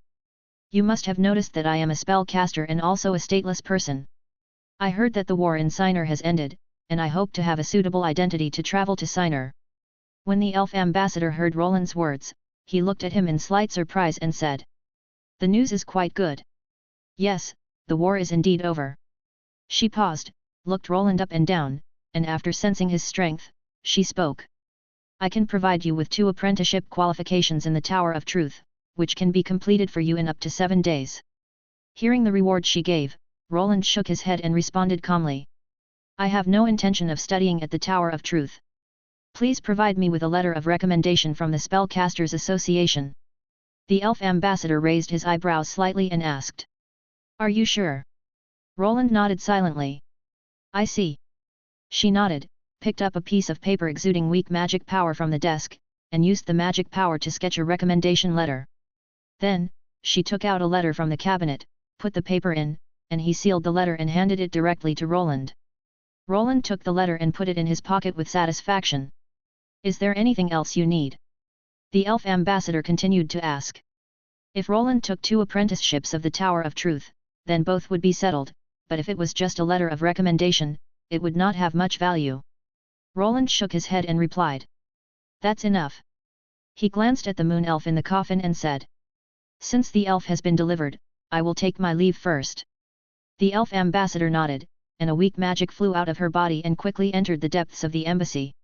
"You must have noticed that I am a spellcaster and also a stateless person. I heard that the war in Sinner has ended, and I hope to have a suitable identity to travel to Sinner. When the elf ambassador heard Roland's words, he looked at him in slight surprise and said, "The news is quite good." "Yes, the war is indeed over." She paused, looked Roland up and down, and after sensing his strength, she spoke. "I can provide you with 2 apprenticeship qualifications in the Tower of Truth, which can be completed for you in up to 7 days. Hearing the reward she gave, Roland shook his head and responded calmly. "I have no intention of studying at the Tower of Truth. Please provide me with a letter of recommendation from the Spellcasters Association." The elf ambassador raised his eyebrows slightly and asked, "Are you sure?" Roland nodded silently. "I see." She nodded, picked up a piece of paper exuding weak magic power from the desk, and used the magic power to sketch a recommendation letter. Then, she took out a letter from the cabinet, put the paper in, and he sealed the letter and handed it directly to Roland. Roland took the letter and put it in his pocket with satisfaction. "Is there anything else you need?" the elf ambassador continued to ask. If Roland took 2 apprenticeships of the Tower of Truth, then both would be settled, but if it was just a letter of recommendation, it would not have much value. Roland shook his head and replied, "That's enough." He glanced at the moon elf in the coffin and said, "Since the elf has been delivered, I will take my leave first." The elf ambassador nodded, and a weak magic flew out of her body and quickly entered the depths of the embassy.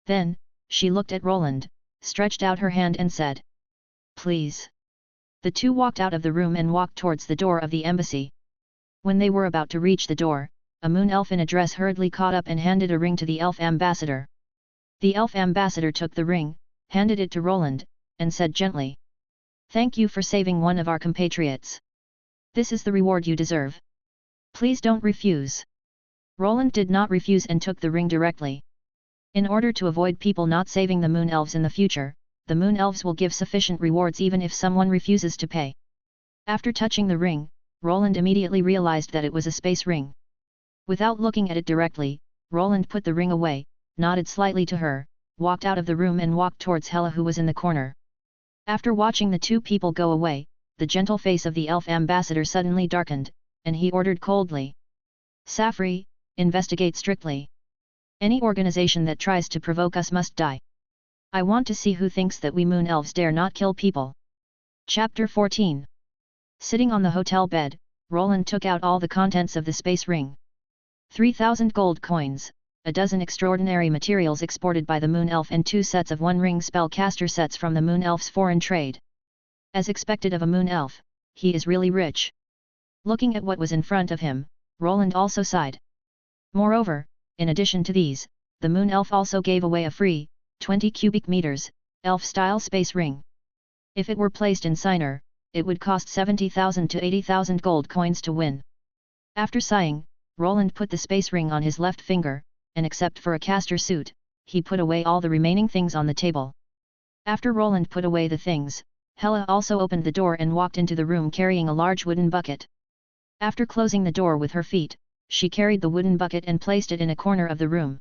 Then, she looked at Roland, stretched out her hand and said, "Please." The 2 walked out of the room and walked towards the door of the embassy. When they were about to reach the door, a moon elf in a dress hurriedly caught up and handed a ring to the elf ambassador. The elf ambassador took the ring, handed it to Roland, and said gently, "Thank you for saving one of our compatriots. This is the reward you deserve. Please don't refuse." Roland did not refuse and took the ring directly. In order to avoid people not saving the moon elves in the future, the moon elves will give sufficient rewards even if someone refuses to pay. After touching the ring, Roland immediately realized that it was a space ring. Without looking at it directly, Roland put the ring away, nodded slightly to her, walked out of the room and walked towards Hela, who was in the corner. After watching the 2 people go away, the gentle face of the elf ambassador suddenly darkened, and he ordered coldly, "Safri, investigate strictly. Any organization that tries to provoke us must die. I want to see who thinks that we moon elves dare not kill people." Chapter 14. Sitting on the hotel bed, Roland took out all the contents of the space ring. 3,000 gold coins, a dozen extraordinary materials exported by the moon elf and 2 sets of 1-ring spellcaster sets from the moon elf's foreign trade. As expected of a moon elf, he is really rich. Looking at what was in front of him, Roland also sighed. Moreover, in addition to these, the moon elf also gave away a free, 20 cubic meters, elf-style space ring. If it were placed in Siner, it would cost 70,000 to 80,000 gold coins to win. After sighing, Roland put the space ring on his left finger, and except for a caster suit, he put away all the remaining things on the table. After Roland put away the things, Hela also opened the door and walked into the room carrying a large wooden bucket. After closing the door with her feet, she carried the wooden bucket and placed it in a corner of the room.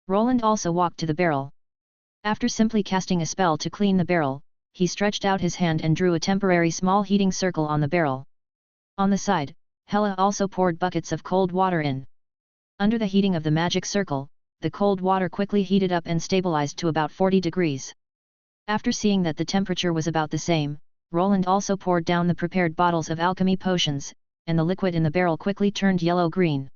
Roland also walked to the barrel. After simply casting a spell to clean the barrel, he stretched out his hand and drew a temporary small heating circle on the barrel. On the side, Hela also poured buckets of cold water in. Under the heating of the magic circle, the cold water quickly heated up and stabilized to about 40 degrees. After seeing that the temperature was about the same, Roland also poured down the prepared bottles of alchemy potions, and the liquid in the barrel quickly turned yellow-green.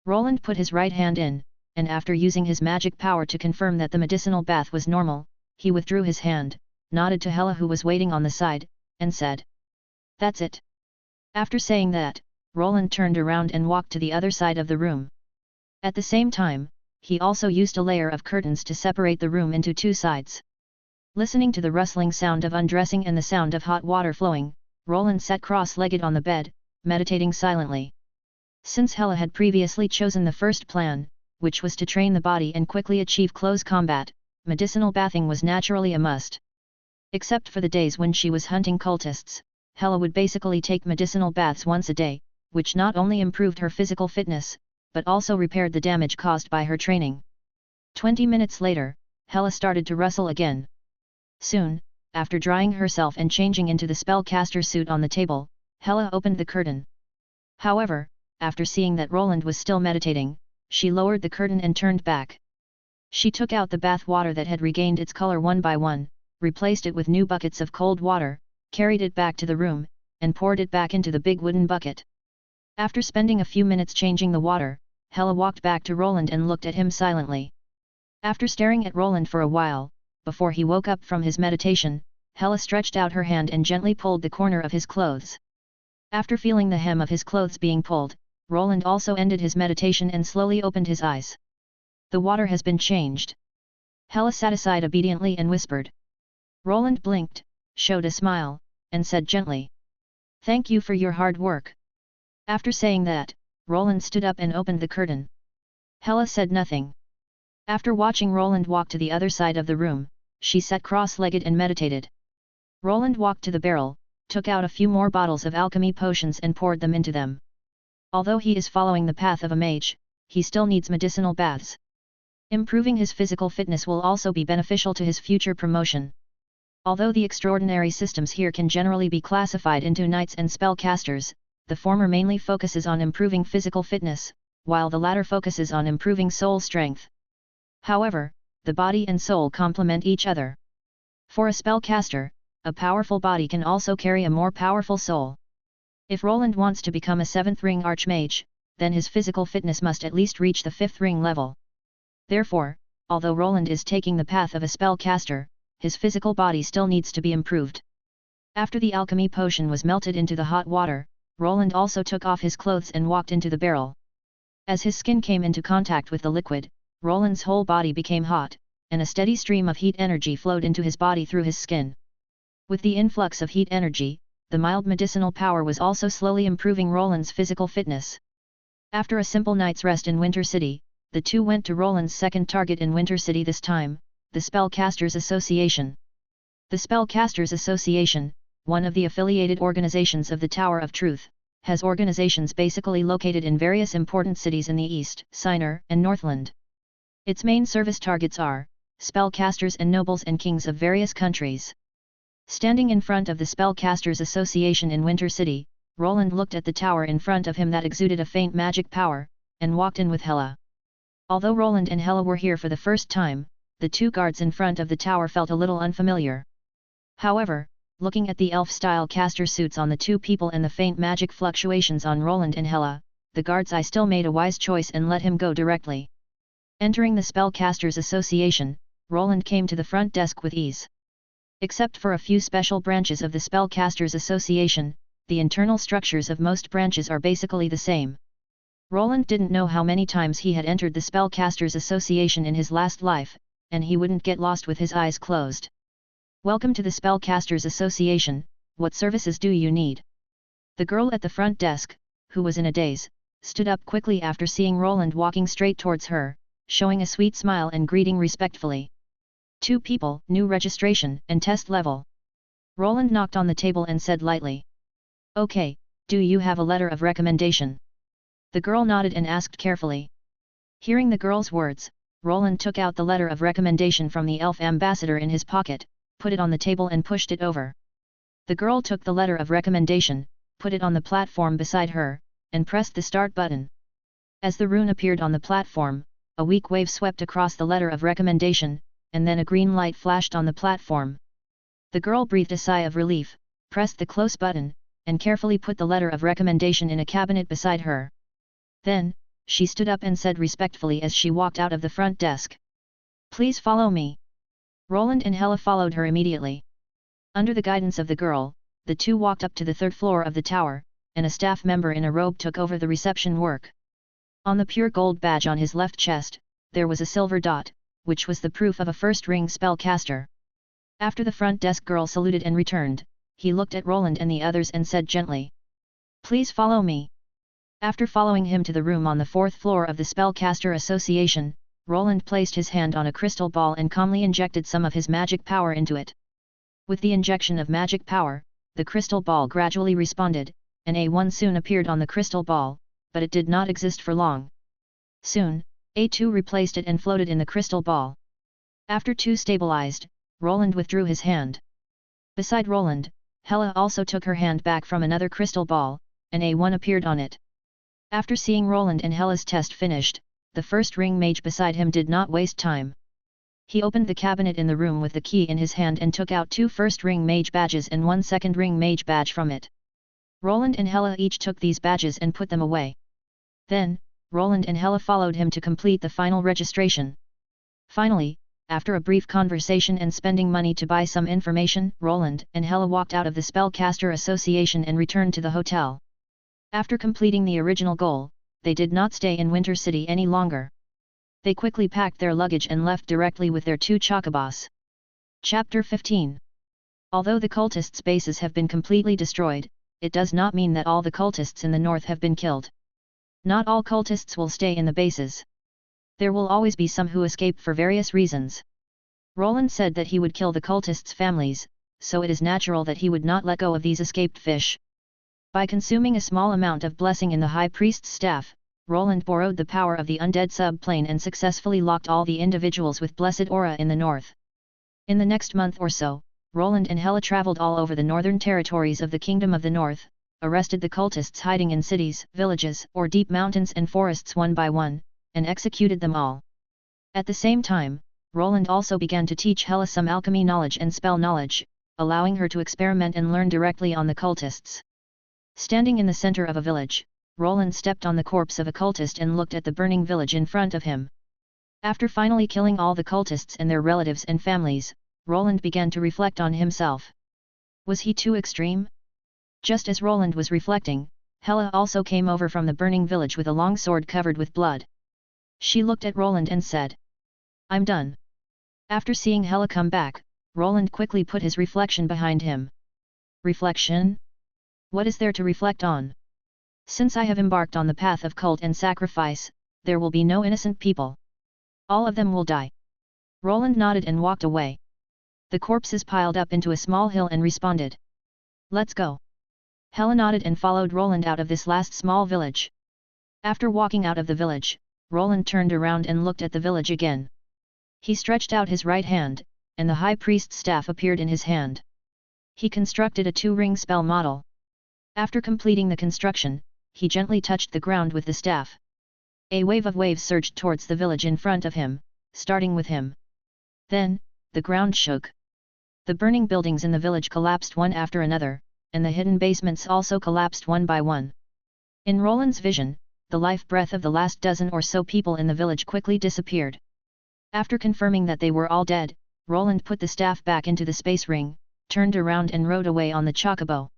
Roland put his right hand in, and after using his magic power to confirm that the medicinal bath was normal, he withdrew his hand, nodded to Hela, who was waiting on the side, and said, "That's it." After saying that, Roland turned around and walked to the other side of the room. At the same time, he also used a layer of curtains to separate the room into 2 sides. Listening to the rustling sound of undressing and the sound of hot water flowing, Roland sat cross-legged on the bed, meditating silently. Since Hela had previously chosen the first plan, which was to train the body and quickly achieve close combat, medicinal bathing was naturally a must. Except for the days when she was hunting cultists, Hela would basically take medicinal baths once a day, which not only improved her physical fitness, but also repaired the damage caused by her training. 20 minutes later, Hela started to rustle again. Soon, after drying herself and changing into the spellcaster suit on the table, Hela opened the curtain. However, after seeing that Roland was still meditating, she lowered the curtain and turned back. She took out the bath water that had regained its color one by one, replaced it with new buckets of cold water, carried it back to the room, and poured it back into the big wooden bucket. After spending a few minutes changing the water, Hela walked back to Roland and looked at him silently. After staring at Roland for a while, before he woke up from his meditation, Hela stretched out her hand and gently pulled the corner of his clothes. After feeling the hem of his clothes being pulled, Roland also ended his meditation and slowly opened his eyes. The water has been changed. Hela sat aside obediently and whispered. Roland blinked, showed a smile, and said gently. Thank you for your hard work. After saying that, Roland stood up and opened the curtain. Hela said nothing. After watching Roland walk to the other side of the room, she sat cross-legged and meditated. Roland walked to the barrel, took out a few more bottles of alchemy potions and poured them into them. Although he is following the path of a mage, he still needs medicinal baths. Improving his physical fitness will also be beneficial to his future promotion. Although the extraordinary systems here can generally be classified into knights and spellcasters, the former mainly focuses on improving physical fitness, while the latter focuses on improving soul strength. However, the body and soul complement each other. For a spellcaster, a powerful body can also carry a more powerful soul. If Roland wants to become a 7th ring archmage, then his physical fitness must at least reach the 5th ring level. Therefore, although Roland is taking the path of a spellcaster, his physical body still needs to be improved. After the alchemy potion was melted into the hot water, Roland also took off his clothes and walked into the barrel. As his skin came into contact with the liquid, Roland's whole body became hot, and a steady stream of heat energy flowed into his body through his skin. With the influx of heat energy, the mild medicinal power was also slowly improving Roland's physical fitness. After a simple night's rest in Winter City, the two went to Roland's second target in Winter City this time, the Spellcasters Association. The Spellcasters Association, one of the affiliated organizations of the Tower of Truth, has organizations basically located in various important cities in the East, Sinner, and Northland. Its main service targets are spellcasters and nobles and kings of various countries. Standing in front of the Spellcasters Association in Winter City, Roland looked at the tower in front of him that exuded a faint magic power, and walked in with Hela. Although Roland and Hela were here for the first time, the two guards in front of the tower felt a little unfamiliar. However, looking at the elf-style caster suits on the two people and the faint magic fluctuations on Roland and Hela, the guard's eye still made a wise choice and let him go directly. Entering the Spellcasters Association, Roland came to the front desk with ease. Except for a few special branches of the Spellcasters Association, the internal structures of most branches are basically the same. Roland didn't know how many times he had entered the Spellcasters Association in his last life, and he wouldn't get lost with his eyes closed. Welcome to the Spellcasters Association, what services do you need? The girl at the front desk, who was in a daze, stood up quickly after seeing Roland walking straight towards her, showing a sweet smile and greeting respectfully. 2 people, new registration and test level. Roland knocked on the table and said lightly. Okay, do you have a letter of recommendation? The girl nodded and asked carefully. Hearing the girl's words, Roland took out the letter of recommendation from the elf ambassador in his pocket, put it on the table and pushed it over. The girl took the letter of recommendation, put it on the platform beside her, and pressed the start button. As the rune appeared on the platform, a weak wave swept across the letter of recommendation, and then a green light flashed on the platform. The girl breathed a sigh of relief, pressed the close button, and carefully put the letter of recommendation in a cabinet beside her. Then, she stood up and said respectfully as she walked out of the front desk. Please follow me. Roland and Hela followed her immediately. Under the guidance of the girl, the two walked up to the 3rd floor of the tower, and a staff member in a robe took over the reception work. On the pure gold badge on his left chest, there was a silver dot, which was the proof of a 1st ring spellcaster. After the front desk girl saluted and returned, he looked at Roland and the others and said gently. Please follow me. After following him to the room on the 4th floor of the Spellcaster Association, Roland placed his hand on a crystal ball and calmly injected some of his magic power into it. With the injection of magic power, the crystal ball gradually responded, and A1 soon appeared on the crystal ball, but it did not exist for long. Soon, A2 replaced it and floated in the crystal ball. After 2 stabilized, Roland withdrew his hand. Beside Roland, Hela also took her hand back from another crystal ball, and A1 appeared on it. After seeing Roland and Hela's test finished, the 1st ring mage beside him did not waste time. He opened the cabinet in the room with the key in his hand and took out 2 first-ring mage badges and 1 second-ring mage badge from it. Roland and Hela each took these badges and put them away. Then, Roland and Hela followed him to complete the final registration. Finally, after a brief conversation and spending money to buy some information, Roland and Hela walked out of the Spellcaster Association and returned to the hotel. After completing the original goal, they did not stay in Winter City any longer. They quickly packed their luggage and left directly with their 2 chocobos. Chapter 15. Although the cultists' bases have been completely destroyed, it does not mean that all the cultists in the north have been killed. Not all cultists will stay in the bases. There will always be some who escape for various reasons. Roland said that he would kill the cultists' families, so it is natural that he would not let go of these escaped fish. By consuming a small amount of blessing in the High Priest's staff, Roland borrowed the power of the undead subplane and successfully locked all the individuals with blessed aura in the north. In the next month or so, Roland and Hela traveled all over the northern territories of the Kingdom of the North, arrested the cultists hiding in cities, villages, or deep mountains and forests one by one, and executed them all. At the same time, Roland also began to teach Hela some alchemy knowledge and spell knowledge, allowing her to experiment and learn directly on the cultists. Standing in the center of a village, Roland stepped on the corpse of a cultist and looked at the burning village in front of him. After finally killing all the cultists and their relatives and families, Roland began to reflect on himself. Was he too extreme? Just as Roland was reflecting, Hela also came over from the burning village with a long sword covered with blood. She looked at Roland and said, "I'm done." After seeing Hela come back, Roland quickly put his reflection behind him. Reflection? What is there to reflect on? Since I have embarked on the path of cult and sacrifice, there will be no innocent people. All of them will die. Roland nodded and walked away. The corpses piled up into a small hill and responded. "Let's go." Hela nodded and followed Roland out of this last small village. After walking out of the village, Roland turned around and looked at the village again. He stretched out his right hand, and the High Priest's staff appeared in his hand. He constructed a 2-ring spell model. After completing the construction, he gently touched the ground with the staff. A wave of waves surged towards the village in front of him, starting with him. Then, the ground shook. The burning buildings in the village collapsed one after another, and the hidden basements also collapsed one by one. In Roland's vision, the life breath of the last dozen or so people in the village quickly disappeared. After confirming that they were all dead, Roland put the staff back into the space ring, turned around and rode away on the chocobo.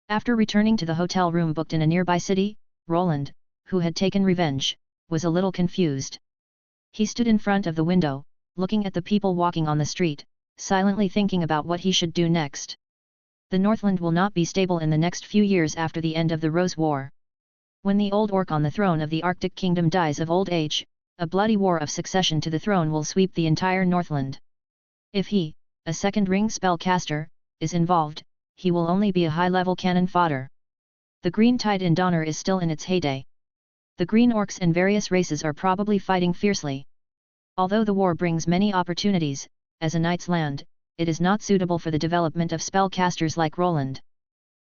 After returning to the hotel room booked in a nearby city, Roland, who had taken revenge, was a little confused. He stood in front of the window, looking at the people walking on the street, silently thinking about what he should do next. The Northland will not be stable in the next few years after the end of the Rose War. When the old orc on the throne of the Arctic Kingdom dies of old age, a bloody war of succession to the throne will sweep the entire Northland. If he, a second-ring spellcaster, is involved, he will only be a high-level cannon fodder. The Green Tide in Donner is still in its heyday. The Green Orcs and various races are probably fighting fiercely. Although the war brings many opportunities, as a knight's land, it is not suitable for the development of spellcasters like Roland.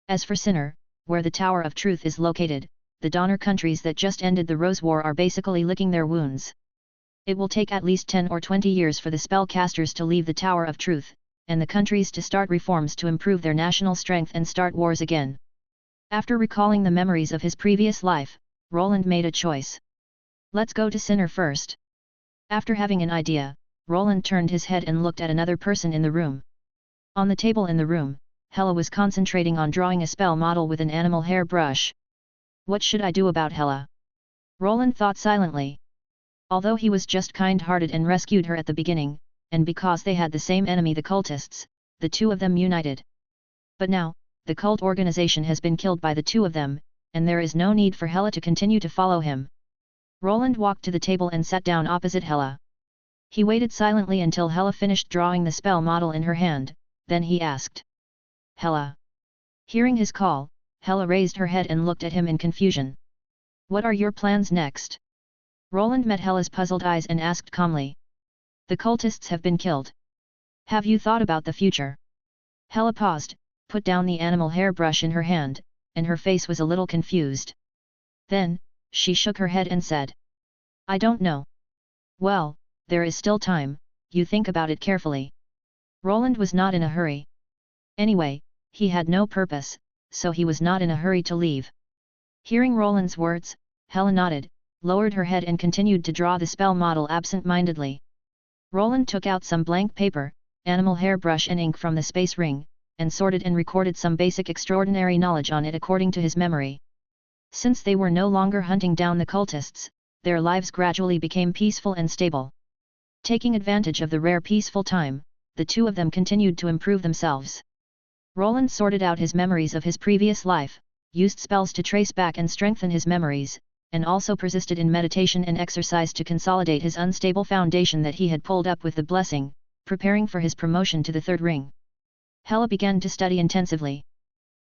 As for Sinner, where the Tower of Truth is located, the Donner countries that just ended the Rose War are basically licking their wounds. It will take at least 10 or 20 years for the spellcasters to leave the Tower of Truth, and the countries to start reforms to improve their national strength and start wars again. After recalling the memories of his previous life, Roland made a choice. Let's go to Sinner first. After having an idea, Roland turned his head and looked at another person in the room. On the table in the room, Hela was concentrating on drawing a spell model with an animal hair brush. What should I do about Hela? Roland thought silently. Although he was just kind-hearted and rescued her at the beginning, and because they had the same enemy, the cultists, the two of them united. But now, the cult organization has been killed by the two of them, and there is no need for Hela to continue to follow him. Roland walked to the table and sat down opposite Hela. He waited silently until Hela finished drawing the spell model in her hand, then he asked. Hela. Hearing his call, Hela raised her head and looked at him in confusion. What are your plans next? Roland met Hela's puzzled eyes and asked calmly. The cultists have been killed. Have you thought about the future? Hela paused, put down the animal hairbrush in her hand, and her face was a little confused. Then, she shook her head and said. I don't know. Well, there is still time, you think about it carefully. Roland was not in a hurry. Anyway, he had no purpose, so he was not in a hurry to leave. Hearing Roland's words, Hela nodded, lowered her head and continued to draw the spell model absent-mindedly. Roland took out some blank paper, animal hairbrush and ink from the space ring, and sorted and recorded some basic extraordinary knowledge on it according to his memory. Since they were no longer hunting down the cultists, their lives gradually became peaceful and stable. Taking advantage of the rare peaceful time, the two of them continued to improve themselves. Roland sorted out his memories of his previous life, used spells to trace back and strengthen his memories, and also persisted in meditation and exercise to consolidate his unstable foundation that he had pulled up with the blessing, preparing for his promotion to the third ring. Hela began to study intensively.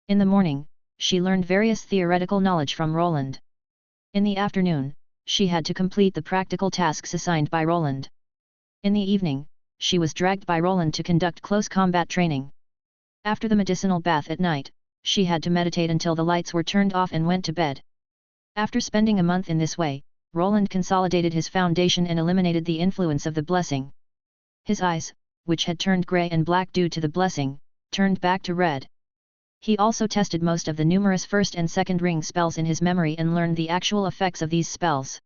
In the morning, she learned various theoretical knowledge from Roland. In the afternoon, she had to complete the practical tasks assigned by Roland. In the evening, she was dragged by Roland to conduct close combat training. After the medicinal bath at night, she had to meditate until the lights were turned off and went to bed. After spending a month in this way, Roland consolidated his foundation and eliminated the influence of the blessing. His eyes, which had turned grey and black due to the blessing, turned back to red. He also tested most of the numerous first and second ring spells in his memory and learned the actual effects of these spells.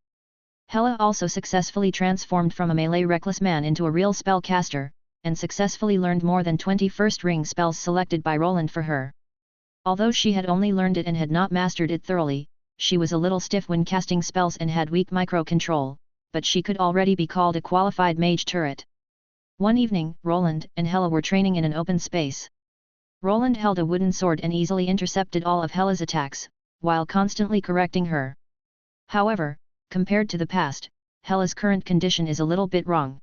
Hela also successfully transformed from a melee reckless man into a real spellcaster, and successfully learned more than 20 first ring spells selected by Roland for her. Although she had only learned it and had not mastered it thoroughly, she was a little stiff when casting spells and had weak micro-control, but she could already be called a qualified mage turret. One evening, Roland and Hela were training in an open space. Roland held a wooden sword and easily intercepted all of Hela's attacks, while constantly correcting her. However, compared to the past, Hela's current condition is a little bit wrong.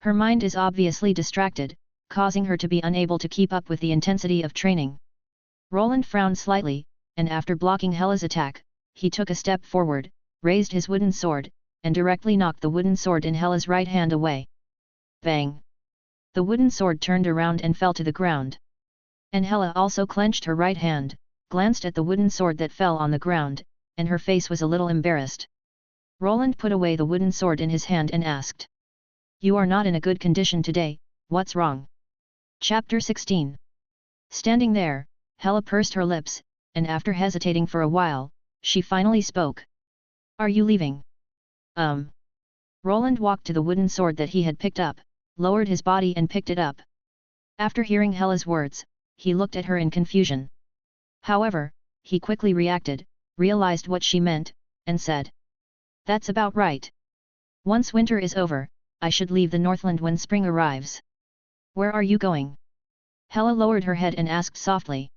Her mind is obviously distracted, causing her to be unable to keep up with the intensity of training. Roland frowned slightly, and after blocking Hela's attack, he took a step forward, raised his wooden sword, and directly knocked the wooden sword in Hela's right hand away. Bang! The wooden sword turned around and fell to the ground. And Hela also clenched her right hand, glanced at the wooden sword that fell on the ground, and her face was a little embarrassed. Roland put away the wooden sword in his hand and asked, "You are not in a good condition today, what's wrong?" Chapter 16. Standing there, Hela pursed her lips, and after hesitating for a while, she finally spoke. "Are you leaving?" Roland walked to the wooden sword that he had picked up, lowered his body and picked it up. After hearing Hela's words, he looked at her in confusion. However, he quickly reacted, realized what she meant, and said, "That's about right. Once winter is over, I should leave the Northland when spring arrives." "Where are you going?" Hela lowered her head and asked softly.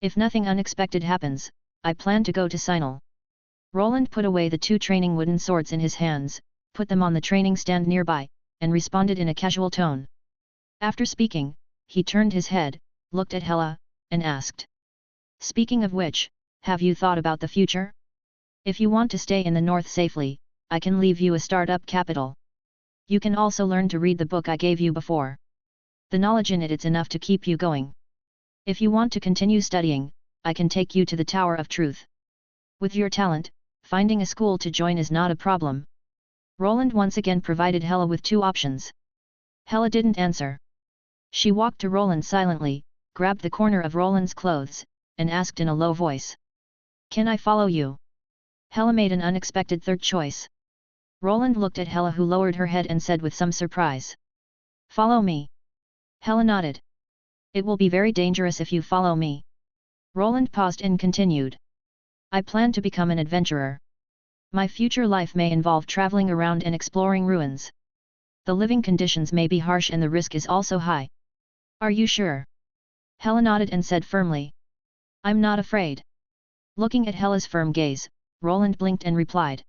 "If nothing unexpected happens, I plan to go to Sinal." Roland put away the two training wooden swords in his hands, put them on the training stand nearby, and responded in a casual tone. After speaking, he turned his head, looked at Hela, and asked, "Speaking of which, have you thought about the future? If you want to stay in the north safely, I can leave you a start-up capital. You can also learn to read the book I gave you before. The knowledge in it's enough to keep you going. If you want to continue studying, I can take you to the Tower of Truth. With your talent, finding a school to join is not a problem." Roland once again provided Hela with two options. Hela didn't answer. She walked to Roland silently, grabbed the corner of Roland's clothes, and asked in a low voice, "Can I follow you?" Hela made an unexpected third choice. Roland looked at Hela, who lowered her head and said with some surprise, "Follow me." Hela nodded. "It will be very dangerous if you follow me." Roland paused and continued, "I plan to become an adventurer. My future life may involve traveling around and exploring ruins. The living conditions may be harsh and the risk is also high." "Are you sure?" Hela nodded and said firmly, "I'm not afraid." Looking at Hela's firm gaze, Roland blinked and replied,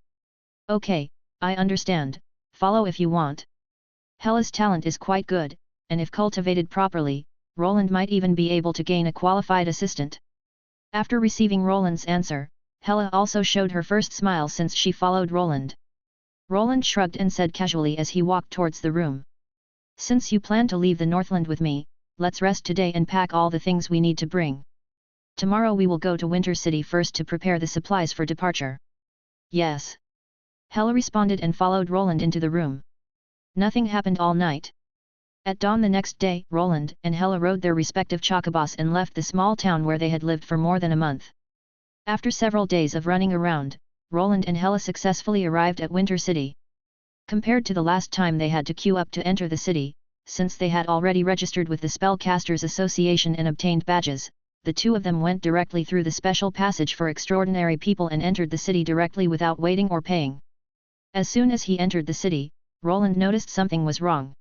"Okay, I understand, follow if you want." Hela's talent is quite good, and if cultivated properly, Roland might even be able to gain a qualified assistant. After receiving Roland's answer, Hela also showed her first smile since she followed Roland. Roland shrugged and said casually as he walked towards the room, "Since you plan to leave the Northland with me, let's rest today and pack all the things we need to bring. Tomorrow we will go to Winter City first to prepare the supplies for departure." "Yes." Hela responded and followed Roland into the room. Nothing happened all night. At dawn the next day, Roland and Hela rode their respective chocobos and left the small town where they had lived for more than a month. After several days of running around, Roland and Hela successfully arrived at Winter City. Compared to the last time they had to queue up to enter the city, since they had already registered with the Spellcasters Association and obtained badges, the two of them went directly through the special passage for extraordinary people and entered the city directly without waiting or paying. As soon as he entered the city, Roland noticed something was wrong.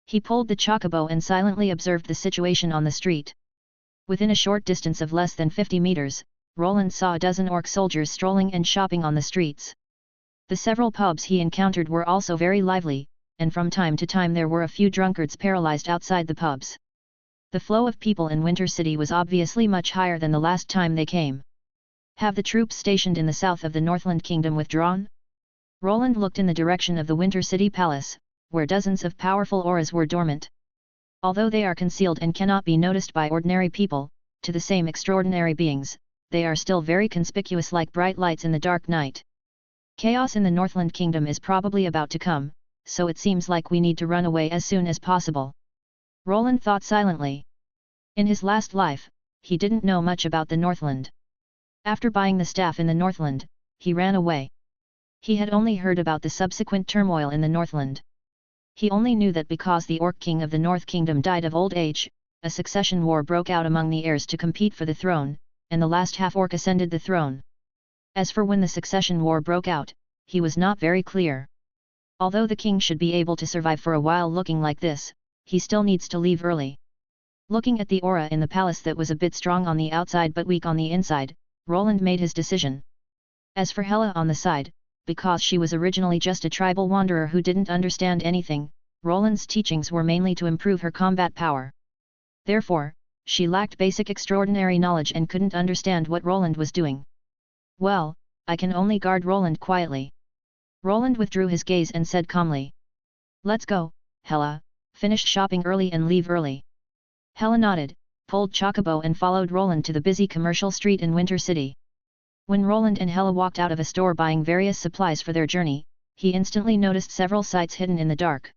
He pulled the chocobo and silently observed the situation on the street. Within a short distance of less than 50 meters, Roland saw a dozen orc soldiers strolling and shopping on the streets. The several pubs he encountered were also very lively, and from time to time there were a few drunkards paralyzed outside the pubs. The flow of people in Winter City was obviously much higher than the last time they came. Have the troops stationed in the south of the Northland Kingdom withdrawn? Roland looked in the direction of the Winter City Palace, where dozens of powerful auras were dormant. Although they are concealed and cannot be noticed by ordinary people, to the same extraordinary beings, they are still very conspicuous like bright lights in the dark night. Chaos in the Northland Kingdom is probably about to come, so it seems like we need to run away as soon as possible. Roland thought silently. In his last life, he didn't know much about the Northland. After buying the staff in the Northland, he ran away. He had only heard about the subsequent turmoil in the Northland. He only knew that because the Orc King of the North Kingdom died of old age, a succession war broke out among the heirs to compete for the throne, and the last half-orc ascended the throne. As for when the succession war broke out, he was not very clear. Although the king should be able to survive for a while looking like this, he still needs to leave early. Looking at the aura in the palace that was a bit strong on the outside but weak on the inside, Roland made his decision. As for Hela on the side, because she was originally just a tribal wanderer who didn't understand anything, Roland's teachings were mainly to improve her combat power. Therefore, she lacked basic extraordinary knowledge and couldn't understand what Roland was doing. Well, I can only guard Roland quietly. Roland withdrew his gaze and said calmly. Let's go, Hela, finish shopping early and leave early. Hela nodded, pulled Chocobo and followed Roland to the busy commercial street in Winter City. When Roland and Hela walked out of a store buying various supplies for their journey, he instantly noticed several sights hidden in the dark.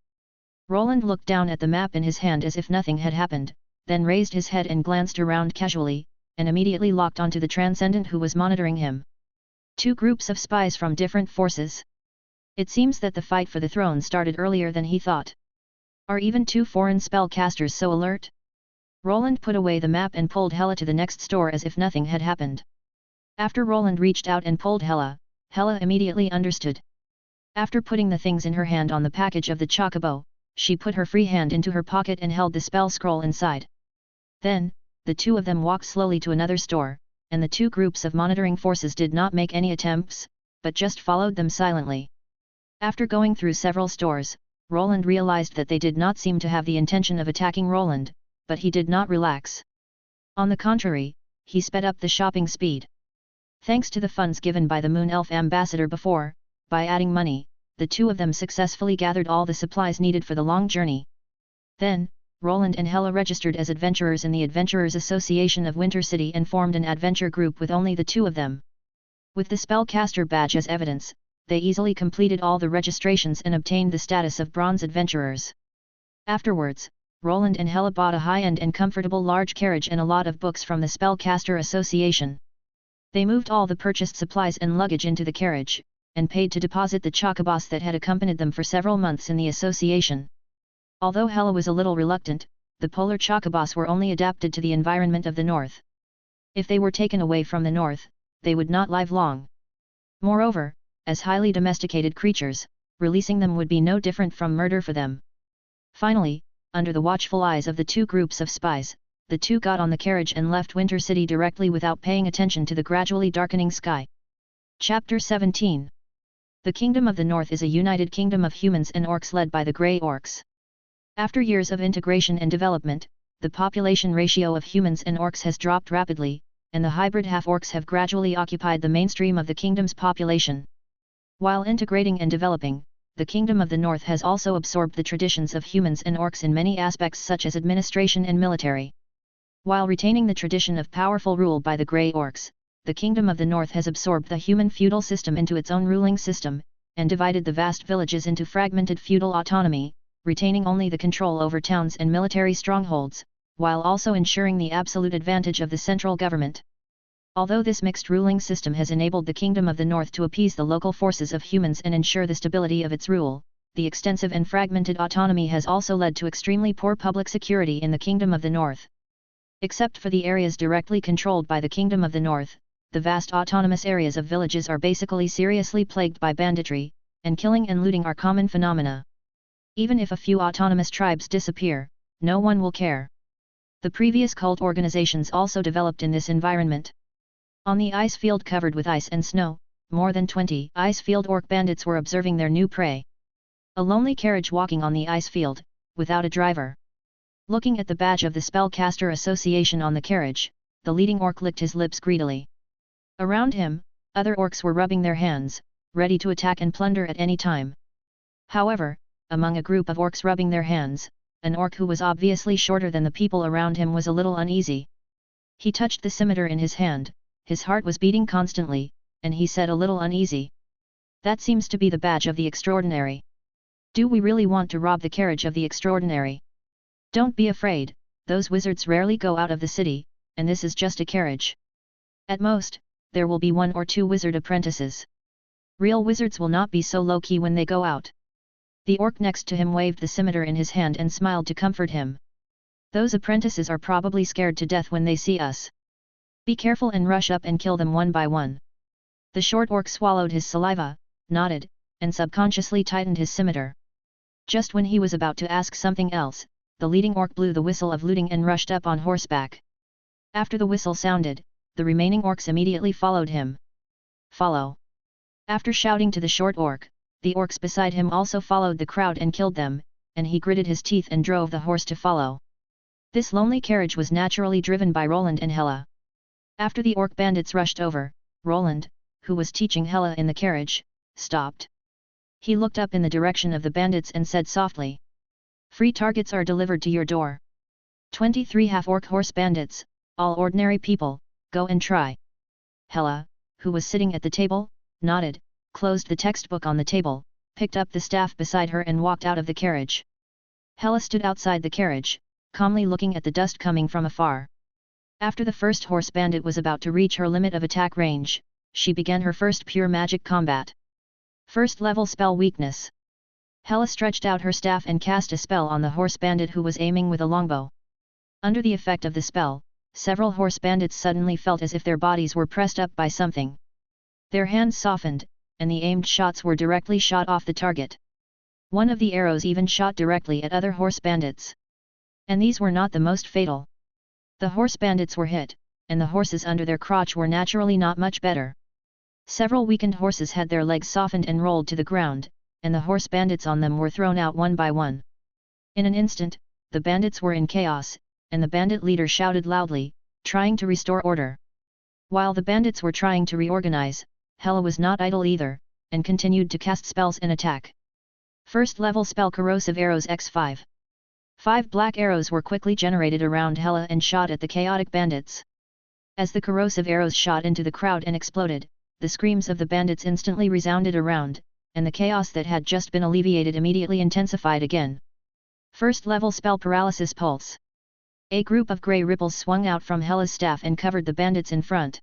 Roland looked down at the map in his hand as if nothing had happened, then raised his head and glanced around casually, and immediately locked onto the Transcendent who was monitoring him. Two groups of spies from different forces. It seems that the fight for the throne started earlier than he thought. Are even two foreign spellcasters so alert? Roland put away the map and pulled Hela to the next store as if nothing had happened. After Roland reached out and pulled Hela, Hela immediately understood. After putting the things in her hand on the package of the Chocobo, she put her free hand into her pocket and held the spell scroll inside. Then, the two of them walked slowly to another store, and the two groups of monitoring forces did not make any attempts, but just followed them silently. After going through several stores, Roland realized that they did not seem to have the intention of attacking Roland, but he did not relax. On the contrary, he sped up the shopping speed. Thanks to the funds given by the Moon Elf ambassador before, by adding money, the two of them successfully gathered all the supplies needed for the long journey. Then, Roland and Hela registered as adventurers in the Adventurers Association of Winter City and formed an adventure group with only the two of them. With the spellcaster badge as evidence, they easily completed all the registrations and obtained the status of bronze adventurers. Afterwards, Roland and Hela bought a high-end and comfortable large carriage and a lot of books from the Spellcaster Association. They moved all the purchased supplies and luggage into the carriage, and paid to deposit the chocobos that had accompanied them for several months in the association. Although Hela was a little reluctant, the polar chocobos were only adapted to the environment of the north. If they were taken away from the north, they would not live long. Moreover, as highly domesticated creatures, releasing them would be no different from murder for them. Finally, under the watchful eyes of the two groups of spies, the two got on the carriage and left Winter City directly without paying attention to the gradually darkening sky. Chapter 17. The Kingdom of the North is a united kingdom of humans and orcs led by the Grey Orcs. After years of integration and development, the population ratio of humans and orcs has dropped rapidly, and the hybrid half-orcs have gradually occupied the mainstream of the kingdom's population. While integrating and developing, the Kingdom of the North has also absorbed the traditions of humans and orcs in many aspects such as administration and military. While retaining the tradition of powerful rule by the Grey Orcs, the Kingdom of the North has absorbed the human feudal system into its own ruling system, and divided the vast villages into fragmented feudal autonomy, retaining only the control over towns and military strongholds, while also ensuring the absolute advantage of the central government. Although this mixed ruling system has enabled the Kingdom of the North to appease the local forces of humans and ensure the stability of its rule, the extensive and fragmented autonomy has also led to extremely poor public security in the Kingdom of the North. Except for the areas directly controlled by the Kingdom of the North, the vast autonomous areas of villages are basically seriously plagued by banditry, and killing and looting are common phenomena. Even if a few autonomous tribes disappear, no one will care. The previous cult organizations also developed in this environment. On the ice field covered with ice and snow, more than 20 ice field orc bandits were observing their new prey. A lonely carriage walking on the ice field, without a driver. Looking at the badge of the Spellcaster Association on the carriage, the leading orc licked his lips greedily. Around him, other orcs were rubbing their hands, ready to attack and plunder at any time. However, among a group of orcs rubbing their hands, an orc who was obviously shorter than the people around him was a little uneasy. He touched the scimitar in his hand, his heart was beating constantly, and he said a little uneasy. That seems to be the badge of the extraordinary. Do we really want to rob the carriage of the extraordinary? Don't be afraid, those wizards rarely go out of the city, and this is just a carriage. At most, there will be 1 or 2 wizard apprentices. Real wizards will not be so low-key when they go out. The orc next to him waved the scimitar in his hand and smiled to comfort him. Those apprentices are probably scared to death when they see us. Be careful and rush up and kill them one by one. The short orc swallowed his saliva, nodded, and subconsciously tightened his scimitar. Just when he was about to ask something else, the leading orc blew the whistle of looting and rushed up on horseback. After the whistle sounded, the remaining orcs immediately followed him. Follow! After shouting to the short orc, the orcs beside him also followed the crowd and killed them, and he gritted his teeth and drove the horse to follow. This lonely carriage was naturally driven by Roland and Hela. After the orc bandits rushed over, Roland, who was teaching Hela in the carriage, stopped. He looked up in the direction of the bandits and said softly, "Free targets are delivered to your door. 23 half-orc horse bandits, all ordinary people, go and try." Hela, who was sitting at the table, nodded, closed the textbook on the table, picked up the staff beside her and walked out of the carriage. Hela stood outside the carriage, calmly looking at the dust coming from afar. After the first horse bandit was about to reach her limit of attack range, she began her first pure magic combat. First level spell weakness. Hela stretched out her staff and cast a spell on the horse bandit who was aiming with a longbow. Under the effect of the spell, several horse bandits suddenly felt as if their bodies were pressed up by something. Their hands softened, and the aimed shots were directly shot off the target. One of the arrows even shot directly at other horse bandits. And these were not the most fatal. The horse bandits were hit, and the horses under their crotch were naturally not much better. Several weakened horses had their legs softened and rolled to the ground, and the horse bandits on them were thrown out one by one. In an instant, the bandits were in chaos, and the bandit leader shouted loudly, trying to restore order. While the bandits were trying to reorganize, Hela was not idle either, and continued to cast spells and attack. First level spell Corrosive Arrows x5. 5 black arrows were quickly generated around Hela and shot at the chaotic bandits. As the corrosive arrows shot into the crowd and exploded, the screams of the bandits instantly resounded around, and the chaos that had just been alleviated immediately intensified again. First level spell Paralysis Pulse. A group of grey ripples swung out from Hela's staff and covered the bandits in front.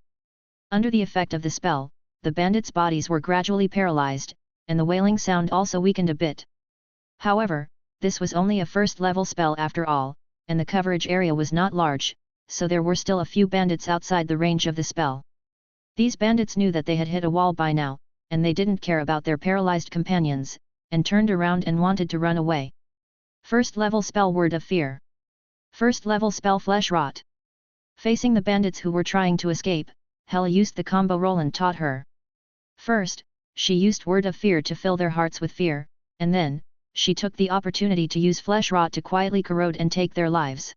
Under the effect of the spell, the bandits' bodies were gradually paralyzed, and the wailing sound also weakened a bit. However, this was only a first-level spell after all, and the coverage area was not large, so there were still a few bandits outside the range of the spell. These bandits knew that they had hit a wall by now, and they didn't care about their paralyzed companions, and turned around and wanted to run away. First-level spell Word of Fear. First-level spell Flesh Rot. Facing the bandits who were trying to escape, Hela used the combo Roland taught her. First, she used Word of Fear to fill their hearts with fear, and then, she took the opportunity to use Flesh Rot to quietly corrode and take their lives.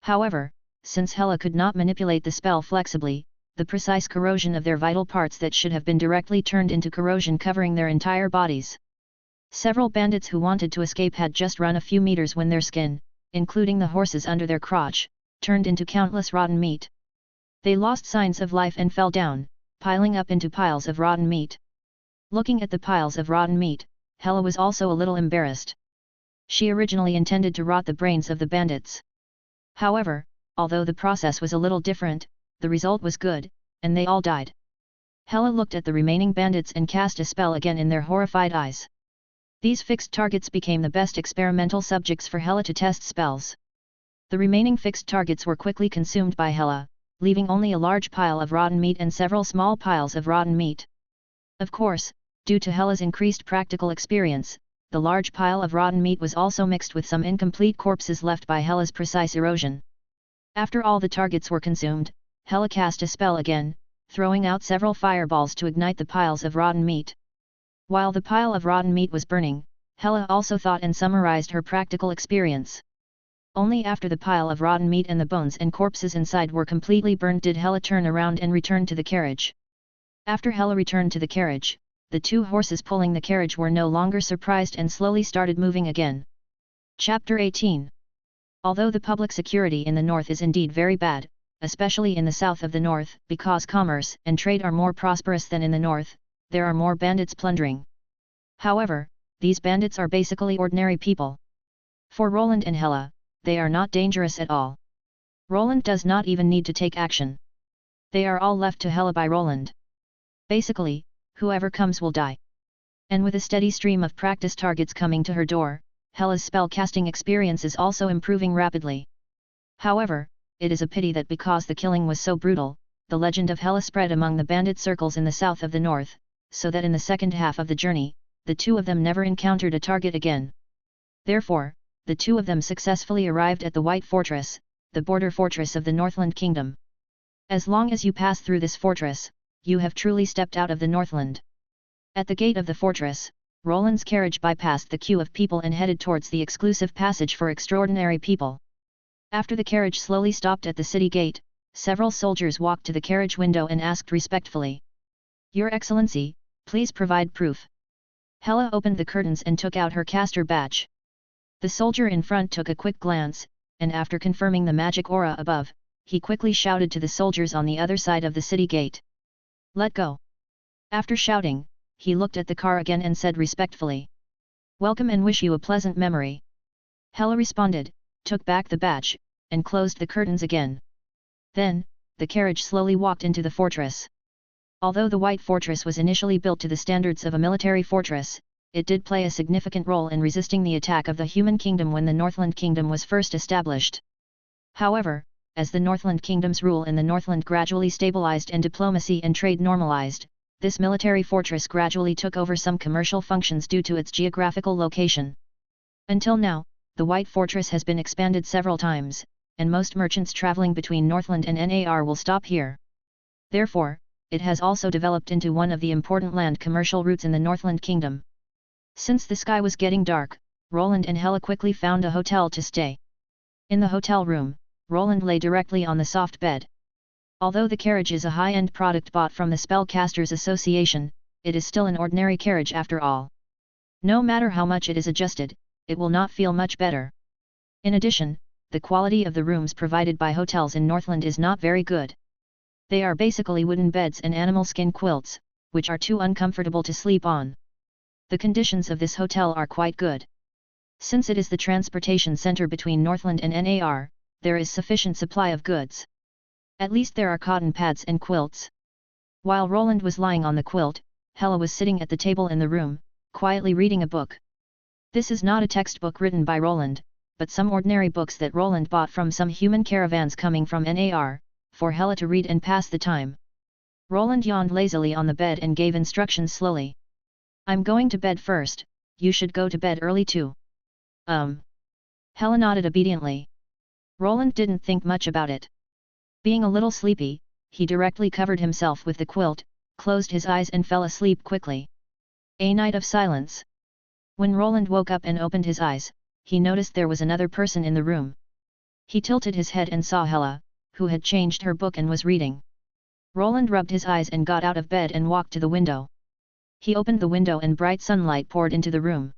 However, since Hela could not manipulate the spell flexibly, the precise corrosion of their vital parts that should have been directly turned into corrosion covering their entire bodies. Several bandits who wanted to escape had just run a few meters when their skin, including the horses under their crotch, turned into countless rotten meat. They lost signs of life and fell down, piling up into piles of rotten meat. Looking at the piles of rotten meat, Hela was also a little embarrassed. She originally intended to rot the brains of the bandits. However, although the process was a little different, the result was good, and they all died. Hela looked at the remaining bandits and cast a spell again in their horrified eyes. These fixed targets became the best experimental subjects for Hela to test spells. The remaining fixed targets were quickly consumed by Hela, leaving only a large pile of rotten meat and several small piles of rotten meat. Of course, due to Hela's increased practical experience, the large pile of rotten meat was also mixed with some incomplete corpses left by Hela's precise erosion. After all the targets were consumed, Hela cast a spell again, throwing out several fireballs to ignite the piles of rotten meat. While the pile of rotten meat was burning, Hela also thought and summarized her practical experience. Only after the pile of rotten meat and the bones and corpses inside were completely burned did Hela turn around and return to the carriage. After Hela returned to the carriage, the two horses pulling the carriage were no longer surprised and slowly started moving again. Chapter 18. Although the public security in the north is indeed very bad, especially in the south of the north, because commerce and trade are more prosperous than in the north, there are more bandits plundering. However, these bandits are basically ordinary people. For Roland and Hela, they are not dangerous at all. Roland does not even need to take action. They are all left to Hela by Roland. Basically, whoever comes will die. And with a steady stream of practice targets coming to her door, Hela's spell-casting experience is also improving rapidly. However, it is a pity that because the killing was so brutal, the legend of Hela spread among the bandit circles in the south of the north, so that in the second half of the journey, the two of them never encountered a target again. Therefore, the two of them successfully arrived at the White Fortress, the border fortress of the Northland Kingdom. As long as you pass through this fortress, you have truly stepped out of the Northland. At the gate of the fortress, Roland's carriage bypassed the queue of people and headed towards the exclusive passage for extraordinary people. After the carriage slowly stopped at the city gate, several soldiers walked to the carriage window and asked respectfully, "Your Excellency, please provide proof." Hela opened the curtains and took out her caster badge. The soldier in front took a quick glance, and after confirming the magic aura above, he quickly shouted to the soldiers on the other side of the city gate, "Let go." After shouting, he looked at the car again and said respectfully, "Welcome and wish you a pleasant memory." Hela responded, took back the badge, and closed the curtains again. Then, the carriage slowly walked into the fortress. Although the White Fortress was initially built to the standards of a military fortress, it did play a significant role in resisting the attack of the Human Kingdom when the Northland Kingdom was first established. However, as the Northland Kingdom's rule in the Northland gradually stabilized and diplomacy and trade normalized, this military fortress gradually took over some commercial functions due to its geographical location. Until now, the White Fortress has been expanded several times, and most merchants traveling between Northland and Nar will stop here. Therefore, it has also developed into one of the important land commercial routes in the Northland Kingdom. Since the sky was getting dark, Roland and Hela quickly found a hotel to stay. In the hotel room, Roland lay directly on the soft bed. Although the carriage is a high-end product bought from the Spellcasters Association, it is still an ordinary carriage after all. No matter how much it is adjusted, it will not feel much better. In addition, the quality of the rooms provided by hotels in Northland is not very good. They are basically wooden beds and animal skin quilts, which are too uncomfortable to sleep on. The conditions of this hotel are quite good. Since it is the transportation center between Northland and Nar, there is sufficient supply of goods. At least there are cotton pads and quilts. While Roland was lying on the quilt, Hela was sitting at the table in the room, quietly reading a book. This is not a textbook written by Roland, but some ordinary books that Roland bought from some human caravans coming from Nar, for Hela to read and pass the time. Roland yawned lazily on the bed and gave instructions slowly. "I'm going to bed first, you should go to bed early too." Hela nodded obediently. Roland didn't think much about it. Being a little sleepy, he directly covered himself with the quilt, closed his eyes and fell asleep quickly. A night of silence. When Roland woke up and opened his eyes, he noticed there was another person in the room. He tilted his head and saw Hela, who had changed her book and was reading. Roland rubbed his eyes and got out of bed and walked to the window. He opened the window and bright sunlight poured into the room.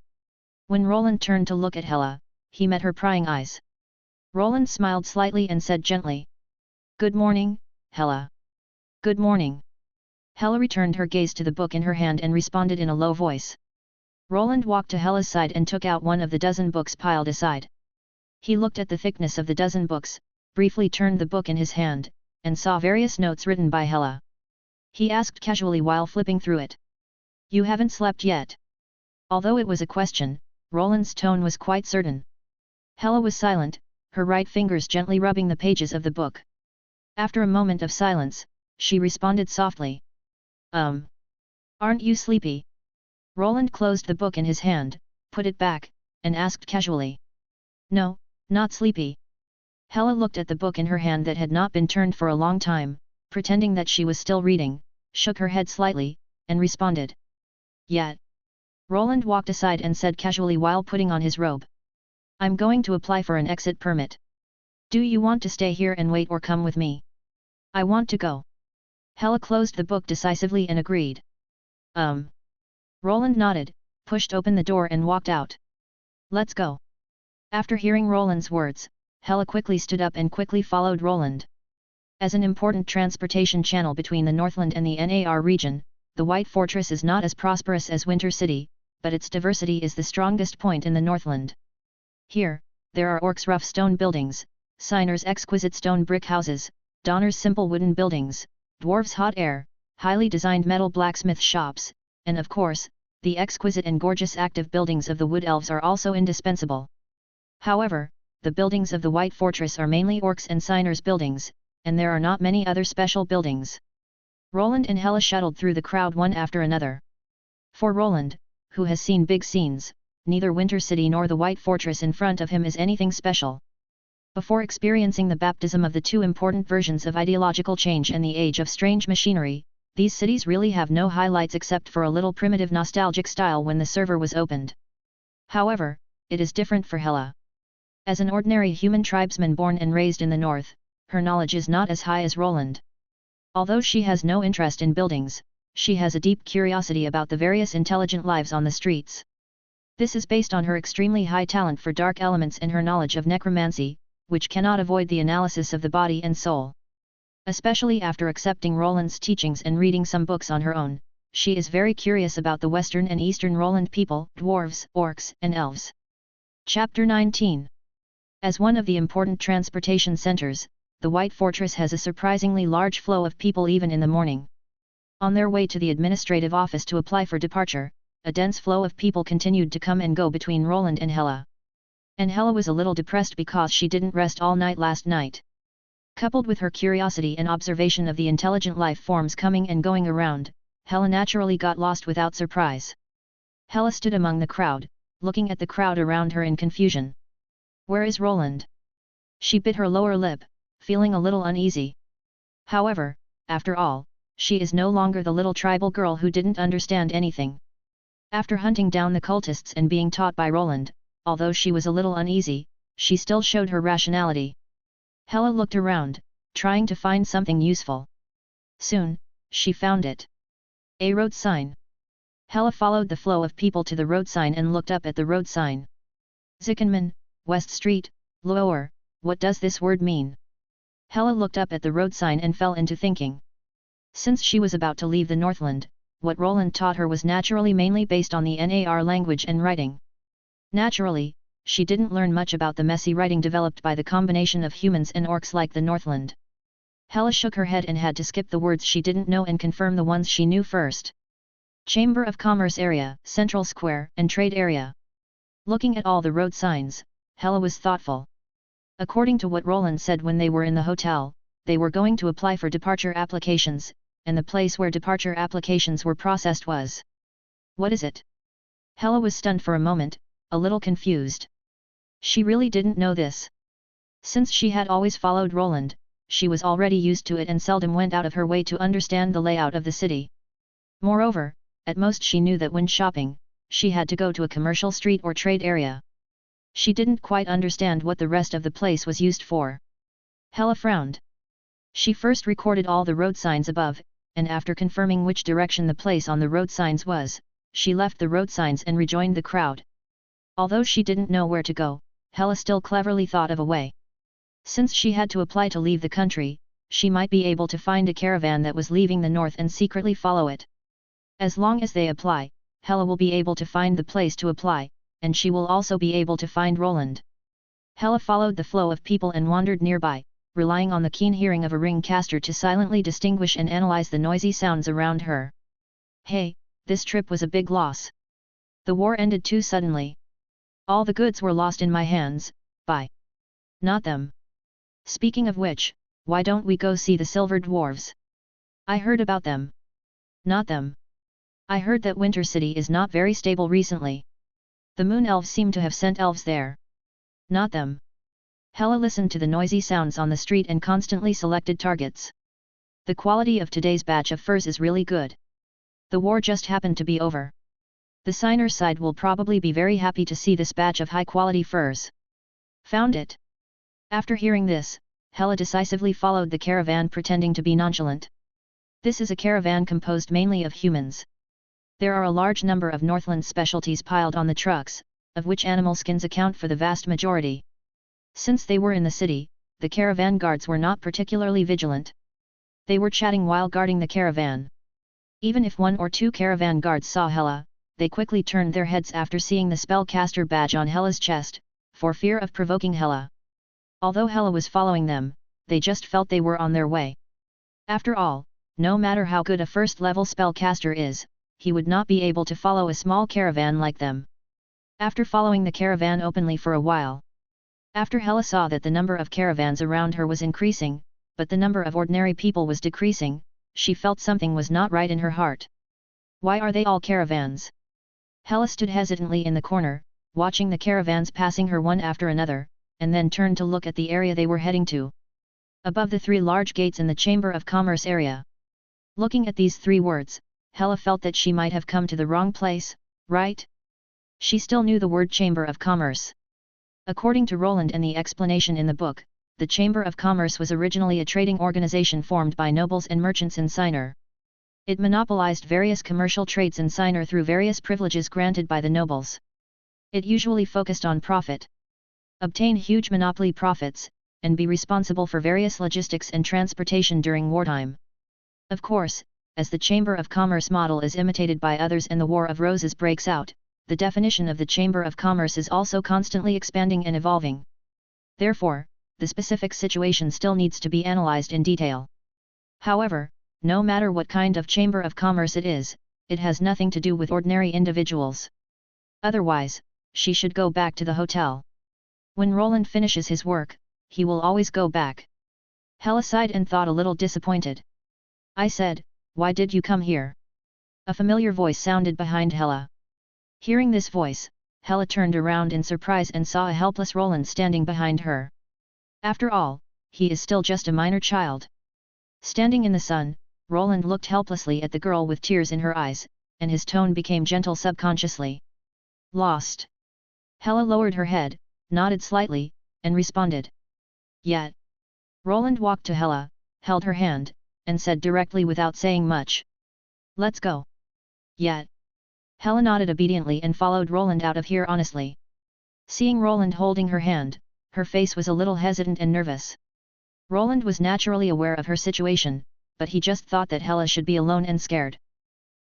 When Roland turned to look at Hela, he met her prying eyes. Roland smiled slightly and said gently, "Good morning, Hela." "Good morning." Hella returned her gaze to the book in her hand and responded in a low voice. Roland walked to Hella's side and took out one of the dozen books piled aside. He looked at the thickness of the dozen books, briefly turned the book in his hand, and saw various notes written by Hella. He asked casually while flipping through it. "You haven't slept yet?" Although it was a question, Roland's tone was quite certain. Hella was silent, her right fingers gently rubbing the pages of the book. After a moment of silence, she responded softly. Aren't you sleepy?" Roland closed the book in his hand, put it back, and asked casually. "No, not sleepy." Hella looked at the book in her hand that had not been turned for a long time, pretending that she was still reading, shook her head slightly, and responded. "Yet." Roland walked aside and said casually while putting on his robe. "I'm going to apply for an exit permit. Do you want to stay here and wait or come with me?" "I want to go." Hella closed the book decisively and agreed. Roland nodded, pushed open the door and walked out. "Let's go." After hearing Roland's words, Hella quickly stood up and quickly followed Roland. As an important transportation channel between the Northland and the Nar region, the White Fortress is not as prosperous as Winter City, but its diversity is the strongest point in the Northland. Here, there are orcs' rough stone buildings, signers' exquisite stone brick houses, donners' simple wooden buildings, dwarves' hot air, highly designed metal blacksmith shops, and of course, the exquisite and gorgeous active buildings of the wood elves are also indispensable. However, the buildings of the White Fortress are mainly orcs and signers' buildings, and there are not many other special buildings. Roland and Hella shuttled through the crowd one after another. For Roland, who has seen big scenes, neither Winter City nor the White Fortress in front of him is anything special. Before experiencing the baptism of the two important versions of ideological change and the age of strange machinery, these cities really have no highlights except for a little primitive nostalgic style when the server was opened. However, it is different for Hella. As an ordinary human tribesman born and raised in the north, her knowledge is not as high as Roland. Although she has no interest in buildings, she has a deep curiosity about the various intelligent lives on the streets. This is based on her extremely high talent for dark elements and her knowledge of necromancy, which cannot avoid the analysis of the body and soul. Especially after accepting Roland's teachings and reading some books on her own, she is very curious about the Western and Eastern Roland people, dwarves, orcs, and elves. Chapter 19. As one of the important transportation centers, the White Fortress has a surprisingly large flow of people even in the morning. On their way to the administrative office to apply for departure, a dense flow of people continued to come and go between Roland and Hella. And Hella was a little depressed because she didn't rest all night last night. Coupled with her curiosity and observation of the intelligent life forms coming and going around, Hella naturally got lost without surprise. Hella stood among the crowd, looking at the crowd around her in confusion. Where is Roland? She bit her lower lip, feeling a little uneasy. However, after all, she is no longer the little tribal girl who didn't understand anything. After hunting down the cultists and being taught by Roland, although she was a little uneasy, she still showed her rationality. Hella looked around, trying to find something useful. Soon, she found it. A road sign. Hella followed the flow of people to the road sign and looked up at the road sign. Zickenman, West Street, Lower, what does this word mean? Hella looked up at the road sign and fell into thinking. Since she was about to leave the Northland, what Roland taught her was naturally mainly based on the Nar language and writing. Naturally, she didn't learn much about the messy writing developed by the combination of humans and orcs like the Northland. Hella shook her head and had to skip the words she didn't know and confirm the ones she knew first. Chamber of Commerce Area, Central Square, and Trade Area. Looking at all the road signs, Hella was thoughtful. According to what Roland said when they were in the hotel, they were going to apply for departure applications, and the place where departure applications were processed was. What is it? Hella was stunned for a moment, a little confused. She really didn't know this. Since she had always followed Roland, she was already used to it and seldom went out of her way to understand the layout of the city. Moreover, at most she knew that when shopping, she had to go to a commercial street or trade area. She didn't quite understand what the rest of the place was used for. Hella frowned. She first recorded all the road signs above, and after confirming which direction the place on the road signs was, she left the road signs and rejoined the crowd. Although she didn't know where to go, Hella still cleverly thought of a way. Since she had to apply to leave the country, she might be able to find a caravan that was leaving the north and secretly follow it. As long as they apply, Hela will be able to find the place to apply, and she will also be able to find Roland. Hela followed the flow of people and wandered nearby, relying on the keen hearing of a ring caster to silently distinguish and analyze the noisy sounds around her. Hey, this trip was a big loss. The war ended too suddenly. All the goods were lost in my hands, not them. Speaking of which, why don't we go see the silver dwarves? I heard about them. Not them. I heard that Winter City is not very stable recently. The moon elves seem to have sent elves there. Not them. Hela listened to the noisy sounds on the street and constantly selected targets. The quality of today's batch of furs is really good. The war just happened to be over. The signer side will probably be very happy to see this batch of high-quality furs. Found it. After hearing this, Hela decisively followed the caravan pretending to be nonchalant. This is a caravan composed mainly of humans. There are a large number of Northland specialties piled on the trucks, of which animal skins account for the vast majority. Since they were in the city, the caravan guards were not particularly vigilant. They were chatting while guarding the caravan. Even if one or two caravan guards saw Hela, they quickly turned their heads after seeing the spellcaster badge on Hela's chest, for fear of provoking Hela. Although Hela was following them, they just felt they were on their way. After all, no matter how good a first-level spellcaster is, he would not be able to follow a small caravan like them. After following the caravan openly for a while, after Hela saw that the number of caravans around her was increasing, but the number of ordinary people was decreasing, she felt something was not right in her heart. Why are they all caravans? Hela stood hesitantly in the corner, watching the caravans passing her one after another, and then turned to look at the area they were heading to. Above the three large gates in the Chamber of Commerce area. Looking at these three words, Hela felt that she might have come to the wrong place, right? She still knew the word Chamber of Commerce. According to Roland and the explanation in the book, the Chamber of Commerce was originally a trading organization formed by nobles and merchants in Sinur. It monopolized various commercial trades in Sinur through various privileges granted by the nobles. It usually focused on profit. Obtain huge monopoly profits, and be responsible for various logistics and transportation during wartime. Of course, as the Chamber of Commerce model is imitated by others and the War of Roses breaks out, the definition of the Chamber of Commerce is also constantly expanding and evolving. Therefore, the specific situation still needs to be analyzed in detail. However, no matter what kind of Chamber of Commerce it has nothing to do with ordinary individuals. Otherwise, she should go back to the hotel. When Roland finishes his work, he will always go back. Hela sighed and thought a little disappointed. I said, why did you come here? A familiar voice sounded behind Hela. Hearing this voice, Hela turned around in surprise and saw a helpless Roland standing behind her. After all, he is still just a minor child. Standing in the sun, Roland looked helplessly at the girl with tears in her eyes, and his tone became gentle subconsciously. Lost. Hela lowered her head, nodded slightly, and responded. Yet. Roland walked to Hela, held her hand, and said directly without saying much. Let's go. Yet. Hela nodded obediently and followed Roland out of here honestly. Seeing Roland holding her hand, her face was a little hesitant and nervous. Roland was naturally aware of her situation, but he just thought that Hela should be alone and scared.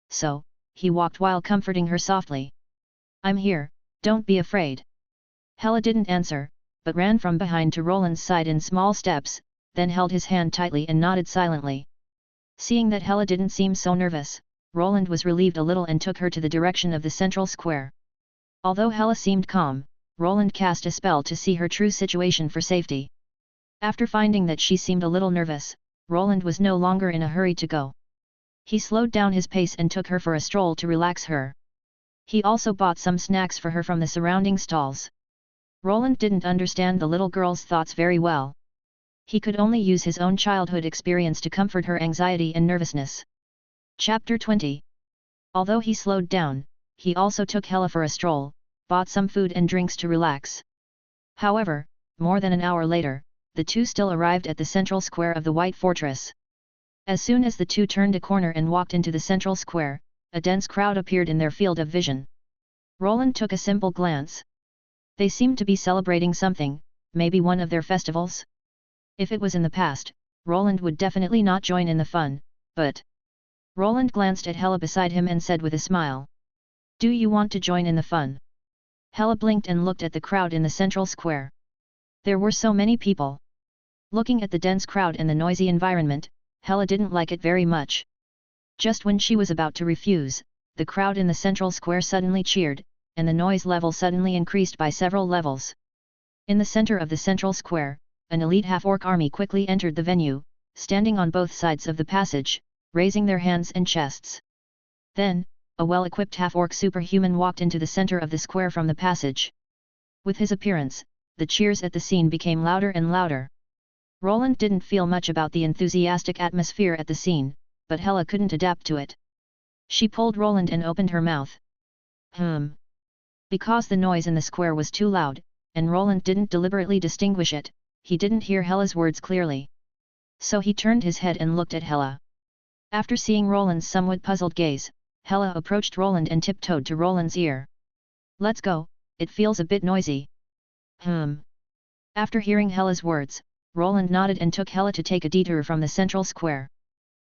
So, he walked while comforting her softly. I'm here, don't be afraid. Hela didn't answer, but ran from behind to Roland's side in small steps, then held his hand tightly and nodded silently. Seeing that Hela didn't seem so nervous, Roland was relieved a little and took her to the direction of the central square. Although Hela seemed calm, Roland cast a spell to see her true situation for safety. After finding that she seemed a little nervous, Roland was no longer in a hurry to go. He slowed down his pace and took her for a stroll to relax her. He also bought some snacks for her from the surrounding stalls. Roland didn't understand the little girl's thoughts very well. He could only use his own childhood experience to comfort her anxiety and nervousness. Chapter 20. Although he slowed down, he also took Hela for a stroll, bought some food and drinks to relax. However, more than an hour later, the two still arrived at the central square of the White Fortress. As soon as the two turned a corner and walked into the central square, a dense crowd appeared in their field of vision. Roland took a simple glance. They seemed to be celebrating something, maybe one of their festivals? If it was in the past, Roland would definitely not join in the fun, but... Roland glanced at Hela beside him and said with a smile. Do you want to join in the fun? Hela blinked and looked at the crowd in the central square. There were so many people. Looking at the dense crowd and the noisy environment, Hela didn't like it very much. Just when she was about to refuse, the crowd in the central square suddenly cheered, and the noise level suddenly increased by several levels. In the center of the central square, an elite half-orc army quickly entered the venue, standing on both sides of the passage, raising their hands and chests. Then, a well-equipped half-orc superhuman walked into the center of the square from the passage. With his appearance, the cheers at the scene became louder and louder. Roland didn't feel much about the enthusiastic atmosphere at the scene, but Hela couldn't adapt to it. She pulled Roland and opened her mouth. Because the noise in the square was too loud, and Roland didn't deliberately distinguish it, he didn't hear Hela's words clearly. So he turned his head and looked at Hela. After seeing Roland's somewhat puzzled gaze, Hela approached Roland and tiptoed to Roland's ear. Let's go, it feels a bit noisy. After hearing Hela's words, Roland nodded and took Hela to take a detour from the central square.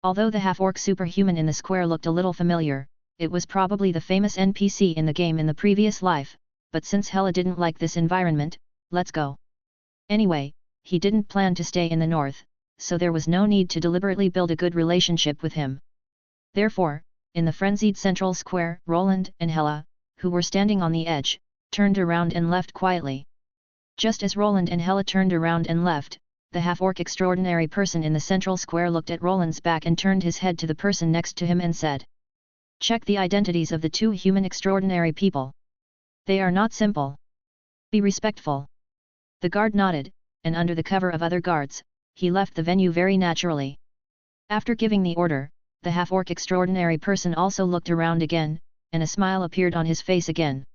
Although the half-orc superhuman in the square looked a little familiar, it was probably the famous NPC in the game in the previous life, but since Hela didn't like this environment, let's go. Anyway, he didn't plan to stay in the north, so there was no need to deliberately build a good relationship with him. Therefore, in the frenzied central square, Roland and Hela, who were standing on the edge, turned around and left quietly. Just as Roland and Hela turned around and left, the half-orc extraordinary person in the central square looked at Roland's back and turned his head to the person next to him and said, "Check the identities of the two human extraordinary people. They are not simple. Be respectful." The guard nodded, and under the cover of other guards, he left the venue very naturally. After giving the order, the half-orc extraordinary person also looked around again, and a smile appeared on his face again.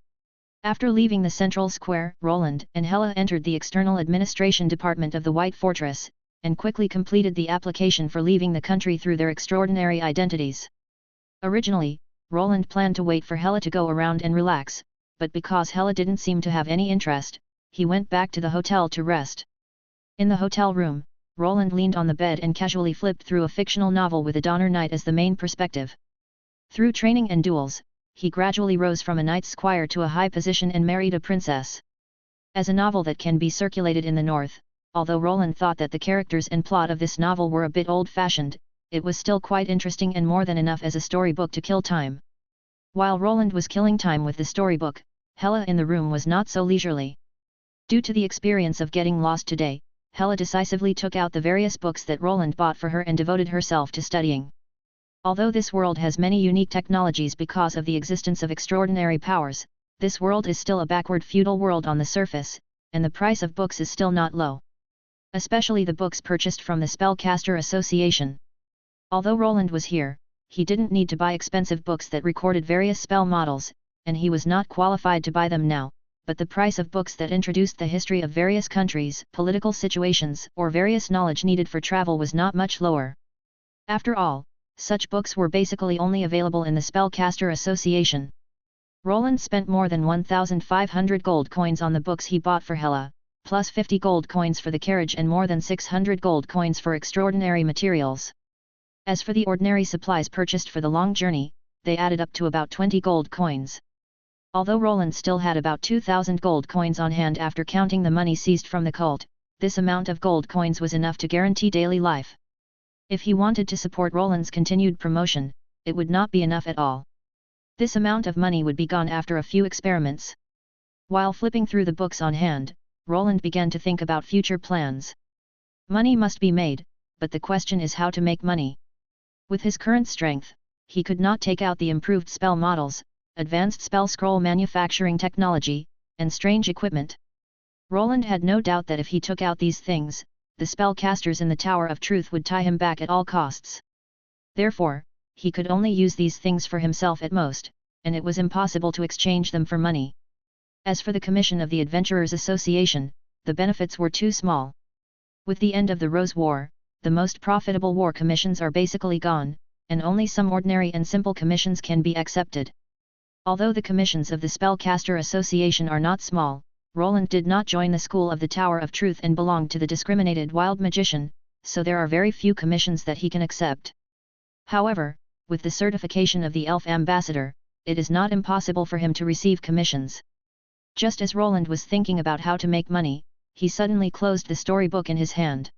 After leaving the central square, Roland and Hela entered the external administration department of the White Fortress, and quickly completed the application for leaving the country through their extraordinary identities. Originally, Roland planned to wait for Hela to go around and relax, but because Hela didn't seem to have any interest, he went back to the hotel to rest. In the hotel room, Roland leaned on the bed and casually flipped through a fictional novel with a Donner Knight as the main perspective. Through training and duels, he gradually rose from a knight's squire to a high position and married a princess. As a novel that can be circulated in the north, although Roland thought that the characters and plot of this novel were a bit old-fashioned, it was still quite interesting and more than enough as a storybook to kill time. While Roland was killing time with the storybook, Hela in the room was not so leisurely. Due to the experience of getting lost today, Hela decisively took out the various books that Roland bought for her and devoted herself to studying. Although this world has many unique technologies because of the existence of extraordinary powers, this world is still a backward feudal world on the surface, and the price of books is still not low. Especially the books purchased from the Spellcaster Association. Although Roland was here, he didn't need to buy expensive books that recorded various spell models, and he was not qualified to buy them now, but the price of books that introduced the history of various countries, political situations, or various knowledge needed for travel was not much lower. After all, such books were basically only available in the Spellcaster Association. Roland spent more than 1,500 gold coins on the books he bought for Hela, plus 50 gold coins for the carriage and more than 600 gold coins for extraordinary materials. As for the ordinary supplies purchased for the long journey, they added up to about 20 gold coins. Although Roland still had about 2,000 gold coins on hand after counting the money seized from the cult, this amount of gold coins was enough to guarantee daily life. If he wanted to support Roland's continued promotion, it would not be enough at all. This amount of money would be gone after a few experiments. While flipping through the books on hand, Roland began to think about future plans. Money must be made, but the question is how to make money. With his current strength, he could not take out the improved spell models, advanced spell scroll manufacturing technology, and strange equipment. Roland had no doubt that if he took out these things, the spellcasters in the Tower of Truth would tie him back at all costs. Therefore, he could only use these things for himself at most, and it was impossible to exchange them for money. As for the commission of the Adventurers Association, the benefits were too small. With the end of the Rose War, the most profitable war commissions are basically gone, and only some ordinary and simple commissions can be accepted. Although the commissions of the Spellcaster Association are not small, Roland did not join the school of the Tower of Truth and belonged to the discriminated wild magician, so there are very few commissions that he can accept. However, with the certification of the elf ambassador, it is not impossible for him to receive commissions. Just as Roland was thinking about how to make money, he suddenly closed the storybook in his hand.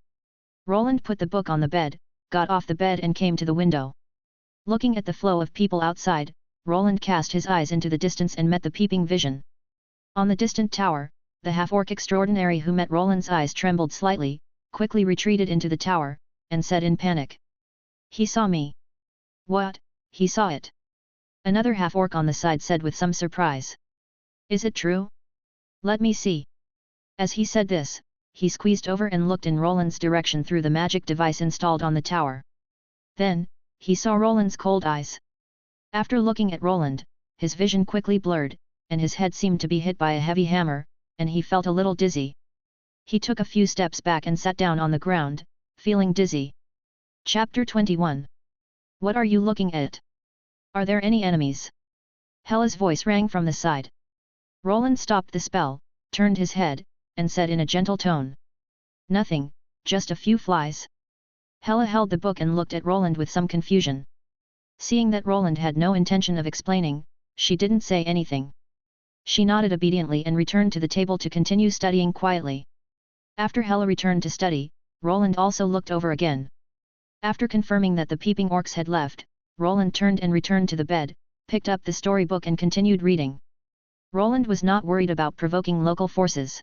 Roland put the book on the bed, got off the bed and came to the window. Looking at the flow of people outside, Roland cast his eyes into the distance and met the peeping vision. On the distant tower, the half-orc extraordinary who met Roland's eyes trembled slightly, quickly retreated into the tower, and said in panic. "He saw me." "What, he saw it?" Another half-orc on the side said with some surprise. "Is it true? Let me see." As he said this, he squeezed over and looked in Roland's direction through the magic device installed on the tower. Then, he saw Roland's cold eyes. After looking at Roland, his vision quickly blurred, and his head seemed to be hit by a heavy hammer, and he felt a little dizzy. He took a few steps back and sat down on the ground, feeling dizzy. Chapter 21. What are you looking at? Are there any enemies? Hela's voice rang from the side. Roland stopped the spell, turned his head, and said in a gentle tone. "Nothing, just a few flies." Hela held the book and looked at Roland with some confusion. Seeing that Roland had no intention of explaining, she didn't say anything. She nodded obediently and returned to the table to continue studying quietly. After Hela returned to study, Roland also looked over again. After confirming that the peeping orcs had left, Roland turned and returned to the bed, picked up the storybook and continued reading. Roland was not worried about provoking local forces.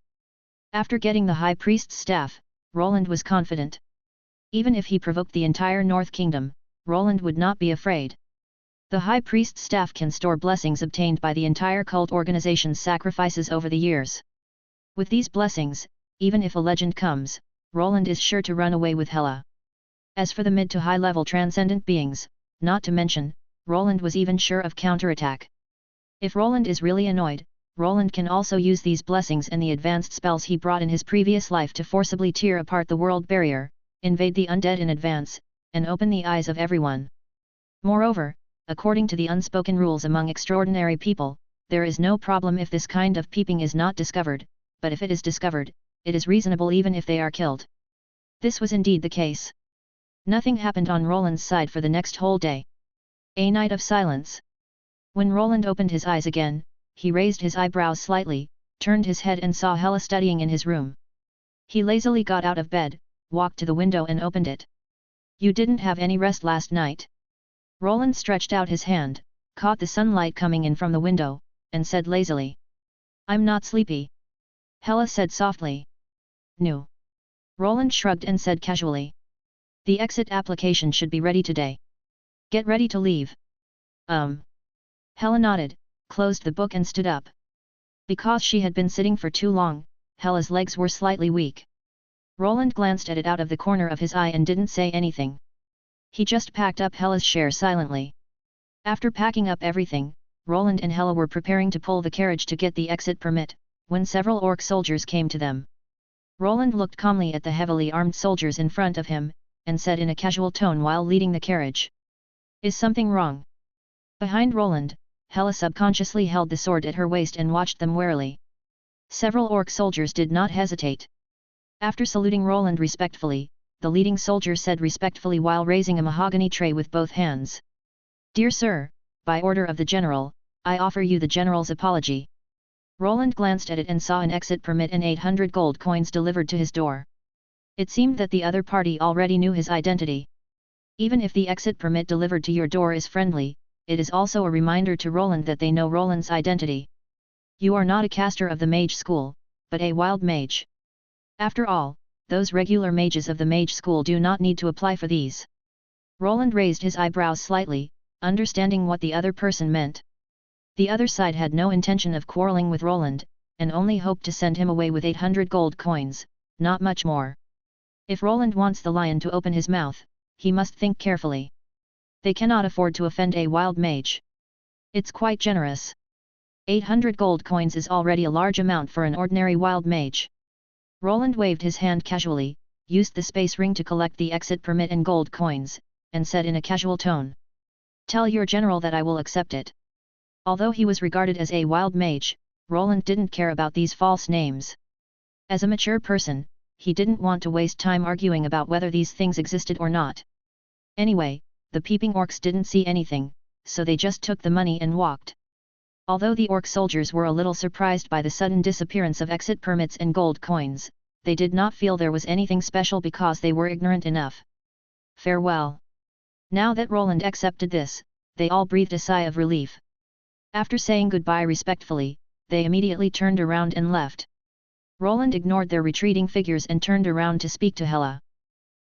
After getting the High Priest's staff, Roland was confident. Even if he provoked the entire North Kingdom, Roland would not be afraid. The High Priest's staff can store blessings obtained by the entire cult organization's sacrifices over the years. With these blessings, even if a legend comes, Roland is sure to run away with Hela. As for the mid to high level transcendent beings, not to mention, Roland was even sure of counterattack. If Roland is really annoyed, Roland can also use these blessings and the advanced spells he brought in his previous life to forcibly tear apart the world barrier, invade the undead in advance, and open the eyes of everyone. Moreover, according to the unspoken rules among extraordinary people, there is no problem if this kind of peeping is not discovered, but if it is discovered, it is reasonable even if they are killed. This was indeed the case. Nothing happened on Roland's side for the next whole day. A night of silence. When Roland opened his eyes again, he raised his eyebrows slightly, turned his head and saw Hela studying in his room. He lazily got out of bed, walked to the window and opened it. "You didn't have any rest last night?" Roland stretched out his hand, caught the sunlight coming in from the window, and said lazily. "I'm not sleepy." Hela said softly. "No." Roland shrugged and said casually. "The exit application should be ready today. Get ready to leave." Hela nodded, closed the book and stood up. Because she had been sitting for too long, Hela's legs were slightly weak. Roland glanced at it out of the corner of his eye and didn't say anything. He just packed up Hela's share silently. After packing up everything, Roland and Hela were preparing to pull the carriage to get the exit permit, when several orc soldiers came to them. Roland looked calmly at the heavily armed soldiers in front of him, and said in a casual tone while leading the carriage. "Is something wrong?" Behind Roland, Hela subconsciously held the sword at her waist and watched them warily. Several orc soldiers did not hesitate. After saluting Roland respectfully, the leading soldier said respectfully while raising a mahogany tray with both hands. "Dear sir, by order of the general, I offer you the general's apology." Roland glanced at it and saw an exit permit and 800 gold coins delivered to his door. It seemed that the other party already knew his identity. Even if the exit permit delivered to your door is friendly, it is also a reminder to Roland that they know Roland's identity. You are not a caster of the mage school, but a wild mage. After all, those regular mages of the mage school do not need to apply for these. Roland raised his eyebrows slightly, understanding what the other person meant. The other side had no intention of quarreling with Roland, and only hoped to send him away with 800 gold coins, not much more. If Roland wants the lion to open his mouth, he must think carefully. They cannot afford to offend a wild mage. It's quite generous. 800 gold coins is already a large amount for an ordinary wild mage. Roland waved his hand casually, used the space ring to collect the exit permit and gold coins, and said in a casual tone. "Tell your general that I will accept it." Although he was regarded as a wild mage, Roland didn't care about these false names. As a mature person, he didn't want to waste time arguing about whether these things existed or not. Anyway, the peeping orcs didn't see anything, so they just took the money and walked. Although the orc soldiers were a little surprised by the sudden disappearance of exit permits and gold coins, they did not feel there was anything special because they were ignorant enough. Farewell. Now that Roland accepted this, they all breathed a sigh of relief. After saying goodbye respectfully, they immediately turned around and left. Roland ignored their retreating figures and turned around to speak to Hela.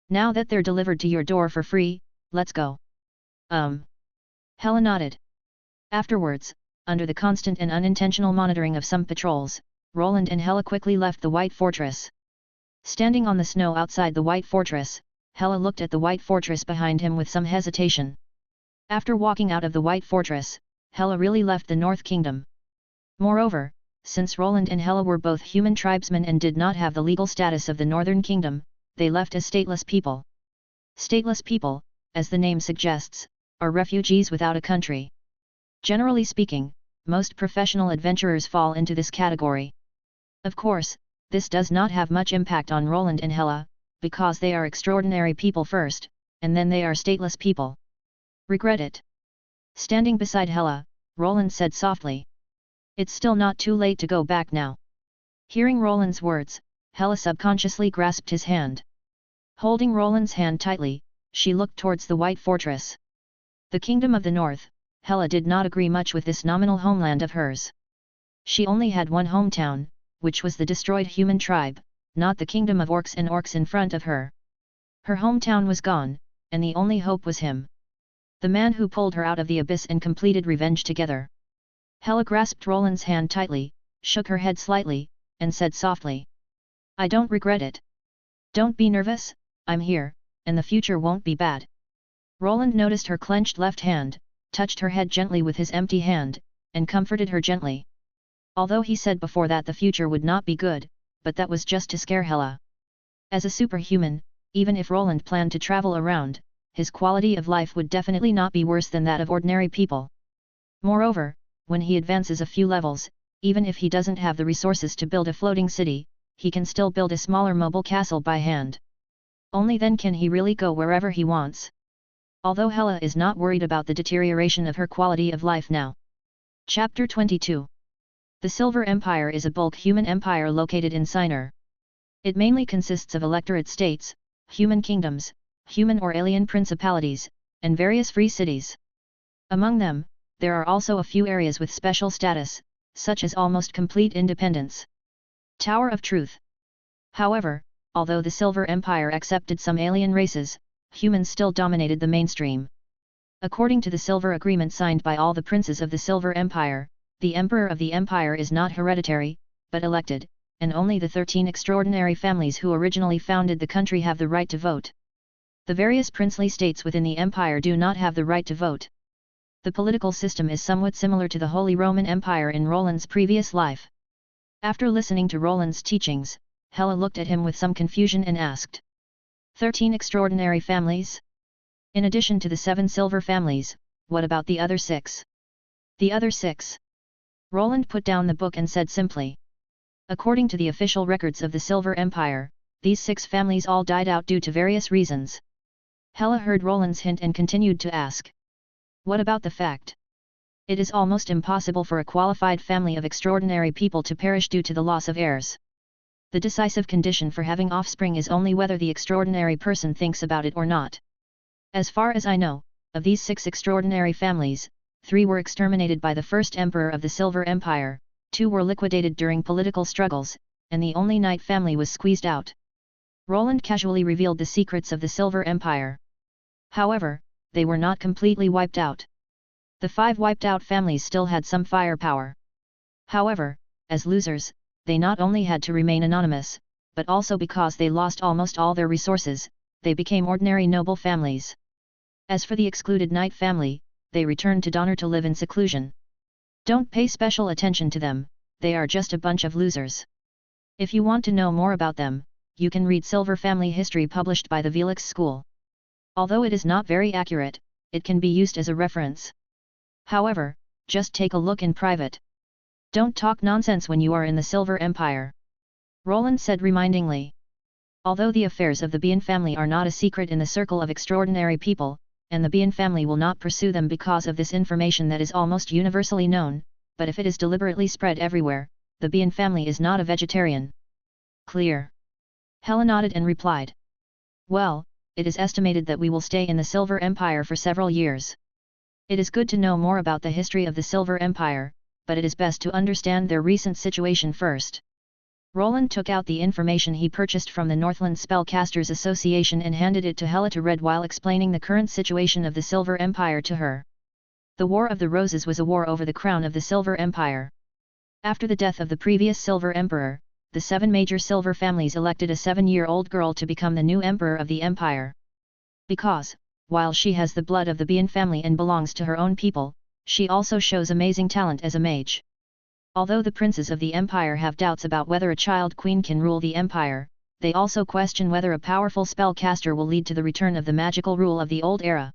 Now that they're delivered to your door for free, let's go. Hela nodded. Afterwards, under the constant and unintentional monitoring of some patrols, Roland and Hela quickly left the White Fortress. Standing on the snow outside the White Fortress, Hela looked at the White Fortress behind him with some hesitation. After walking out of the White Fortress, Hela really left the North Kingdom. Moreover, since Roland and Hela were both human tribesmen and did not have the legal status of the Northern Kingdom, they left as stateless people. Stateless people, as the name suggests, are refugees without a country. Generally speaking, most professional adventurers fall into this category. Of course, this does not have much impact on Roland and Hela, because they are extraordinary people first, and then they are stateless people. Regret it. Standing beside Hela, Roland said softly. It's still not too late to go back now. Hearing Roland's words, Hela subconsciously grasped his hand. Holding Roland's hand tightly, she looked towards the White Fortress. The Kingdom of the North. Hela did not agree much with this nominal homeland of hers. She only had one hometown, which was the destroyed human tribe, not the kingdom of orcs and orcs in front of her. Her hometown was gone, and the only hope was him. The man who pulled her out of the abyss and completed revenge together. Hela grasped Roland's hand tightly, shook her head slightly, and said softly. I don't regret it. Don't be nervous, I'm here, and the future won't be bad. Roland noticed her clenched left hand, touched her head gently with his empty hand, and comforted her gently. Although he said before that the future would not be good, but that was just to scare Hela. As a superhuman, even if Roland planned to travel around, his quality of life would definitely not be worse than that of ordinary people. Moreover, when he advances a few levels, even if he doesn't have the resources to build a floating city, he can still build a smaller mobile castle by hand. Only then can he really go wherever he wants. Although Hela is not worried about the deterioration of her quality of life now. Chapter 22. The Silver Empire is a bulk human empire located in Sinur. It mainly consists of electorate states, human kingdoms, human or alien principalities, and various free cities. Among them, there are also a few areas with special status, such as almost complete independence. Tower of Truth. However, although the Silver Empire accepted some alien races, humans still dominated the mainstream. According to the Silver Agreement signed by all the princes of the Silver Empire, the Emperor of the Empire is not hereditary, but elected, and only the 13 extraordinary families who originally founded the country have the right to vote. The various princely states within the empire do not have the right to vote. The political system is somewhat similar to the Holy Roman Empire in Roland's previous life. After listening to Roland's teachings, Hela looked at him with some confusion and asked. 13 extraordinary families? In addition to the 7 silver families, what about the other 6? The other 6? Roland put down the book and said simply. According to the official records of the Silver Empire, these 6 families all died out due to various reasons. Hela heard Roland's hint and continued to ask. What about the fact? It is almost impossible for a qualified family of extraordinary people to perish due to the loss of heirs. The decisive condition for having offspring is only whether the extraordinary person thinks about it or not. As far as I know, of these 6 extraordinary families, 3 were exterminated by the first emperor of the Silver Empire, 2 were liquidated during political struggles, and the only knight family was squeezed out. Roland casually revealed the secrets of the Silver Empire. However, they were not completely wiped out. The 5 wiped out families still had some firepower. However, as losers, they not only had to remain anonymous, but also because they lost almost all their resources, they became ordinary noble families. As for the excluded knight family, they returned to Donner to live in seclusion. Don't pay special attention to them, they are just a bunch of losers. If you want to know more about them, you can read Silver Family History published by the Velix School. Although it is not very accurate, it can be used as a reference. However, just take a look in private. Don't talk nonsense when you are in the Silver Empire. Roland said remindingly. Although the affairs of the Bian family are not a secret in the circle of extraordinary people, and the Bian family will not pursue them because of this information that is almost universally known, but if it is deliberately spread everywhere, the Bian family is not a vegetarian. Clear. Hela nodded and replied. Well, it is estimated that we will stay in the Silver Empire for several years. It is good to know more about the history of the Silver Empire, but it is best to understand their recent situation first. Roland took out the information he purchased from the Northland Spellcasters Association and handed it to Hela to read while explaining the current situation of the Silver Empire to her. The War of the Roses was a war over the crown of the Silver Empire. After the death of the previous Silver Emperor, the 7 major Silver families elected a 7-year-old girl to become the new Emperor of the Empire. Because, while she has the blood of the Bian family and belongs to her own people, she also shows amazing talent as a mage. Although the princes of the Empire have doubts about whether a child queen can rule the Empire, they also question whether a powerful spellcaster will lead to the return of the magical rule of the old era.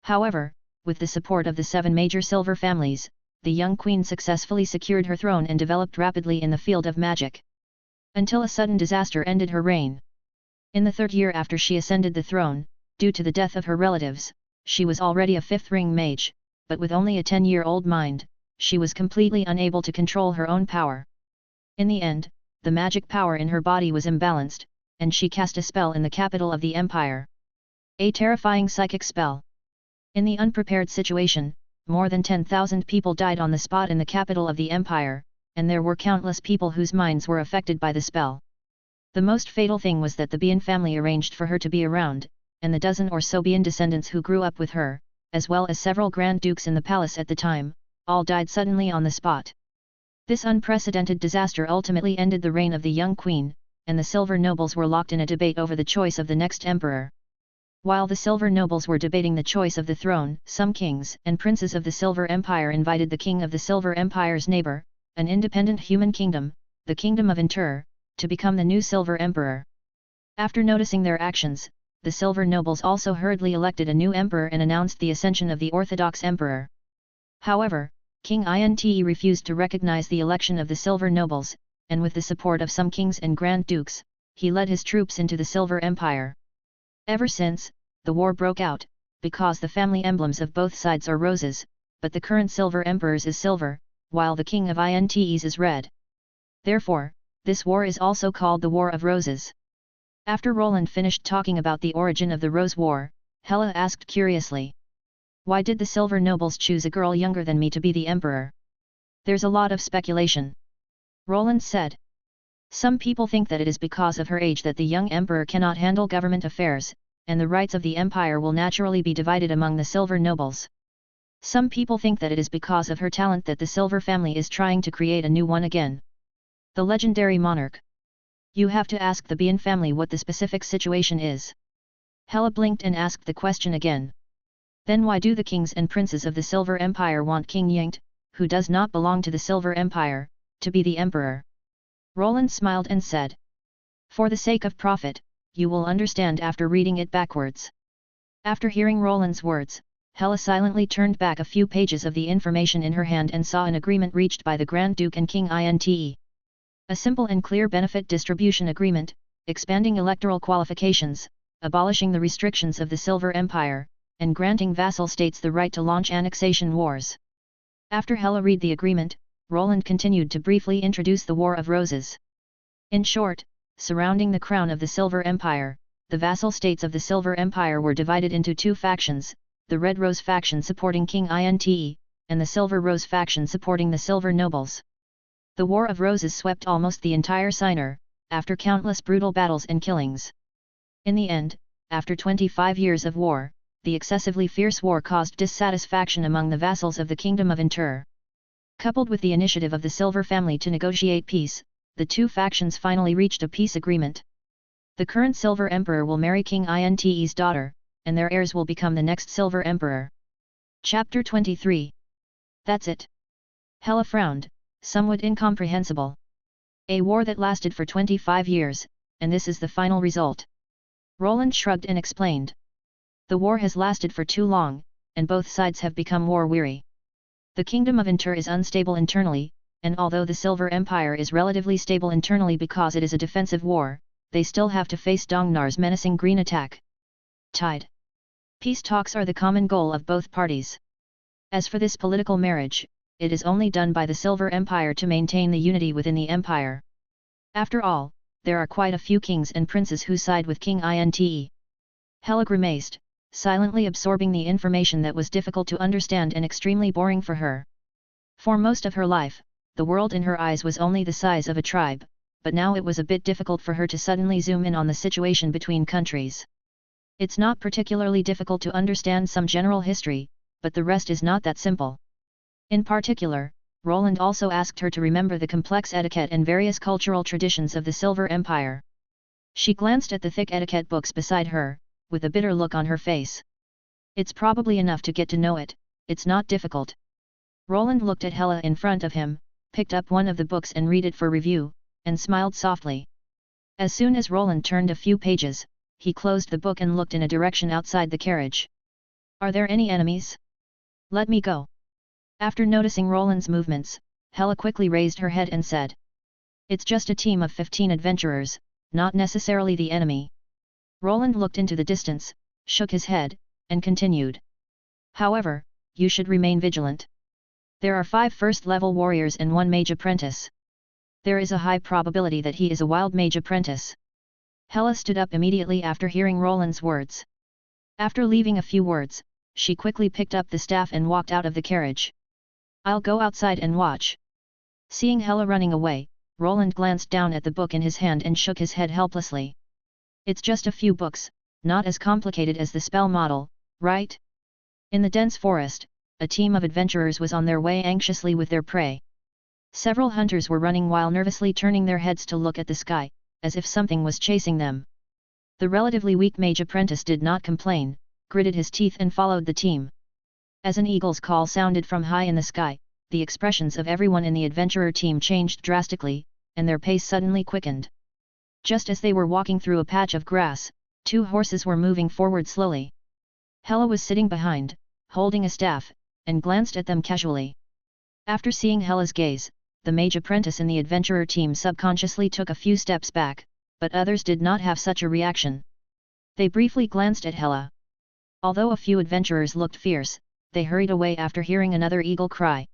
However, with the support of the 7 major silver families, the young queen successfully secured her throne and developed rapidly in the field of magic. Until a sudden disaster ended her reign. In the 3rd year after she ascended the throne, due to the death of her relatives, she was already a 5th ring mage, but with only a 10-year-old mind, she was completely unable to control her own power. In the end, the magic power in her body was imbalanced, and she cast a spell in the capital of the empire. A terrifying psychic spell. In the unprepared situation, more than 10,000 people died on the spot in the capital of the empire, and there were countless people whose minds were affected by the spell. The most fatal thing was that the Bian family arranged for her to be around, and the dozen or so Bian descendants who grew up with her, as well as several Grand Dukes in the palace at the time, all died suddenly on the spot. This unprecedented disaster ultimately ended the reign of the young queen, and the silver nobles were locked in a debate over the choice of the next emperor. While the silver nobles were debating the choice of the throne, some kings and princes of the Silver Empire invited the king of the Silver Empire's neighbor, an independent human kingdom, the Kingdom of Inter, to become the new Silver Emperor. After noticing their actions, the silver nobles also hurriedly elected a new emperor and announced the ascension of the Orthodox Emperor. However, King Inte refused to recognize the election of the silver nobles, and with the support of some kings and grand dukes, he led his troops into the Silver Empire. Ever since, the war broke out, because the family emblems of both sides are roses, but the current silver emperor's is silver, while the king of Intes is red. Therefore, this war is also called the War of Roses. After Roland finished talking about the origin of the Rose War, Hela asked curiously. Why did the silver nobles choose a girl younger than me to be the emperor? There's a lot of speculation. Roland said. Some people think that it is because of her age that the young emperor cannot handle government affairs, and the rights of the empire will naturally be divided among the silver nobles. Some people think that it is because of her talent that the silver family is trying to create a new one again. The legendary monarch. You have to ask the Bian family what the specific situation is. Hela blinked and asked the question again. Then why do the kings and princes of the Silver Empire want King Yingt, who does not belong to the Silver Empire, to be the emperor? Roland smiled and said. For the sake of profit, you will understand after reading it backwards. After hearing Roland's words, Hela silently turned back a few pages of the information in her hand and saw an agreement reached by the Grand Duke and King Inte. A simple and clear benefit distribution agreement, expanding electoral qualifications, abolishing the restrictions of the Silver Empire, and granting vassal states the right to launch annexation wars. After Hela read the agreement, Roland continued to briefly introduce the War of Roses. In short, surrounding the crown of the Silver Empire, the vassal states of the Silver Empire were divided into 2 factions, the Red Rose faction supporting King Inte, and the Silver Rose faction supporting the Silver Nobles. The War of Roses swept almost the entire Sinner, after countless brutal battles and killings. In the end, after 25 years of war, the excessively fierce war caused dissatisfaction among the vassals of the Kingdom of Inter. Coupled with the initiative of the Silver family to negotiate peace, the 2 factions finally reached a peace agreement. The current Silver Emperor will marry King Inte's daughter, and their heirs will become the next Silver Emperor. Chapter 23. That's it. Hela frowned, somewhat incomprehensible. A war that lasted for 25 years, and this is the final result. Roland shrugged and explained. The war has lasted for too long, and both sides have become war-weary. The Kingdom of Inter is unstable internally, and although the Silver Empire is relatively stable internally because it is a defensive war, they still have to face Dongnar's menacing green attack. Tide. Peace talks are the common goal of both parties. As for this political marriage, it is only done by the Silver Empire to maintain the unity within the empire. After all, there are quite a few kings and princes who side with King Inte. Hela grimaced, silently absorbing the information that was difficult to understand and extremely boring for her. For most of her life, the world in her eyes was only the size of a tribe, but now it was a bit difficult for her to suddenly zoom in on the situation between countries. It's not particularly difficult to understand some general history, but the rest is not that simple. In particular, Roland also asked her to remember the complex etiquette and various cultural traditions of the Silver Empire. She glanced at the thick etiquette books beside her, with a bitter look on her face. It's probably enough to get to know it, it's not difficult. Roland looked at Hela in front of him, picked up one of the books and read it for review, and smiled softly. As soon as Roland turned a few pages, he closed the book and looked in a direction outside the carriage. Are there any enemies? Let me go. After noticing Roland's movements, Hela quickly raised her head and said. It's just a team of 15 adventurers, not necessarily the enemy. Roland looked into the distance, shook his head, and continued. However, you should remain vigilant. There are 5 first-level warriors and 1 mage apprentice. There is a high probability that he is a wild mage apprentice. Hela stood up immediately after hearing Roland's words. After leaving a few words, she quickly picked up the staff and walked out of the carriage. I'll go outside and watch. Seeing Hela running away, Roland glanced down at the book in his hand and shook his head helplessly. It's just a few books, not as complicated as the spell model, right? In the dense forest, a team of adventurers was on their way anxiously with their prey. Several hunters were running while nervously turning their heads to look at the sky, as if something was chasing them. The relatively weak mage apprentice did not complain, gritted his teeth and followed the team. As an eagle's call sounded from high in the sky, the expressions of everyone in the adventurer team changed drastically, and their pace suddenly quickened. Just as they were walking through a patch of grass, 2 horses were moving forward slowly. Hela was sitting behind, holding a staff, and glanced at them casually. After seeing Hela's gaze, the mage apprentice in the adventurer team subconsciously took a few steps back, but others did not have such a reaction. They briefly glanced at Hela. Although a few adventurers looked fierce, they hurried away after hearing another eagle cry.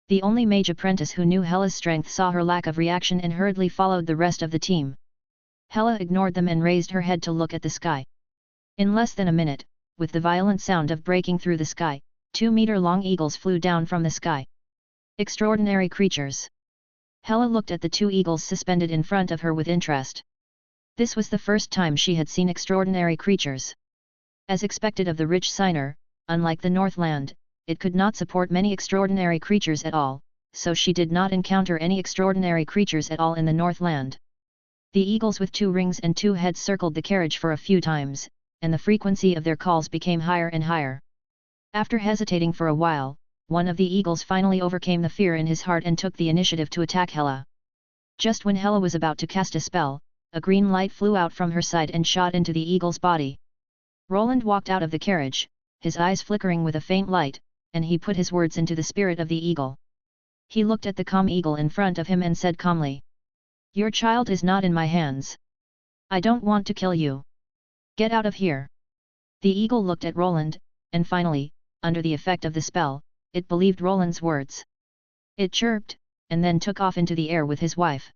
The only mage apprentice who knew Hela's strength saw her lack of reaction and hurriedly followed the rest of the team. Hela ignored them and raised her head to look at the sky. In less than a minute, with the violent sound of breaking through the sky, 2-meter-long eagles flew down from the sky. Extraordinary creatures. Hela looked at the 2 eagles suspended in front of her with interest. This was the first time she had seen extraordinary creatures. As expected of the rich signer, unlike the Northland, it could not support many extraordinary creatures at all, so she did not encounter any extraordinary creatures at all in the Northland. The eagles with 2 rings and 2 heads circled the carriage for a few times, and the frequency of their calls became higher and higher. After hesitating for a while, one of the eagles finally overcame the fear in his heart and took the initiative to attack Hela. Just when Hela was about to cast a spell, a green light flew out from her side and shot into the eagle's body. Roland walked out of the carriage, his eyes flickering with a faint light, and he put his words into the spirit of the eagle. He looked at the calm eagle in front of him and said calmly. Your child is not in my hands. I don't want to kill you. Get out of here. The eagle looked at Roland, and finally, under the effect of the spell, it believed Roland's words. It chirped, and then took off into the air with his wife.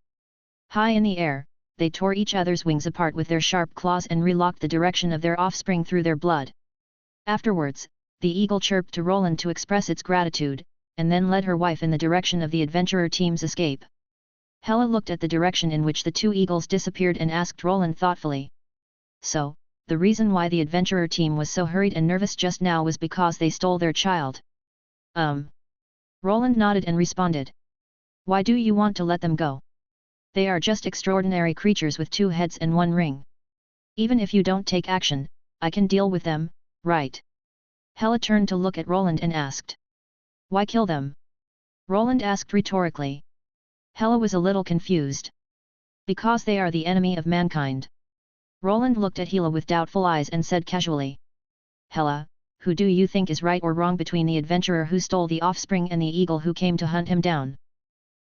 High in the air, they tore each other's wings apart with their sharp claws and relocked the direction of their offspring through their blood. Afterwards, the eagle chirped to Roland to express its gratitude, and then led her wife in the direction of the adventurer team's escape. Hela looked at the direction in which the 2 eagles disappeared and asked Roland thoughtfully. So, the reason why the adventurer team was so hurried and nervous just now was because they stole their child. Roland nodded and responded. Why do you want to let them go? They are just extraordinary creatures with 2 heads and 1 ring. Even if you don't take action, I can deal with them, right? Hela turned to look at Roland and asked. Why kill them? Roland asked rhetorically. Hela was a little confused. Because they are the enemy of mankind. Roland looked at Hela with doubtful eyes and said casually. Hela, who do you think is right or wrong between the adventurer who stole the offspring and the eagle who came to hunt him down?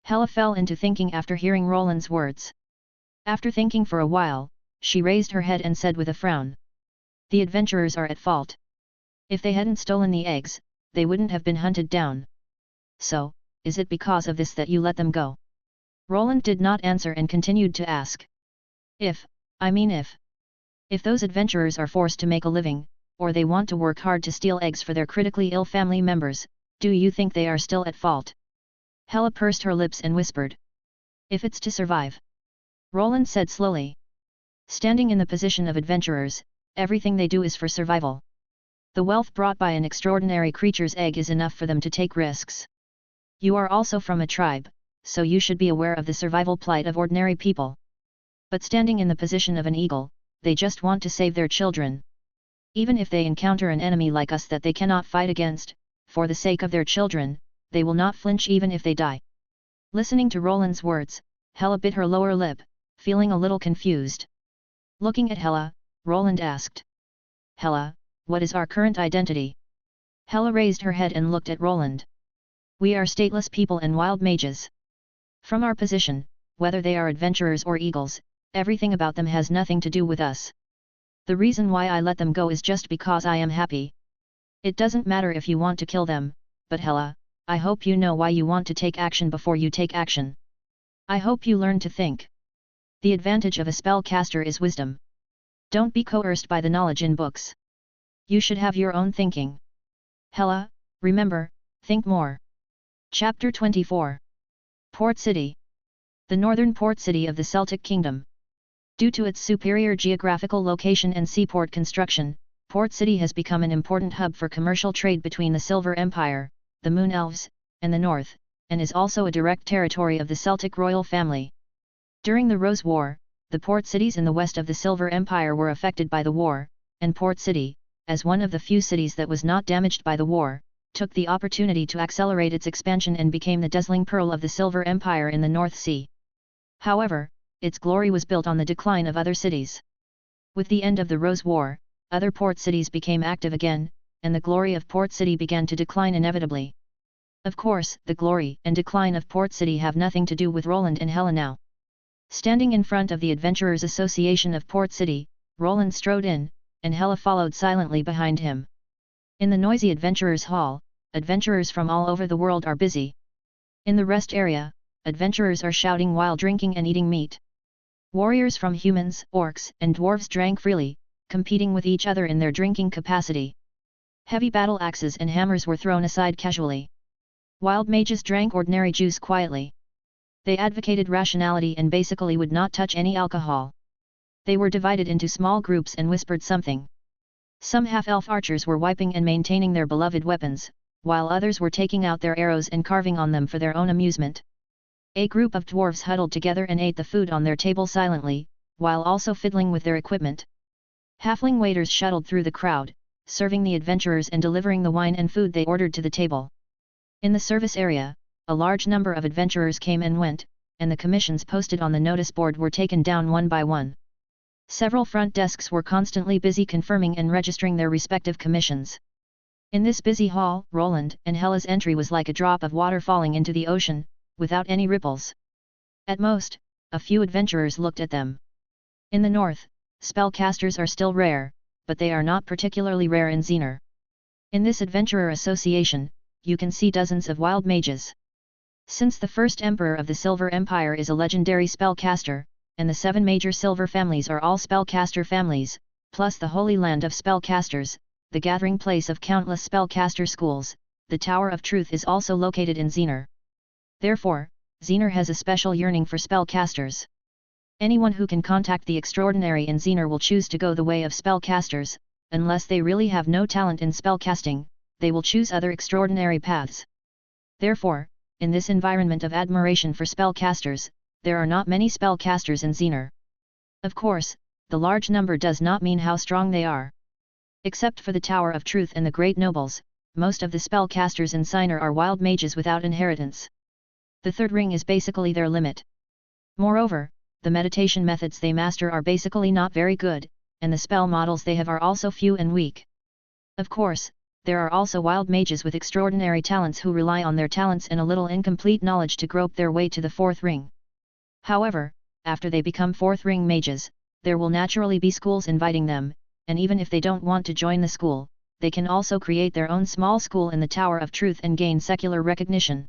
Hela fell into thinking after hearing Roland's words. After thinking for a while, she raised her head and said with a frown. The adventurers are at fault. If they hadn't stolen the eggs, they wouldn't have been hunted down. So, is it because of this that you let them go? Roland did not answer and continued to ask. If those adventurers are forced to make a living, or they want to work hard to steal eggs for their critically ill family members, do you think they are still at fault? Hela pursed her lips and whispered. If it's to survive. Roland said slowly. Standing in the position of adventurers, everything they do is for survival. The wealth brought by an extraordinary creature's egg is enough for them to take risks. You are also from a tribe, so you should be aware of the survival plight of ordinary people. But standing in the position of an eagle, they just want to save their children. Even if they encounter an enemy like us that they cannot fight against, for the sake of their children, they will not flinch even if they die. Listening to Roland's words, Hela bit her lower lip, feeling a little confused. Looking at Hela, Roland asked. Hela, what is our current identity? Hela raised her head and looked at Roland. We are stateless people and wild mages. From our position, whether they are adventurers or eagles, everything about them has nothing to do with us. The reason why I let them go is just because I am happy. It doesn't matter if you want to kill them, but Hela, I hope you know why you want to take action before you take action. I hope you learn to think. The advantage of a spellcaster is wisdom. Don't be coerced by the knowledge in books. You should have your own thinking. Hela, remember, think more. Chapter 24. Port City. The northern port city of the Celtic Kingdom. Due to its superior geographical location and seaport construction, Port City has become an important hub for commercial trade between the Silver Empire, the Moon Elves, and the North, and is also a direct territory of the Celtic royal family. During the Rose War, the port cities in the west of the Silver Empire were affected by the war, and Port City, as one of the few cities that was not damaged by the war, took the opportunity to accelerate its expansion and became the dazzling pearl of the Silver Empire in the North Sea. However, its glory was built on the decline of other cities. With the end of the Rose War, other port cities became active again, and the glory of Port City began to decline inevitably. Of course, the glory and decline of Port City have nothing to do with Roland and Hela now. Standing in front of the Adventurers Association of Port City, Roland strode in, and Hela followed silently behind him. In the noisy Adventurers Hall, adventurers from all over the world are busy. In the rest area, adventurers are shouting while drinking and eating meat. Warriors from humans, orcs, and dwarves drank freely, competing with each other in their drinking capacity. Heavy battle axes and hammers were thrown aside casually. Wild mages drank ordinary juice quietly. They advocated rationality and basically would not touch any alcohol. They were divided into small groups and whispered something. Some half-elf archers were wiping and maintaining their beloved weapons, while others were taking out their arrows and carving on them for their own amusement. A group of dwarves huddled together and ate the food on their table silently, while also fiddling with their equipment. Halfling waiters shuttled through the crowd, serving the adventurers and delivering the wine and food they ordered to the table. In the service area, a large number of adventurers came and went, and the commissions posted on the notice board were taken down one by one. Several front desks were constantly busy confirming and registering their respective commissions. In this busy hall, Roland and Hela's entry was like a drop of water falling into the ocean, without any ripples. At most, a few adventurers looked at them. In the north, spellcasters are still rare, but they are not particularly rare in Xenar. In this adventurer association, you can see dozens of wild mages. Since the first emperor of the Silver Empire is a legendary spellcaster, and the 7 major silver families are all spellcaster families, plus the Holy Land of Spellcasters, the gathering place of countless spellcaster schools, the Tower of Truth is also located in Xenar. Therefore, Xenar has a special yearning for spellcasters. Anyone who can contact the extraordinary in Xenar will choose to go the way of spellcasters, unless they really have no talent in spellcasting, they will choose other extraordinary paths. Therefore, in this environment of admiration for spellcasters, there are not many spellcasters in Xenar. Of course, the large number does not mean how strong they are. Except for the Tower of Truth and the great nobles, most of the spellcasters in Xenar are wild mages without inheritance. The third ring is basically their limit. Moreover, the meditation methods they master are basically not very good, and the spell models they have are also few and weak. Of course, there are also wild mages with extraordinary talents who rely on their talents and a little incomplete knowledge to grope their way to the fourth ring. However, after they become 4th ring mages, there will naturally be schools inviting them, and even if they don't want to join the school, they can also create their own small school in the Tower of Truth and gain secular recognition.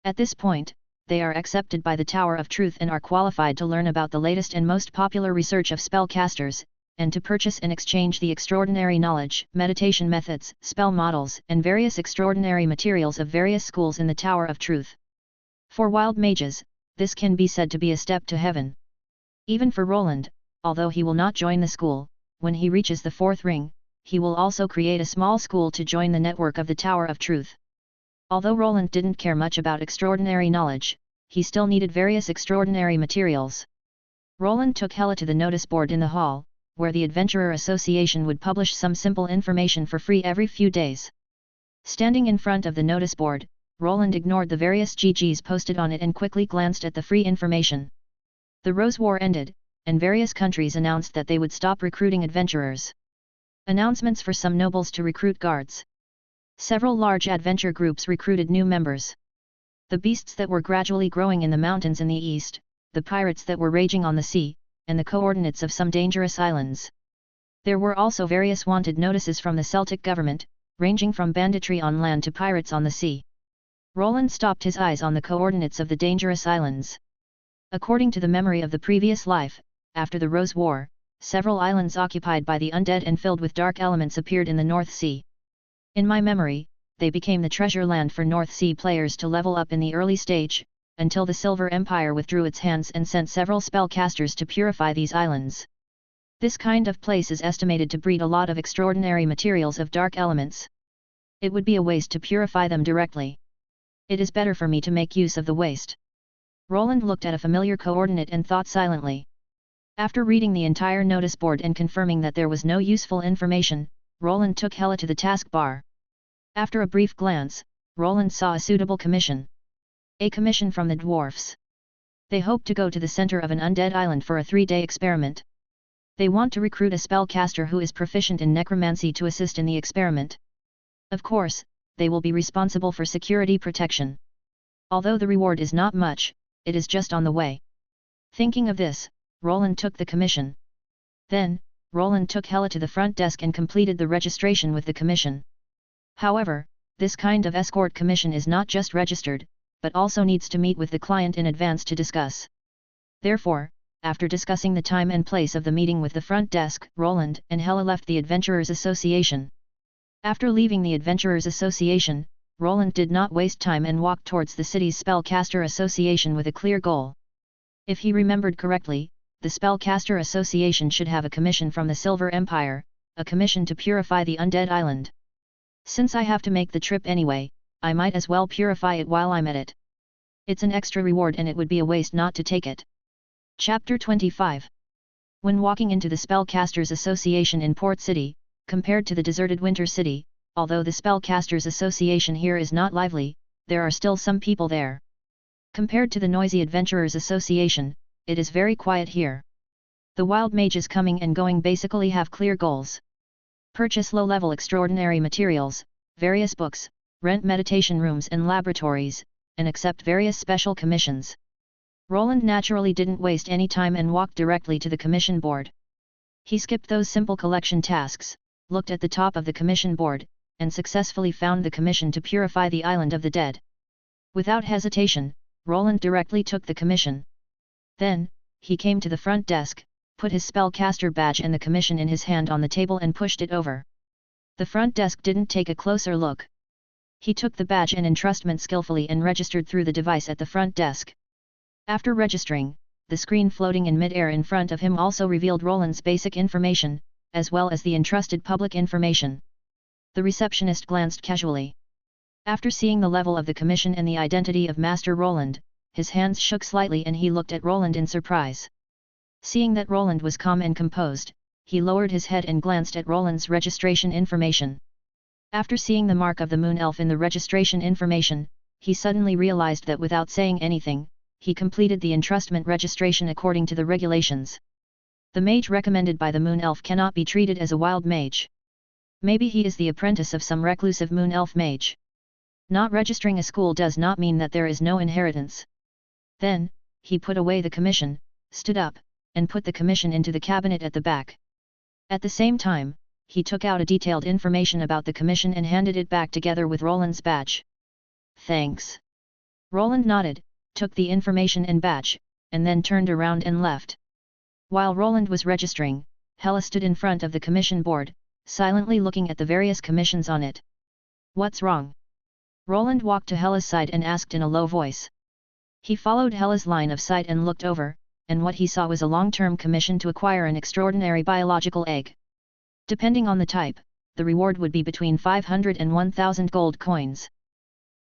At this point, they are accepted by the Tower of Truth and are qualified to learn about the latest and most popular research of spellcasters, and to purchase and exchange the extraordinary knowledge, meditation methods, spell models, and various extraordinary materials of various schools in the Tower of Truth. For wild mages, this can be said to be a step to heaven. Even for Roland, although he will not join the school, when he reaches the 4th ring, he will also create a small school to join the network of the Tower of Truth. Although Roland didn't care much about extraordinary knowledge, he still needed various extraordinary materials. Roland took Hela to the notice board in the hall, where the Adventurer Association would publish some simple information for free every few days. Standing in front of the notice board, Roland ignored the various GGs posted on it and quickly glanced at the free information. The Rose War ended, and various countries announced that they would stop recruiting adventurers. Announcements for some nobles to recruit guards. Several large adventure groups recruited new members. The beasts that were gradually growing in the mountains in the east, the pirates that were raging on the sea, and the coordinates of some dangerous islands. There were also various wanted notices from the Celtic government, ranging from banditry on land to pirates on the sea. Roland stopped his eyes on the coordinates of the dangerous islands. According to the memory of the previous life, after the Rose War, several islands occupied by the undead and filled with dark elements appeared in the North Sea. In my memory, they became the treasure land for North Sea players to level up in the early stage, until the Silver Empire withdrew its hands and sent several spellcasters to purify these islands. This kind of place is estimated to breed a lot of extraordinary materials of dark elements. It would be a waste to purify them directly. It is better for me to make use of the waste. Roland looked at a familiar coordinate and thought silently. After reading the entire notice board and confirming that there was no useful information, Roland took Hela to the taskbar. After a brief glance, Roland saw a suitable commission. A commission from the dwarfs. They hope to go to the center of an undead island for a 3-day experiment. They want to recruit a spellcaster who is proficient in necromancy to assist in the experiment. Of course, they will be responsible for security protection. Although the reward is not much, it is just on the way. Thinking of this, Roland took the commission. Then, Roland took Hela to the front desk and completed the registration with the commission. However, this kind of escort commission is not just registered, but also needs to meet with the client in advance to discuss. Therefore, after discussing the time and place of the meeting with the front desk, Roland and Hela left the Adventurers Association. After leaving the Adventurers Association, Roland did not waste time and walked towards the city's Spellcaster Association with a clear goal. If he remembered correctly, the Spellcaster Association should have a commission from the Silver Empire, a commission to purify the undead island. Since I have to make the trip anyway, I might as well purify it while I'm at it. It's an extra reward and it would be a waste not to take it. Chapter 25. When walking into the Spellcasters Association in Port City, compared to the deserted Winter City, although the Spellcasters Association here is not lively, there are still some people there. Compared to the noisy Adventurers Association, it is very quiet here. The wild mages coming and going basically have clear goals. Purchase low-level extraordinary materials, various books, rent meditation rooms and laboratories, and accept various special commissions. Roland naturally didn't waste any time and walked directly to the commission board. He skipped those simple collection tasks, looked at the top of the commission board, and successfully found the commission to purify the island of the dead. Without hesitation, Roland directly took the commission. Then, he came to the front desk, put his spellcaster badge and the commission in his hand on the table and pushed it over. The front desk didn't take a closer look. He took the badge and entrustment skillfully and registered through the device at the front desk. After registering, the screen floating in mid-air in front of him also revealed Roland's basic information, as well as the entrusted public information. The receptionist glanced casually. After seeing the level of the commission and the identity of Master Roland, his hands shook slightly and he looked at Roland in surprise. Seeing that Roland was calm and composed, he lowered his head and glanced at Roland's registration information. After seeing the mark of the moon elf in the registration information, he suddenly realized that without saying anything, he completed the entrustment registration according to the regulations. The mage recommended by the moon elf cannot be treated as a wild mage. Maybe he is the apprentice of some reclusive moon elf mage. Not registering a school does not mean that there is no inheritance. Then, he put away the commission, stood up, and put the commission into the cabinet at the back. At the same time, he took out a detailed information about the commission and handed it back together with Roland's badge. "Thanks." Roland nodded, took the information and badge, and then turned around and left. While Roland was registering, Hella stood in front of the commission board, silently looking at the various commissions on it. "What's wrong?" Roland walked to Hella's side and asked in a low voice. He followed Hella's line of sight and looked over, and what he saw was a long-term commission to acquire an extraordinary biological egg. Depending on the type, the reward would be between 500 and 1,000 gold coins.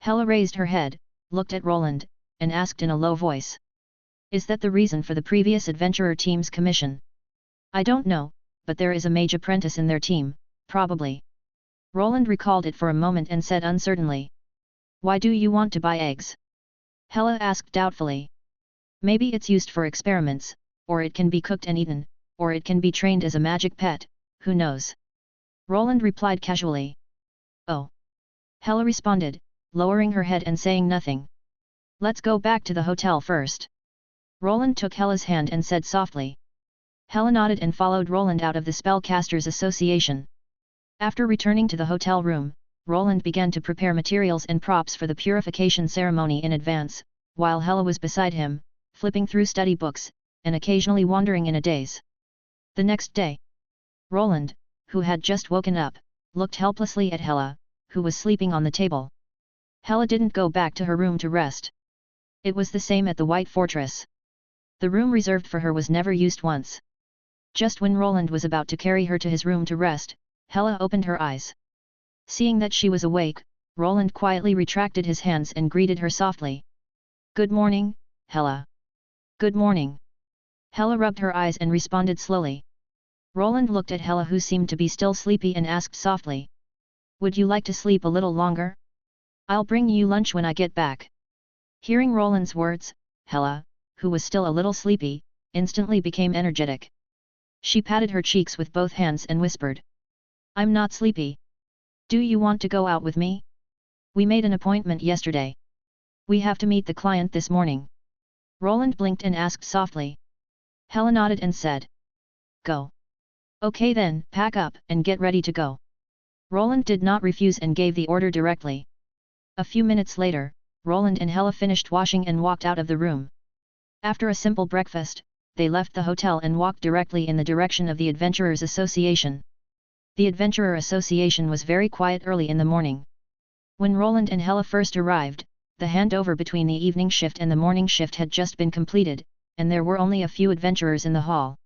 Hella raised her head, looked at Roland, and asked in a low voice. "Is that the reason for the previous adventurer team's commission?" "I don't know, but there is a mage apprentice in their team, probably." Roland recalled it for a moment and said uncertainly. "Why do you want to buy eggs?" Hella asked doubtfully. "Maybe it's used for experiments, or it can be cooked and eaten, or it can be trained as a magic pet, who knows?" Roland replied casually. "Oh." Hella responded, lowering her head and saying nothing. "Let's go back to the hotel first." Roland took Hella's hand and said softly. Hella nodded and followed Roland out of the Spellcasters Association. After returning to the hotel room, Roland began to prepare materials and props for the purification ceremony in advance, while Hella was beside him, flipping through study books, and occasionally wandering in a daze. The next day, Roland, who had just woken up, looked helplessly at Hella, who was sleeping on the table. Hella didn't go back to her room to rest. It was the same at the White Fortress. The room reserved for her was never used once. Just when Roland was about to carry her to his room to rest, Hella opened her eyes. Seeing that she was awake, Roland quietly retracted his hands and greeted her softly. "Good morning, Hella." "Good morning." Hella rubbed her eyes and responded slowly. Roland looked at Hella, who seemed to be still sleepy, and asked softly. "Would you like to sleep a little longer? I'll bring you lunch when I get back." Hearing Roland's words, Hella, who was still a little sleepy, instantly became energetic. She patted her cheeks with both hands and whispered. "I'm not sleepy. Do you want to go out with me? We made an appointment yesterday. We have to meet the client this morning." Roland blinked and asked softly. Hella nodded and said. "Go." "Okay then, pack up and get ready to go." Roland did not refuse and gave the order directly. A few minutes later, Roland and Hella finished washing and walked out of the room. After a simple breakfast, they left the hotel and walked directly in the direction of the Adventurers Association. The Adventurer Association was very quiet early in the morning. When Roland and Hella first arrived, the handover between the evening shift and the morning shift had just been completed, and there were only a few adventurers in the hall.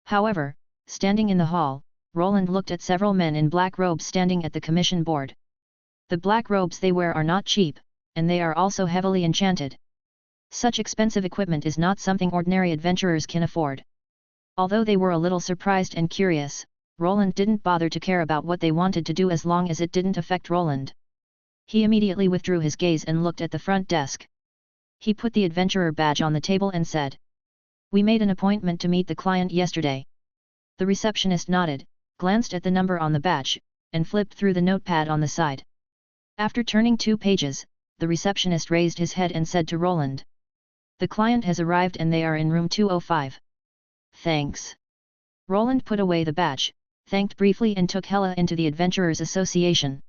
However, standing in the hall, Roland looked at several men in black robes standing at the commission board. The black robes they wear are not cheap, and they are also heavily enchanted. Such expensive equipment is not something ordinary adventurers can afford. Although they were a little surprised and curious, Roland didn't bother to care about what they wanted to do as long as it didn't affect Roland. He immediately withdrew his gaze and looked at the front desk. He put the adventurer badge on the table and said. "We made an appointment to meet the client yesterday." The receptionist nodded, glanced at the number on the badge, and flipped through the notepad on the side. After turning 2 pages, the receptionist raised his head and said to Roland. "The client has arrived and they are in room 205. "Thanks." Roland put away the badge, thanked briefly and took Hella into the Adventurers Association.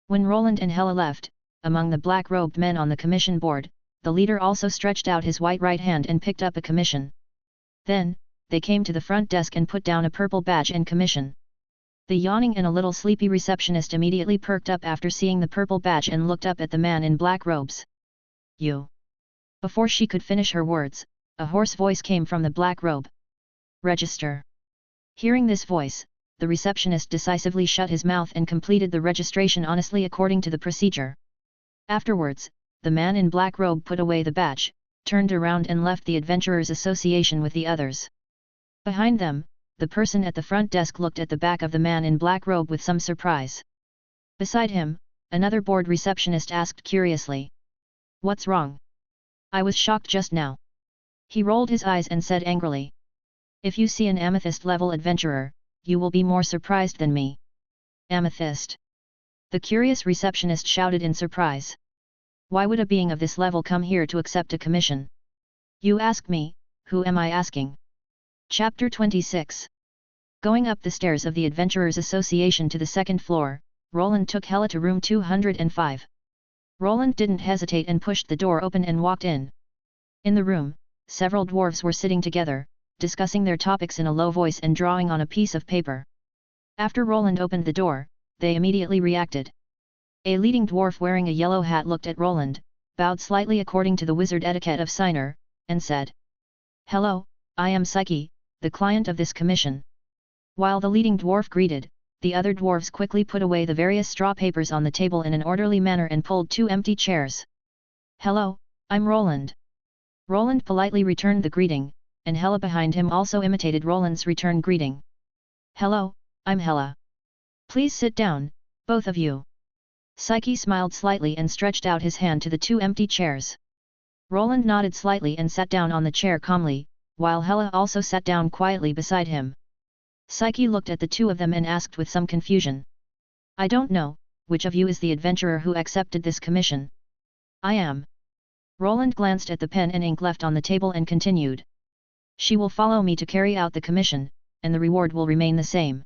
When Roland and Hella left, among the black-robed men on the commission board, the leader also stretched out his white right hand and picked up a commission. Then, they came to the front desk and put down a purple badge and commission. The yawning and a little sleepy receptionist immediately perked up after seeing the purple badge and looked up at the man in black robes. "You." Before she could finish her words, a hoarse voice came from the black robe. "Register." Hearing this voice, the receptionist decisively shut his mouth and completed the registration honestly according to the procedure. Afterwards, the man in black robe put away the badge, turned around and left the Adventurers Association with the others. Behind them, the person at the front desk looked at the back of the man in black robe with some surprise. Beside him, another board receptionist asked curiously. "What's wrong? I was shocked just now." He rolled his eyes and said angrily. "If you see an amethyst-level adventurer, you will be more surprised than me." "Amethyst?" The curious receptionist shouted in surprise. "Why would a being of this level come here to accept a commission?" "You ask me, who am I asking? Chapter 26. Going up the stairs of the Adventurers Association to the second floor, Roland took Hella to room 205. Roland didn't hesitate and pushed the door open and walked in. In the room, several dwarves were sitting together, discussing their topics in a low voice and drawing on a piece of paper. After Roland opened the door, they immediately reacted. A leading dwarf wearing a yellow hat looked at Roland, bowed slightly according to the wizard etiquette of Signer, and said, "Hello, I am Psyche, the client of this commission." While the leading dwarf greeted, the other dwarves quickly put away the various straw papers on the table in an orderly manner and pulled 2 empty chairs. "Hello, I'm Roland." Roland politely returned the greeting, and Hella behind him also imitated Roland's return greeting. "Hello, I'm Hella. Please sit down, both of you." Psyche smiled slightly and stretched out his hand to the 2 empty chairs. Roland nodded slightly and sat down on the chair calmly, while Hella also sat down quietly beside him. Psyche looked at the 2 of them and asked with some confusion. "I don't know, which of you is the adventurer who accepted this commission?" "I am." Roland glanced at the pen and ink left on the table and continued. "She will follow me to carry out the commission, and the reward will remain the same."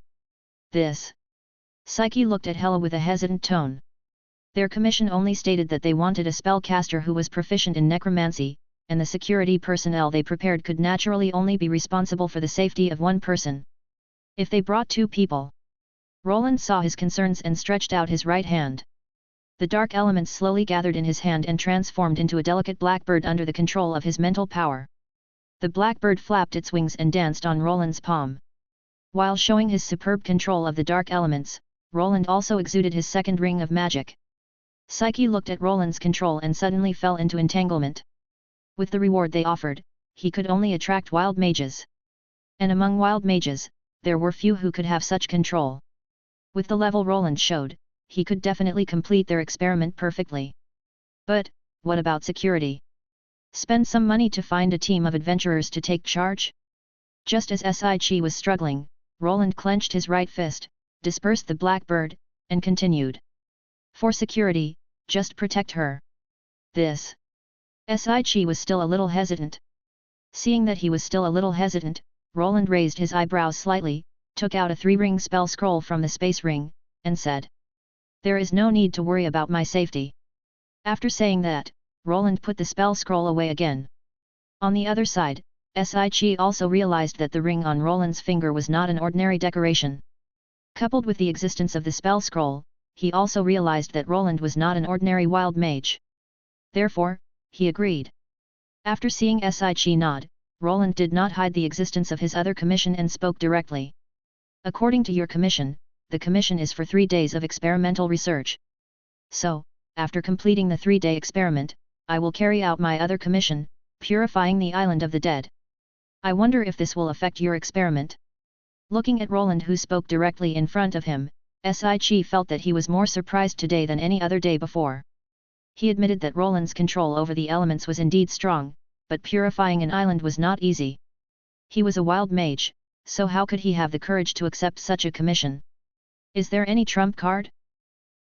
"This?" Psyche looked at Hella with a hesitant tone. Their commission only stated that they wanted a spellcaster who was proficient in necromancy, and the security personnel they prepared could naturally only be responsible for the safety of 1 person. If they brought 2 people? Roland saw his concerns and stretched out his right hand. The dark elements slowly gathered in his hand and transformed into a delicate blackbird under the control of his mental power. The blackbird flapped its wings and danced on Roland's palm. While showing his superb control of the dark elements, Roland also exuded his second ring of magic. Psyche looked at Roland's control and suddenly fell into entanglement. With the reward they offered, he could only attract wild mages. And among wild mages, there were few who could have such control. With the level Roland showed, he could definitely complete their experiment perfectly. But, what about security? Spend some money to find a team of adventurers to take charge? Just as Psyche was struggling, Roland clenched his right fist, dispersed the blackbird, and continued. "For security, just protect her." "This?" Psyche was still a little hesitant. Seeing that he was still a little hesitant, Roland raised his eyebrows slightly, took out a 3-ring spell scroll from the space ring, and said, "There is no need to worry about my safety." After saying that, Roland put the spell scroll away again. On the other side, Psyche also realized that the ring on Roland's finger was not an ordinary decoration. Coupled with the existence of the spell scroll, he also realized that Roland was not an ordinary wild mage. Therefore, he agreed. After seeing Psyche nod, Roland did not hide the existence of his other commission and spoke directly. "According to your commission, the commission is for 3 days of experimental research. So, after completing the 3-day experiment, I will carry out my other commission, purifying the island of the dead. I wonder if this will affect your experiment." Looking at Roland who spoke directly in front of him, Psyche felt that he was more surprised today than any other day before. He admitted that Roland's control over the elements was indeed strong, but purifying an island was not easy. He was a wild mage, so how could he have the courage to accept such a commission? Is there any trump card?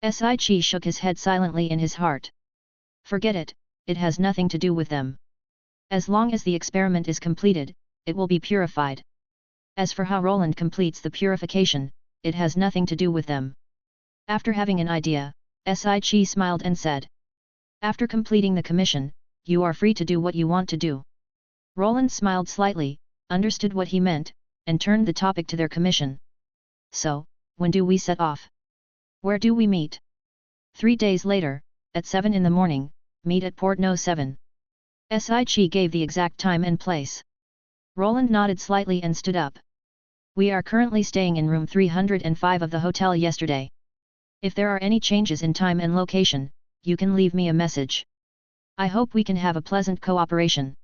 Psyche shook his head silently in his heart. Forget it, it has nothing to do with them. As long as the experiment is completed, it will be purified. As for how Roland completes the purification, it has nothing to do with them. After having an idea, Psyche smiled and said, "After completing the commission, you are free to do what you want to do." Roland smiled slightly, understood what he meant, and turned the topic to their commission. "So, when do we set off? Where do we meet?" 3 days later, at 7 in the morning, meet at Port No. 7. Psyche gave the exact time and place. Roland nodded slightly and stood up. "We are currently staying in room 305 of the hotel yesterday. If there are any changes in time and location, you can leave me a message. I hope we can have a pleasant cooperation."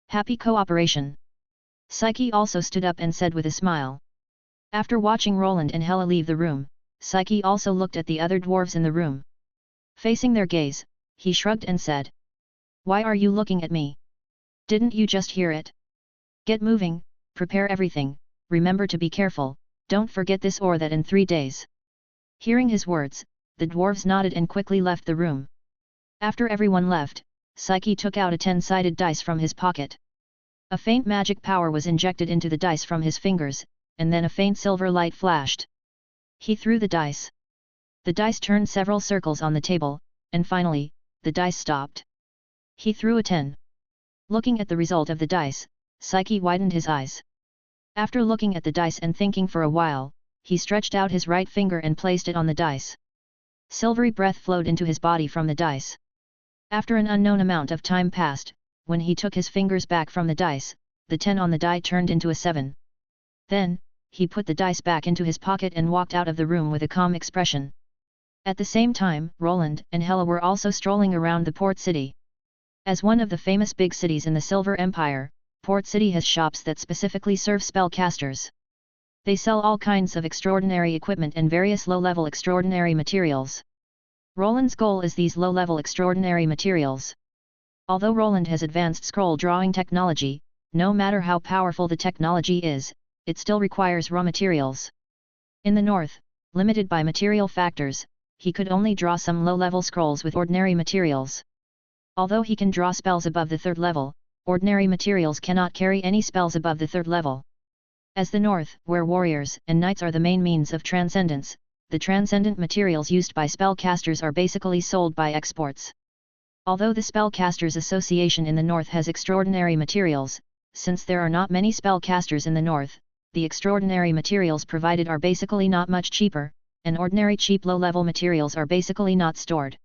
"Happy cooperation." Psyche also stood up and said with a smile. After watching Roland and Hella leave the room, Psyche also looked at the other dwarves in the room. Facing their gaze, he shrugged and said, "Why are you looking at me? Didn't you just hear it? Get moving, prepare everything, remember to be careful, don't forget this or that in 3 days." Hearing his words, the dwarves nodded and quickly left the room. After everyone left, Psyche took out a 10-sided dice from his pocket. A faint magic power was injected into the dice from his fingers, and then a faint silver light flashed. He threw the dice. The dice turned several circles on the table, and finally, the dice stopped. He threw a 10. Looking at the result of the dice, Psyche widened his eyes. After looking at the dice and thinking for a while, he stretched out his right finger and placed it on the dice. Silvery breath flowed into his body from the dice. After an unknown amount of time passed, when he took his fingers back from the dice, the 10 on the die turned into a 7. Then, he put the dice back into his pocket and walked out of the room with a calm expression. At the same time, Roland and Hela were also strolling around the port city. As one of the famous big cities in the Silver Empire, Port City has shops that specifically serve spellcasters. They sell all kinds of extraordinary equipment and various low-level extraordinary materials. Roland's goal is these low-level extraordinary materials. Although Roland has advanced scroll drawing technology, no matter how powerful the technology is, it still requires raw materials. In the north, limited by material factors, he could only draw some low-level scrolls with ordinary materials. Although he can draw spells above the 3rd level, ordinary materials cannot carry any spells above the 3rd level. As the north, where warriors and knights are the main means of transcendence, the transcendent materials used by spellcasters are basically sold by exports. Although the Spellcasters Association in the north has extraordinary materials, since there are not many spellcasters in the north, the extraordinary materials provided are basically not much cheaper, and ordinary cheap low-level materials are basically not stored.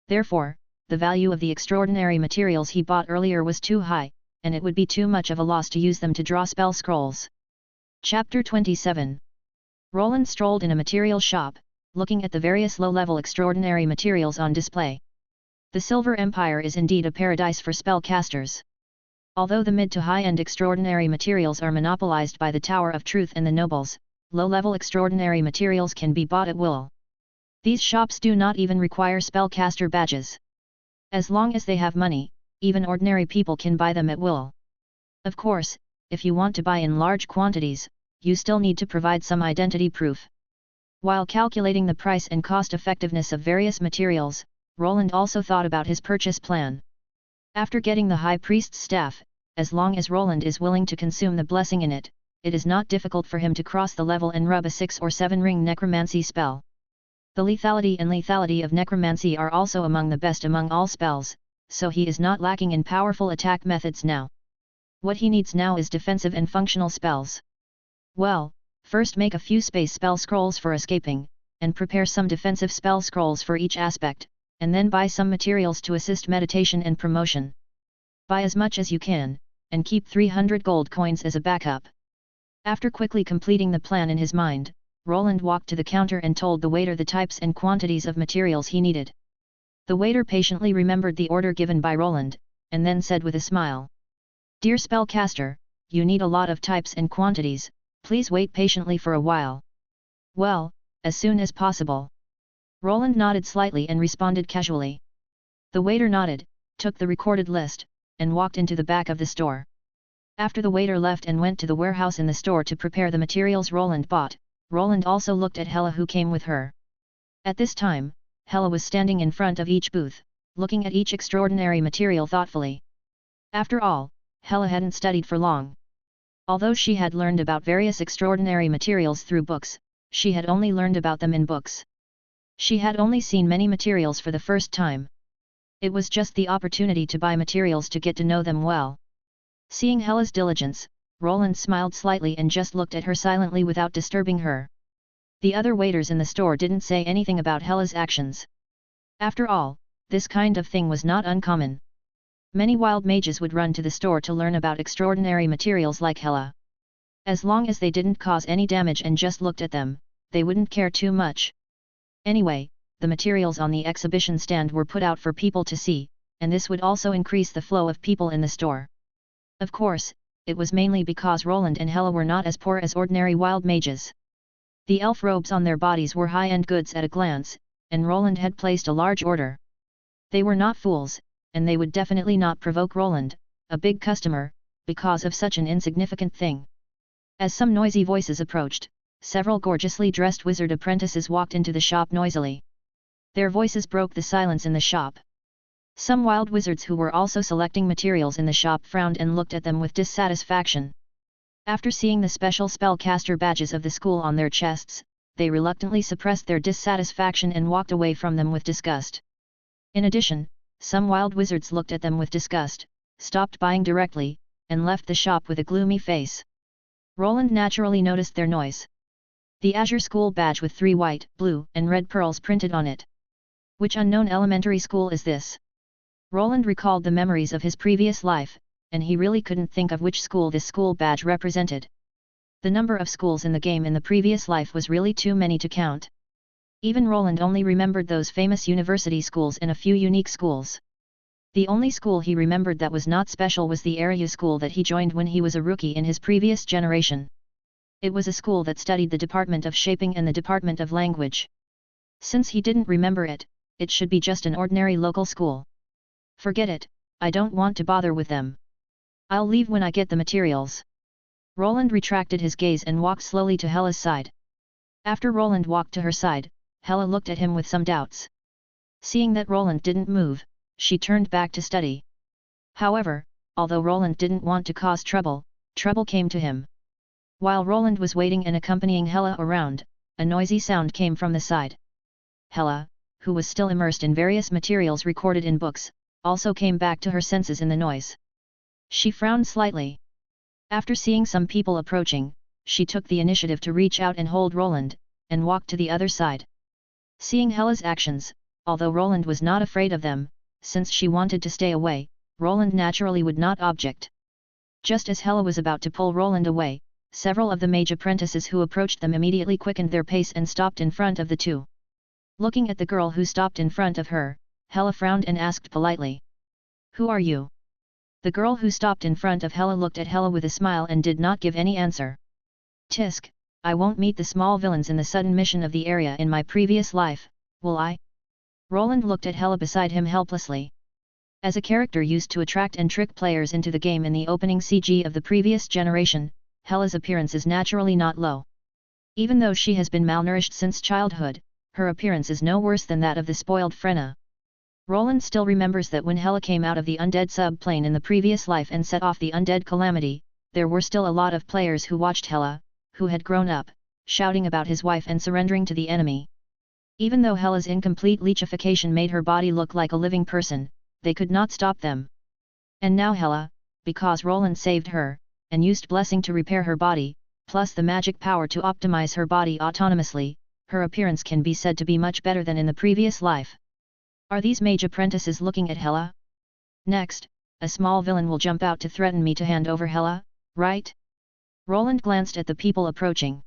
Therefore, the value of the extraordinary materials he bought earlier was too high, and it would be too much of a loss to use them to draw spell scrolls. Chapter 27. Roland strolled in a material shop, looking at the various low-level extraordinary materials on display. The Silver Empire is indeed a paradise for spellcasters. Although the mid to high-end extraordinary materials are monopolized by the Tower of Truth and the nobles, low-level extraordinary materials can be bought at will. These shops do not even require spellcaster badges. As long as they have money, even ordinary people can buy them at will. Of course, if you want to buy in large quantities, you still need to provide some identity proof. While calculating the price and cost-effectiveness of various materials, Roland also thought about his purchase plan. After getting the High Priest's staff, as long as Roland is willing to consume the blessing in it, it is not difficult for him to cross the level and rub a 6 or 7 ring necromancy spell. The lethality of necromancy are also among the best among all spells, so he is not lacking in powerful attack methods now. What he needs now is defensive and functional spells. Well, first make a few space spell scrolls for escaping, and prepare some defensive spell scrolls for each aspect, and then buy some materials to assist meditation and promotion. Buy as much as you can, and keep 300 gold coins as a backup. After quickly completing the plan in his mind, Roland walked to the counter and told the waiter the types and quantities of materials he needed. The waiter patiently remembered the order given by Roland, and then said with a smile, "Dear spellcaster, you need a lot of types and quantities, please wait patiently for a while." "Well, as soon as possible." Roland nodded slightly and responded casually. The waiter nodded, took the recorded list, and walked into the back of the store. After the waiter left and went to the warehouse in the store to prepare the materials Roland bought, Roland also looked at Hela who came with her. At this time, Hela was standing in front of each booth, looking at each extraordinary material thoughtfully. After all, Hela hadn't studied for long. Although she had learned about various extraordinary materials through books, she had only learned about them in books. She had only seen many materials for the first time. It was just the opportunity to buy materials to get to know them well. Seeing Hela's diligence, Roland smiled slightly and just looked at her silently without disturbing her. The other waiters in the store didn't say anything about Hela's actions. After all, this kind of thing was not uncommon. Many wild mages would run to the store to learn about extraordinary materials like Hela. As long as they didn't cause any damage and just looked at them, they wouldn't care too much. Anyway, the materials on the exhibition stand were put out for people to see, and this would also increase the flow of people in the store. Of course, it was mainly because Roland and Hela were not as poor as ordinary wild mages. The elf robes on their bodies were high-end goods at a glance, and Roland had placed a large order. They were not fools, and they would definitely not provoke Roland, a big customer, because of such an insignificant thing. As some noisy voices approached, several gorgeously dressed wizard apprentices walked into the shop noisily. Their voices broke the silence in the shop. Some wild wizards who were also selecting materials in the shop frowned and looked at them with dissatisfaction. After seeing the special spellcaster badges of the school on their chests, they reluctantly suppressed their dissatisfaction and walked away from them with disgust. In addition, some wild wizards looked at them with disgust, stopped buying directly, and left the shop with a gloomy face. Roland naturally noticed their noise. The Azure School badge with 3 white, blue, and red pearls printed on it. Which unknown elementary school is this? Roland recalled the memories of his previous life, and he really couldn't think of which school this school badge represented. The number of schools in the game in the previous life was really too many to count. Even Roland only remembered those famous university schools and a few unique schools. The only school he remembered that was not special was the area school that he joined when he was a rookie in his previous generation. It was a school that studied the Department of Shaping and the Department of Language. Since he didn't remember it, it should be just an ordinary local school. Forget it, I don't want to bother with them. I'll leave when I get the materials. Roland retracted his gaze and walked slowly to Hella's side. After Roland walked to her side, Hella looked at him with some doubts. Seeing that Roland didn't move, she turned back to study. However, although Roland didn't want to cause trouble, trouble came to him. While Roland was waiting and accompanying Hella around, a noisy sound came from the side. Hella, who was still immersed in various materials recorded in books, also came back to her senses in the noise. She frowned slightly. After seeing some people approaching, she took the initiative to reach out and hold Roland, and walk to the other side. Seeing Hella's actions, although Roland was not afraid of them, since she wanted to stay away, Roland naturally would not object. Just as Hella was about to pull Roland away, several of the mage apprentices who approached them immediately quickened their pace and stopped in front of the two. Looking at the girl who stopped in front of her, Hella frowned and asked politely. "Who are you?" The girl who stopped in front of Hella looked at Hella with a smile and did not give any answer. "Tisk, I won't meet the small villains in the sudden mission of the area in my previous life, will I?" Roland looked at Hella beside him helplessly. As a character used to attract and trick players into the game in the opening CG of the previous generation, Hella's appearance is naturally not low. Even though she has been malnourished since childhood, her appearance is no worse than that of the spoiled Frenna. Roland still remembers that when Hella came out of the undead subplane in the previous life and set off the undead calamity, there were still a lot of players who watched Hella, who had grown up, shouting about his wife and surrendering to the enemy. Even though Hella's incomplete leechification made her body look like a living person, they could not stop them. And now Hella, because Roland saved her, and used blessing to repair her body, plus the magic power to optimize her body autonomously, her appearance can be said to be much better than in the previous life. Are these mage apprentices looking at Hella? Next, a small villain will jump out to threaten me to hand over Hella, right? Roland glanced at the people approaching.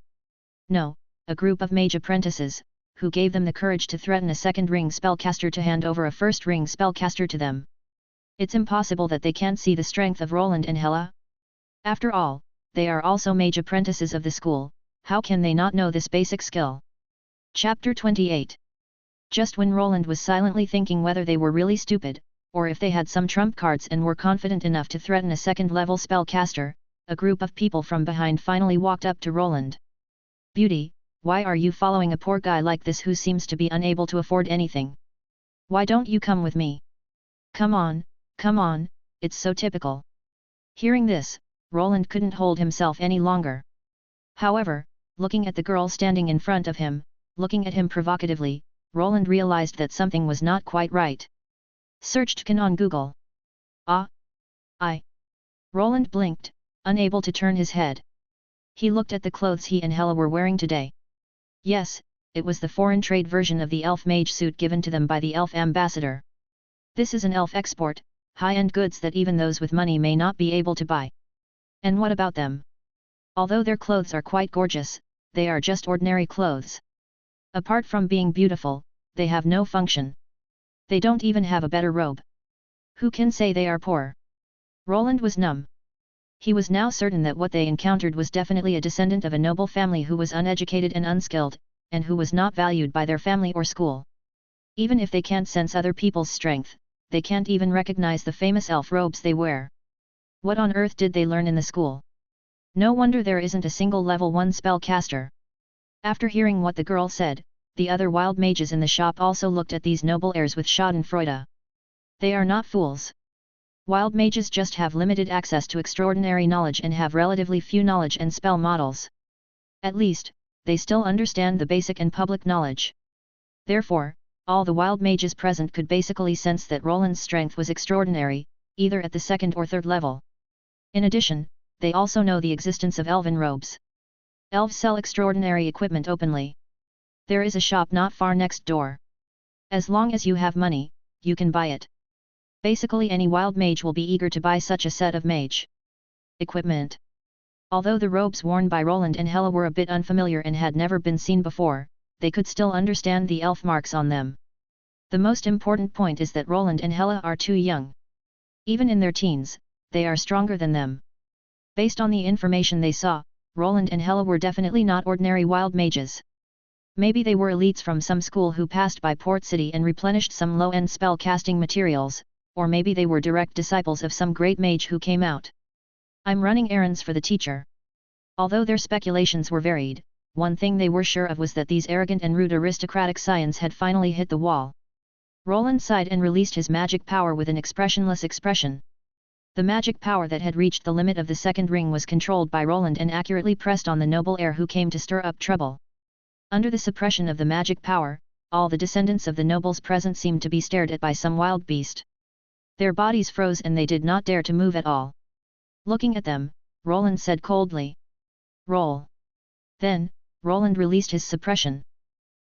No, a group of mage apprentices, who gave them the courage to threaten a second ring spellcaster to hand over a first ring spellcaster to them. It's impossible that they can't see the strength of Roland and Hella. After all, they are also mage apprentices of the school, how can they not know this basic skill? Chapter 28. Just when Roland was silently thinking whether they were really stupid, or if they had some trump cards and were confident enough to threaten a second-level spellcaster, a group of people from behind finally walked up to Roland. "Beauty, why are you following a poor guy like this who seems to be unable to afford anything? Why don't you come with me? Come on, it's so typical." Hearing this, Roland couldn't hold himself any longer. However, looking at the girl standing in front of him, looking at him provocatively, Roland realized that something was not quite right. Searched Can on Google. Roland blinked, unable to turn his head. He looked at the clothes he and Hella were wearing today. Yes, it was the foreign trade version of the elf mage suit given to them by the elf ambassador. This is an elf export, high-end goods that even those with money may not be able to buy. And what about them? Although their clothes are quite gorgeous, they are just ordinary clothes. Apart from being beautiful, they have no function. They don't even have a better robe. Who can say they are poor? Roland was numb. He was now certain that what they encountered was definitely a descendant of a noble family who was uneducated and unskilled, and who was not valued by their family or school. Even if they can't sense other people's strength, they can't even recognize the famous elf robes they wear. What on earth did they learn in the school? No wonder there isn't a single level 1 spellcaster. After hearing what the girl said, the other wild mages in the shop also looked at these noble heirs with schadenfreude. They are not fools. Wild mages just have limited access to extraordinary knowledge and have relatively few knowledge and spell models. At least, they still understand the basic and public knowledge. Therefore, all the wild mages present could basically sense that Roland's strength was extraordinary, either at the second or third level. In addition, they also know the existence of elven robes. Elves sell extraordinary equipment openly. There is a shop not far next door. As long as you have money, you can buy it. Basically any wild mage will be eager to buy such a set of mage equipment. Although the robes worn by Roland and Hela were a bit unfamiliar and had never been seen before, they could still understand the elf marks on them. The most important point is that Roland and Hela are too young. Even in their teens, they are stronger than them. Based on the information they saw, Roland and Hela were definitely not ordinary wild mages. Maybe they were elites from some school who passed by Port City and replenished some low-end spell-casting materials, or maybe they were direct disciples of some great mage who came out. I'm running errands for the teacher. Although their speculations were varied, one thing they were sure of was that these arrogant and rude aristocratic scions had finally hit the wall. Roland sighed and released his magic power with an expressionless expression. The magic power that had reached the limit of the second ring was controlled by Roland and accurately pressed on the noble heir who came to stir up trouble. Under the suppression of the magic power, all the descendants of the nobles present seemed to be stared at by some wild beast. Their bodies froze and they did not dare to move at all. Looking at them, Roland said coldly, "Roll." Then, Roland released his suppression.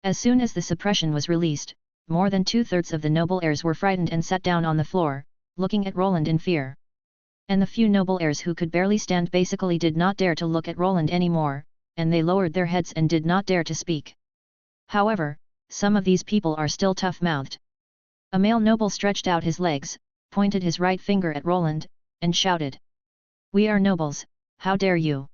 As soon as the suppression was released, more than 2/3 of the noble heirs were frightened and sat down on the floor, looking at Roland in fear. And the few noble heirs who could barely stand basically did not dare to look at Roland anymore, and they lowered their heads and did not dare to speak. However, some of these people are still tough-mouthed. A male noble stretched out his legs, pointed his right finger at Roland, and shouted, "We are nobles, how dare you?"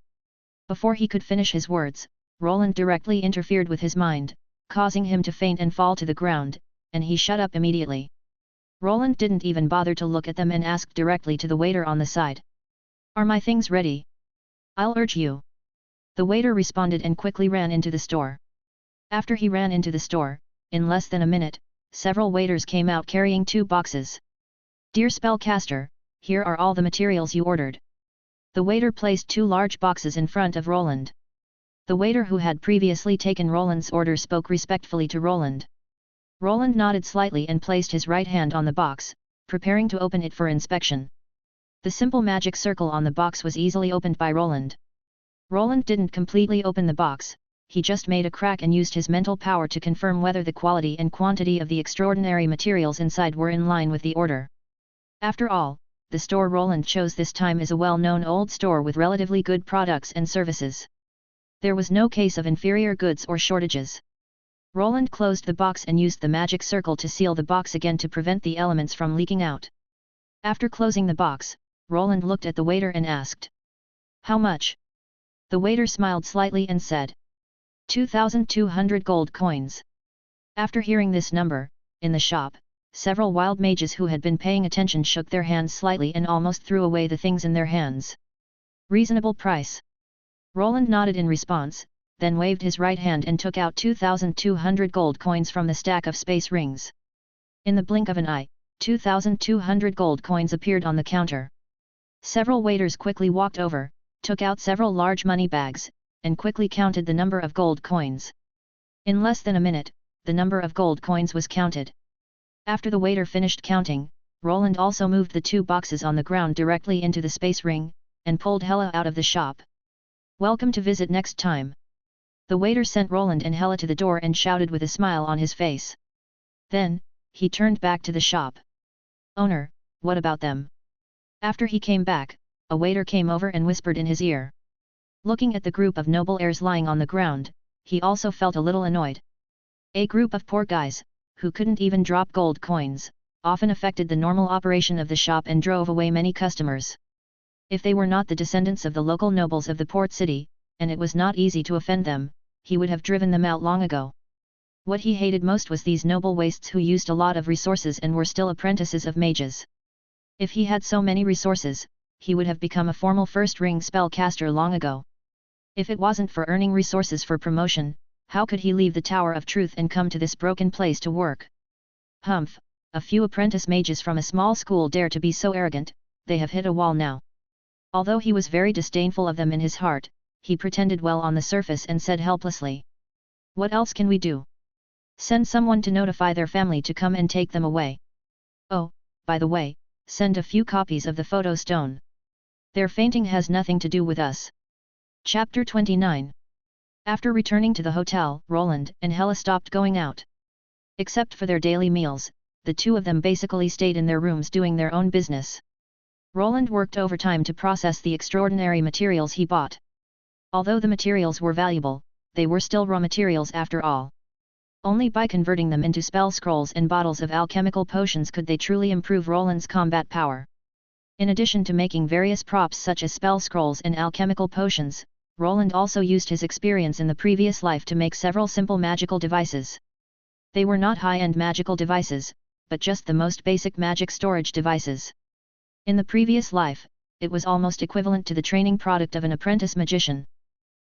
Before he could finish his words, Roland directly interfered with his mind, causing him to faint and fall to the ground, and he shut up immediately. Roland didn't even bother to look at them and asked directly to the waiter on the side, "Are my things ready?" "I'll urge you." The waiter responded and quickly ran into the store. After he ran into the store, in less than a minute, several waiters came out carrying 2 boxes. "Dear spellcaster, here are all the materials you ordered." The waiter placed 2 large boxes in front of Roland. The waiter who had previously taken Roland's order spoke respectfully to Roland. Roland nodded slightly and placed his right hand on the box, preparing to open it for inspection. The simple magic circle on the box was easily opened by Roland. Roland didn't completely open the box, he just made a crack and used his mental power to confirm whether the quality and quantity of the extraordinary materials inside were in line with the order. After all, the store Roland chose this time is a well-known old store with relatively good products and services. There was no case of inferior goods or shortages. Roland closed the box and used the magic circle to seal the box again to prevent the elements from leaking out. After closing the box, Roland looked at the waiter and asked, "How much?" The waiter smiled slightly and said, 2,200 gold coins. After hearing this number, in the shop, several wild mages who had been paying attention shook their hands slightly and almost threw away the things in their hands. "Reasonable price." Roland nodded in response, then waved his right hand and took out 2,200 gold coins from the stack of space rings. In the blink of an eye, 2,200 gold coins appeared on the counter. Several waiters quickly walked over, took out several large money bags, and quickly counted the number of gold coins. In less than a minute, the number of gold coins was counted. After the waiter finished counting, Roland also moved the 2 boxes on the ground directly into the space ring, and pulled Hela out of the shop. "Welcome to visit next time." The waiter sent Roland and Hela to the door and shouted with a smile on his face. Then, he turned back to the shop. "Owner, what about them?" After he came back, a waiter came over and whispered in his ear. Looking at the group of noble heirs lying on the ground, he also felt a little annoyed. A group of poor guys, who couldn't even drop gold coins, often affected the normal operation of the shop and drove away many customers. If they were not the descendants of the local nobles of the port city, and it was not easy to offend them, he would have driven them out long ago. What he hated most was these noble wastes who used a lot of resources and were still apprentices of mages. If he had so many resources, he would have become a formal first-ring spellcaster long ago. If it wasn't for earning resources for promotion, how could he leave the Tower of Truth and come to this broken place to work? Humph, a few apprentice mages from a small school dare to be so arrogant, they have hit a wall now. Although he was very disdainful of them in his heart, he pretended well on the surface and said helplessly. What else can we do? Send someone to notify their family to come and take them away. Oh, by the way, send a few copies of the photo stone. Their fainting has nothing to do with us. Chapter 29. After returning to the hotel, Roland and Hella stopped going out. Except for their daily meals, the two of them basically stayed in their rooms doing their own business. Roland worked overtime to process the extraordinary materials he bought. Although the materials were valuable, they were still raw materials after all. Only by converting them into spell scrolls and bottles of alchemical potions could they truly improve Roland's combat power. In addition to making various props such as spell scrolls and alchemical potions, Roland also used his experience in the previous life to make several simple magical devices. They were not high-end magical devices, but just the most basic magic storage devices. In the previous life, it was almost equivalent to the training product of an apprentice magician.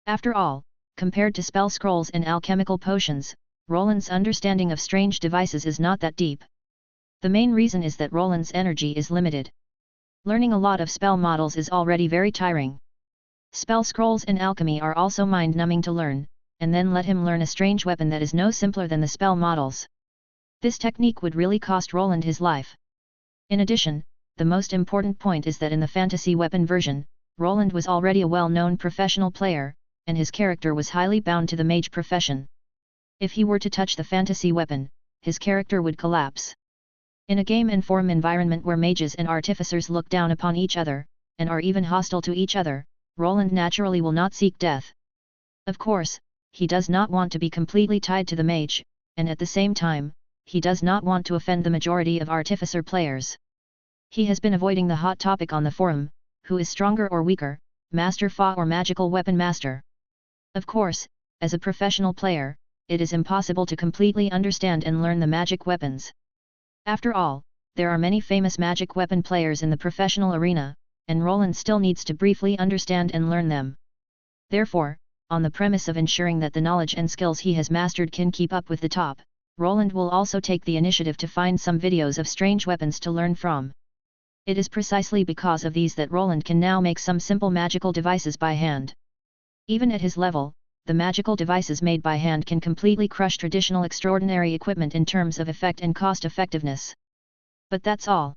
After all, compared to spell scrolls and alchemical potions, Roland's understanding of strange devices is not that deep. The main reason is that Roland's energy is limited. Learning a lot of spell models is already very tiring. Spell scrolls and alchemy are also mind-numbing to learn, and then let him learn a strange weapon that is no simpler than the spell models. This technique would really cost Roland his life. In addition, the most important point is that in the fantasy weapon version, Roland was already a well-known professional player, and his character was highly bound to the mage profession. If he were to touch the fantasy weapon, his character would collapse. In a game and form environment where mages and artificers look down upon each other, and are even hostile to each other, Roland naturally will not seek death. Of course, he does not want to be completely tied to the mage, and at the same time, he does not want to offend the majority of artificer players. He has been avoiding the hot topic on the forum, who is stronger or weaker, Master Fa or Magical Weapon Master. Of course, as a professional player, it is impossible to completely understand and learn the magic weapons. After all, there are many famous magic weapon players in the professional arena, and Roland still needs to briefly understand and learn them. Therefore, on the premise of ensuring that the knowledge and skills he has mastered can keep up with the top, Roland will also take the initiative to find some videos of strange weapons to learn from. It is precisely because of these that Roland can now make some simple magical devices by hand. Even at his level, the magical devices made by hand can completely crush traditional extraordinary equipment in terms of effect and cost-effectiveness. But that's all.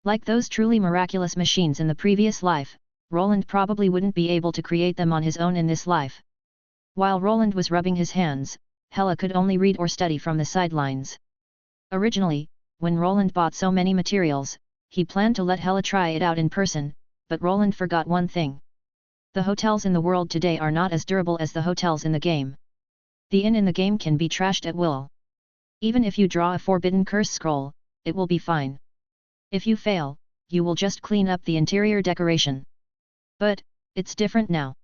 Like those truly miraculous machines in the previous life, Roland probably wouldn't be able to create them on his own in this life. While Roland was rubbing his hands, Hella could only read or study from the sidelines. Originally, when Roland bought so many materials, he planned to let Hella try it out in person, but Roland forgot one thing. The hotels in the world today are not as durable as the hotels in the game. The inn in the game can be trashed at will. Even if you draw a forbidden curse scroll, it will be fine. If you fail, you will just clean up the interior decoration. But, it's different now.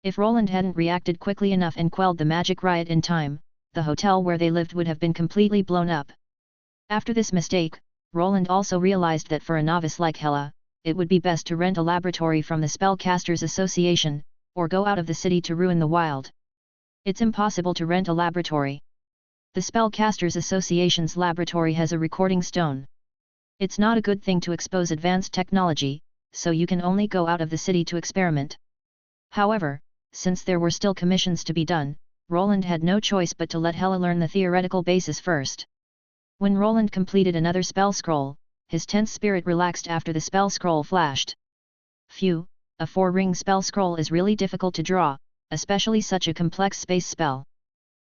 If Roland hadn't reacted quickly enough and quelled the magic riot in time, the hotel where they lived would have been completely blown up. After this mistake, Roland also realized that for a novice like Hella, it would be best to rent a laboratory from the Spellcasters Association, or go out of the city to ruin the wild. It's impossible to rent a laboratory. The Spellcasters Association's laboratory has a recording stone. It's not a good thing to expose advanced technology, so you can only go out of the city to experiment. However, since there were still commissions to be done, Roland had no choice but to let Hella learn the theoretical basis first. When Roland completed another spell scroll, his tense spirit relaxed after the spell scroll flashed. Phew, a 4-ring spell scroll is really difficult to draw, especially such a complex space spell.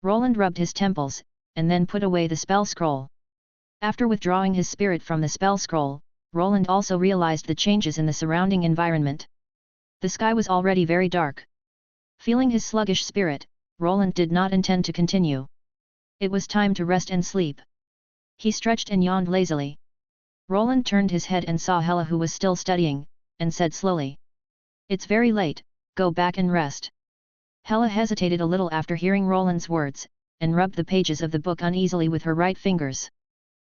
Roland rubbed his temples, and then put away the spell scroll. After withdrawing his spirit from the spell scroll, Roland also realized the changes in the surrounding environment. The sky was already very dark. Feeling his sluggish spirit, Roland did not intend to continue. It was time to rest and sleep. He stretched and yawned lazily. Roland turned his head and saw Hella, who was still studying, and said slowly, "It's very late, go back and rest." Hella hesitated a little after hearing Roland's words, and rubbed the pages of the book uneasily with her right fingers.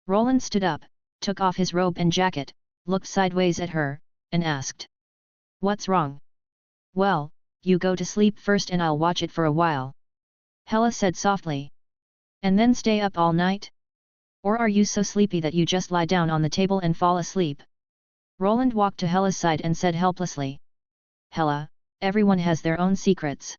Roland stood up, took off his robe and jacket, looked sideways at her, and asked, "What's wrong?" "Well, you go to sleep first and I'll watch it for a while," Hella said softly. "And then stay up all night?" Or are you so sleepy that you just lie down on the table and fall asleep? Roland walked to Hela's side and said helplessly. Hela, everyone has their own secrets.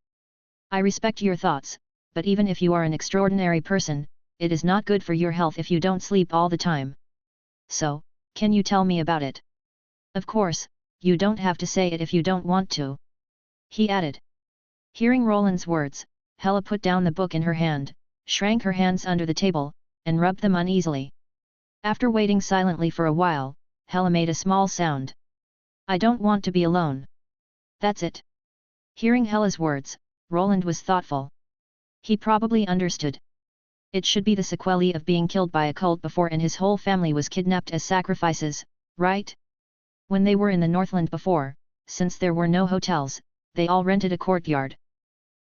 I respect your thoughts, but even if you are an extraordinary person, it is not good for your health if you don't sleep all the time. So, can you tell me about it? Of course, you don't have to say it if you don't want to. He added. Hearing Roland's words, Hela put down the book in her hand, shrank her hands under the table, and rubbed them uneasily. After waiting silently for a while, Hela made a small sound. I don't want to be alone. That's it. Hearing Hela's words, Roland was thoughtful. He probably understood. It should be the sequelae of being killed by a cult before and his whole family was kidnapped as sacrifices, right? When they were in the Northland before, since there were no hotels, they all rented a courtyard.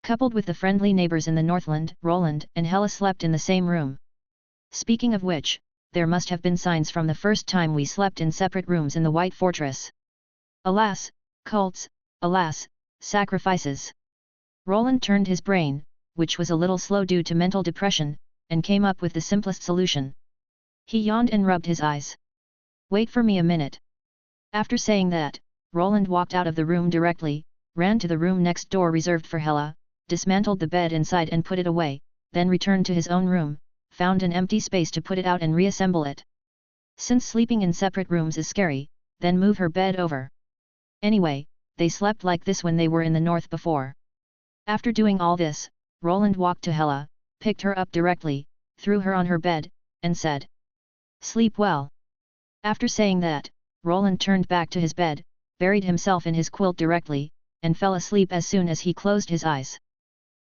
Coupled with the friendly neighbors in the Northland, Roland and Hela slept in the same room. Speaking of which, there must have been signs from the first time we slept in separate rooms in the White Fortress. Alas, cults, alas, sacrifices. Roland turned his brain, which was a little slow due to mental depression, and came up with the simplest solution. He yawned and rubbed his eyes. Wait for me a minute. After saying that, Roland walked out of the room directly, ran to the room next door reserved for Hela, dismantled the bed inside and put it away, then returned to his own room, found an empty space to put it out and reassemble it. Since sleeping in separate rooms is scary, then move her bed over. Anyway, they slept like this when they were in the north before. After doing all this, Roland walked to Hela, picked her up directly, threw her on her bed, and said, Sleep well. After saying that, Roland turned back to his bed, buried himself in his quilt directly, and fell asleep as soon as he closed his eyes.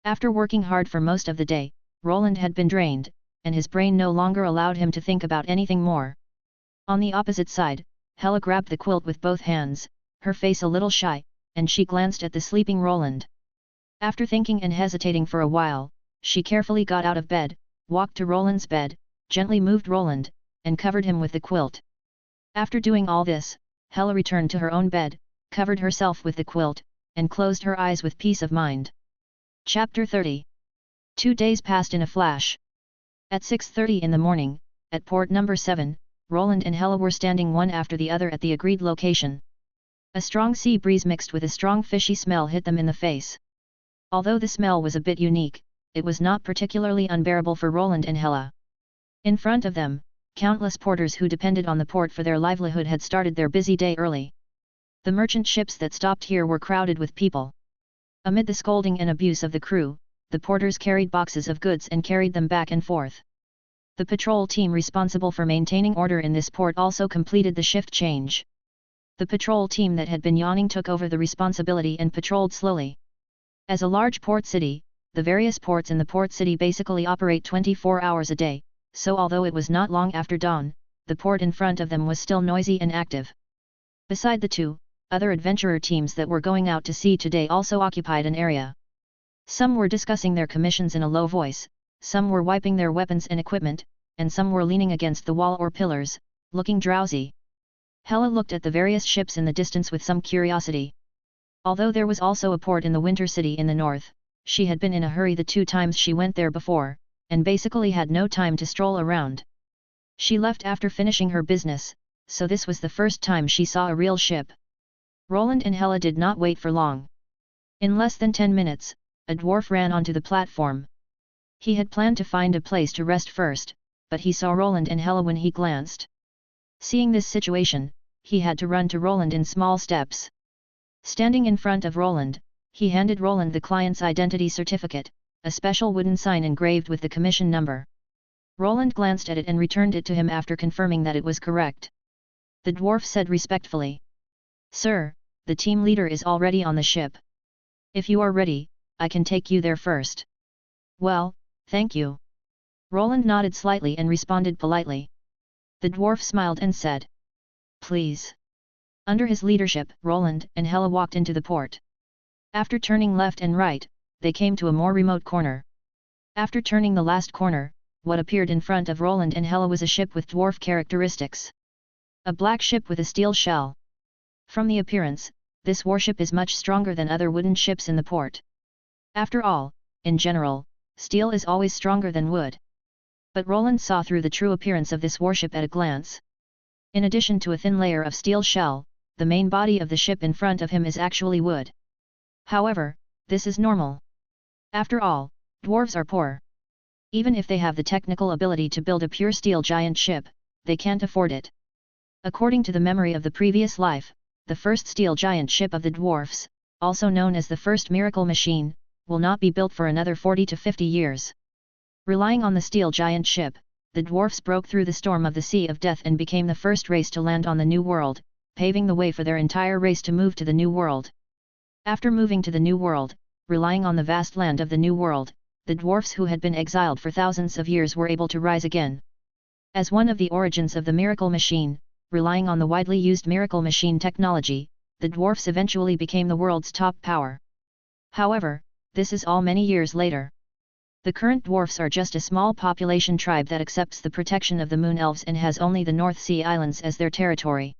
After working hard for most of the day, Roland had been drained, and his brain no longer allowed him to think about anything more. On the opposite side, Hela grabbed the quilt with both hands, her face a little shy, and she glanced at the sleeping Roland. After thinking and hesitating for a while, she carefully got out of bed, walked to Roland's bed, gently moved Roland, and covered him with the quilt. After doing all this, Hela returned to her own bed, covered herself with the quilt, and closed her eyes with peace of mind. Chapter 30. 2 days passed in a flash. At 6:30 in the morning, at port number 7, Roland and Hela were standing one after the other at the agreed location. A strong sea breeze mixed with a strong fishy smell hit them in the face. Although the smell was a bit unique, it was not particularly unbearable for Roland and Hela. In front of them, countless porters who depended on the port for their livelihood had started their busy day early. The merchant ships that stopped here were crowded with people. Amid the scolding and abuse of the crew, the porters carried boxes of goods and carried them back and forth. The patrol team responsible for maintaining order in this port also completed the shift change. The patrol team that had been yawning took over the responsibility and patrolled slowly. As a large port city, the various ports in the port city basically operate 24 hours a day, so although it was not long after dawn, the port in front of them was still noisy and active. Beside the two, other adventurer teams that were going out to sea today also occupied an area. Some were discussing their commissions in a low voice, some were wiping their weapons and equipment, and some were leaning against the wall or pillars, looking drowsy. Hela looked at the various ships in the distance with some curiosity. Although there was also a port in the Winter City in the north, she had been in a hurry the 2 times she went there before, and basically had no time to stroll around. She left after finishing her business, so this was the first time she saw a real ship. Roland and Hela did not wait for long. In less than 10 minutes, a dwarf ran onto the platform. He had planned to find a place to rest first, but he saw Roland and Hela when he glanced. Seeing this situation, he had to run to Roland in small steps. Standing in front of Roland, he handed Roland the client's identity certificate, a special wooden sign engraved with the commission number. Roland glanced at it and returned it to him after confirming that it was correct. The dwarf said respectfully, "Sir, the team leader is already on the ship. If you are ready, I can take you there first." "Well, thank you." Roland nodded slightly and responded politely. The dwarf smiled and said, "Please." Under his leadership, Roland and Hela walked into the port. After turning left and right, they came to a more remote corner. After turning the last corner, what appeared in front of Roland and Hela was a ship with dwarf characteristics. A black ship with a steel shell. From the appearance, this warship is much stronger than other wooden ships in the port. After all, in general, steel is always stronger than wood. But Roland saw through the true appearance of this warship at a glance. In addition to a thin layer of steel shell, the main body of the ship in front of him is actually wood. However, this is normal. After all, dwarves are poor. Even if they have the technical ability to build a pure steel giant ship, they can't afford it. According to the memory of the previous life, the first steel giant ship of the dwarfs, also known as the first miracle machine, will not be built for another 40 to 50 years. Relying on the steel giant ship, the dwarfs broke through the storm of the Sea of Death and became the first race to land on the New World, paving the way for their entire race to move to the New World. After moving to the New World, relying on the vast land of the New World, the dwarfs who had been exiled for thousands of years were able to rise again. As one of the origins of the miracle machine, relying on the widely used miracle machine technology, the dwarfs eventually became the world's top power. However, this is all many years later. The current dwarfs are just a small population tribe that accepts the protection of the Moon Elves and has only the North Sea Islands as their territory.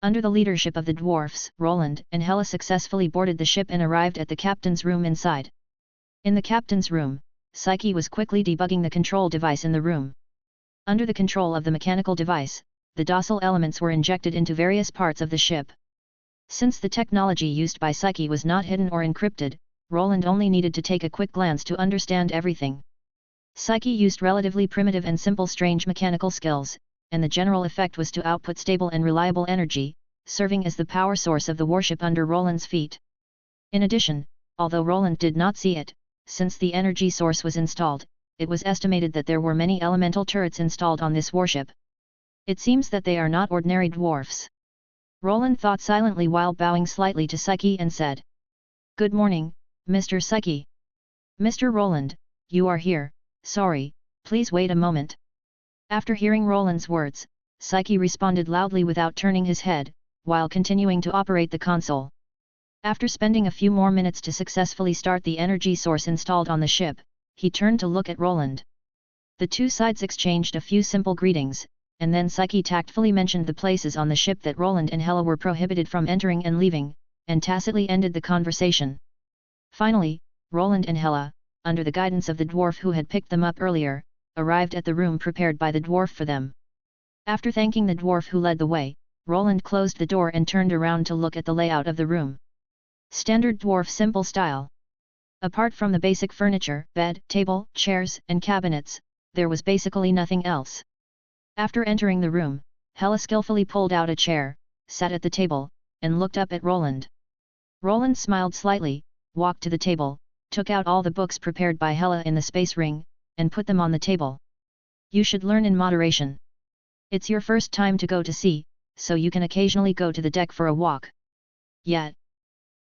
Under the leadership of the dwarfs, Roland and Hela successfully boarded the ship and arrived at the captain's room inside. In the captain's room, Psyche was quickly debugging the control device in the room. Under the control of the mechanical device, the docile elements were injected into various parts of the ship. Since the technology used by Psyche was not hidden or encrypted, Roland only needed to take a quick glance to understand everything. Psyche used relatively primitive and simple strange mechanical skills, and the general effect was to output stable and reliable energy, serving as the power source of the warship under Roland's feet. In addition, although Roland did not see it, since the energy source was installed, it was estimated that there were many elemental turrets installed on this warship. It seems that they are not ordinary dwarfs. Roland thought silently while bowing slightly to Psyche and said, "Good morning, Mr. Psyche." "Mr. Roland, you are here, sorry, please wait a moment." After hearing Roland's words, Psyche responded loudly without turning his head, while continuing to operate the console. After spending a few more minutes to successfully start the energy source installed on the ship, he turned to look at Roland. The two sides exchanged a few simple greetings, and then Psyche tactfully mentioned the places on the ship that Roland and Hela were prohibited from entering and leaving, and tacitly ended the conversation. Finally, Roland and Hela, under the guidance of the dwarf who had picked them up earlier, arrived at the room prepared by the dwarf for them. After thanking the dwarf who led the way, Roland closed the door and turned around to look at the layout of the room. Standard dwarf simple style. Apart from the basic furniture, bed, table, chairs, and cabinets, there was basically nothing else. After entering the room, Hela skillfully pulled out a chair, sat at the table, and looked up at Roland. Roland smiled slightly, walked to the table, took out all the books prepared by Hela in the space ring, and put them on the table. "You should learn in moderation. It's your first time to go to sea, so you can occasionally go to the deck for a walk." "Yet."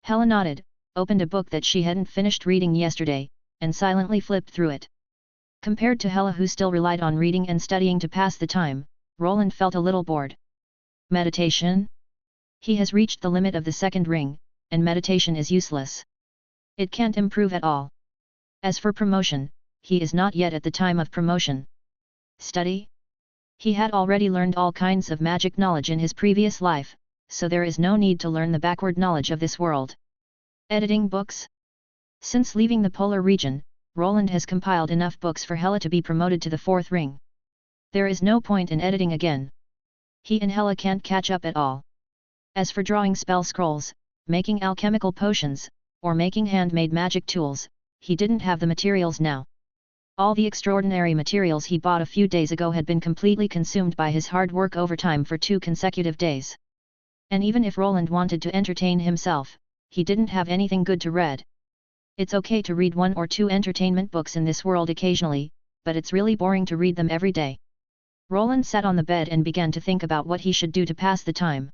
Hela nodded, opened a book that she hadn't finished reading yesterday, and silently flipped through it. Compared to Hela who still relied on reading and studying to pass the time, Roland felt a little bored. Meditation? He has reached the limit of the second ring, and meditation is useless. It can't improve at all. As for promotion, he is not yet at the time of promotion. Study? He had already learned all kinds of magic knowledge in his previous life, so there is no need to learn the backward knowledge of this world. Editing books? Since leaving the polar region, Roland has compiled enough books for Hela to be promoted to the fourth ring. There is no point in editing again. He and Hela can't catch up at all. As for drawing spell scrolls, making alchemical potions, or making handmade magic tools, he didn't have the materials now. All the extraordinary materials he bought a few days ago had been completely consumed by his hard work overtime for 2 consecutive days. And even if Roland wanted to entertain himself, he didn't have anything good to read. It's okay to read 1 or 2 entertainment books in this world occasionally, but it's really boring to read them every day. Roland sat on the bed and began to think about what he should do to pass the time.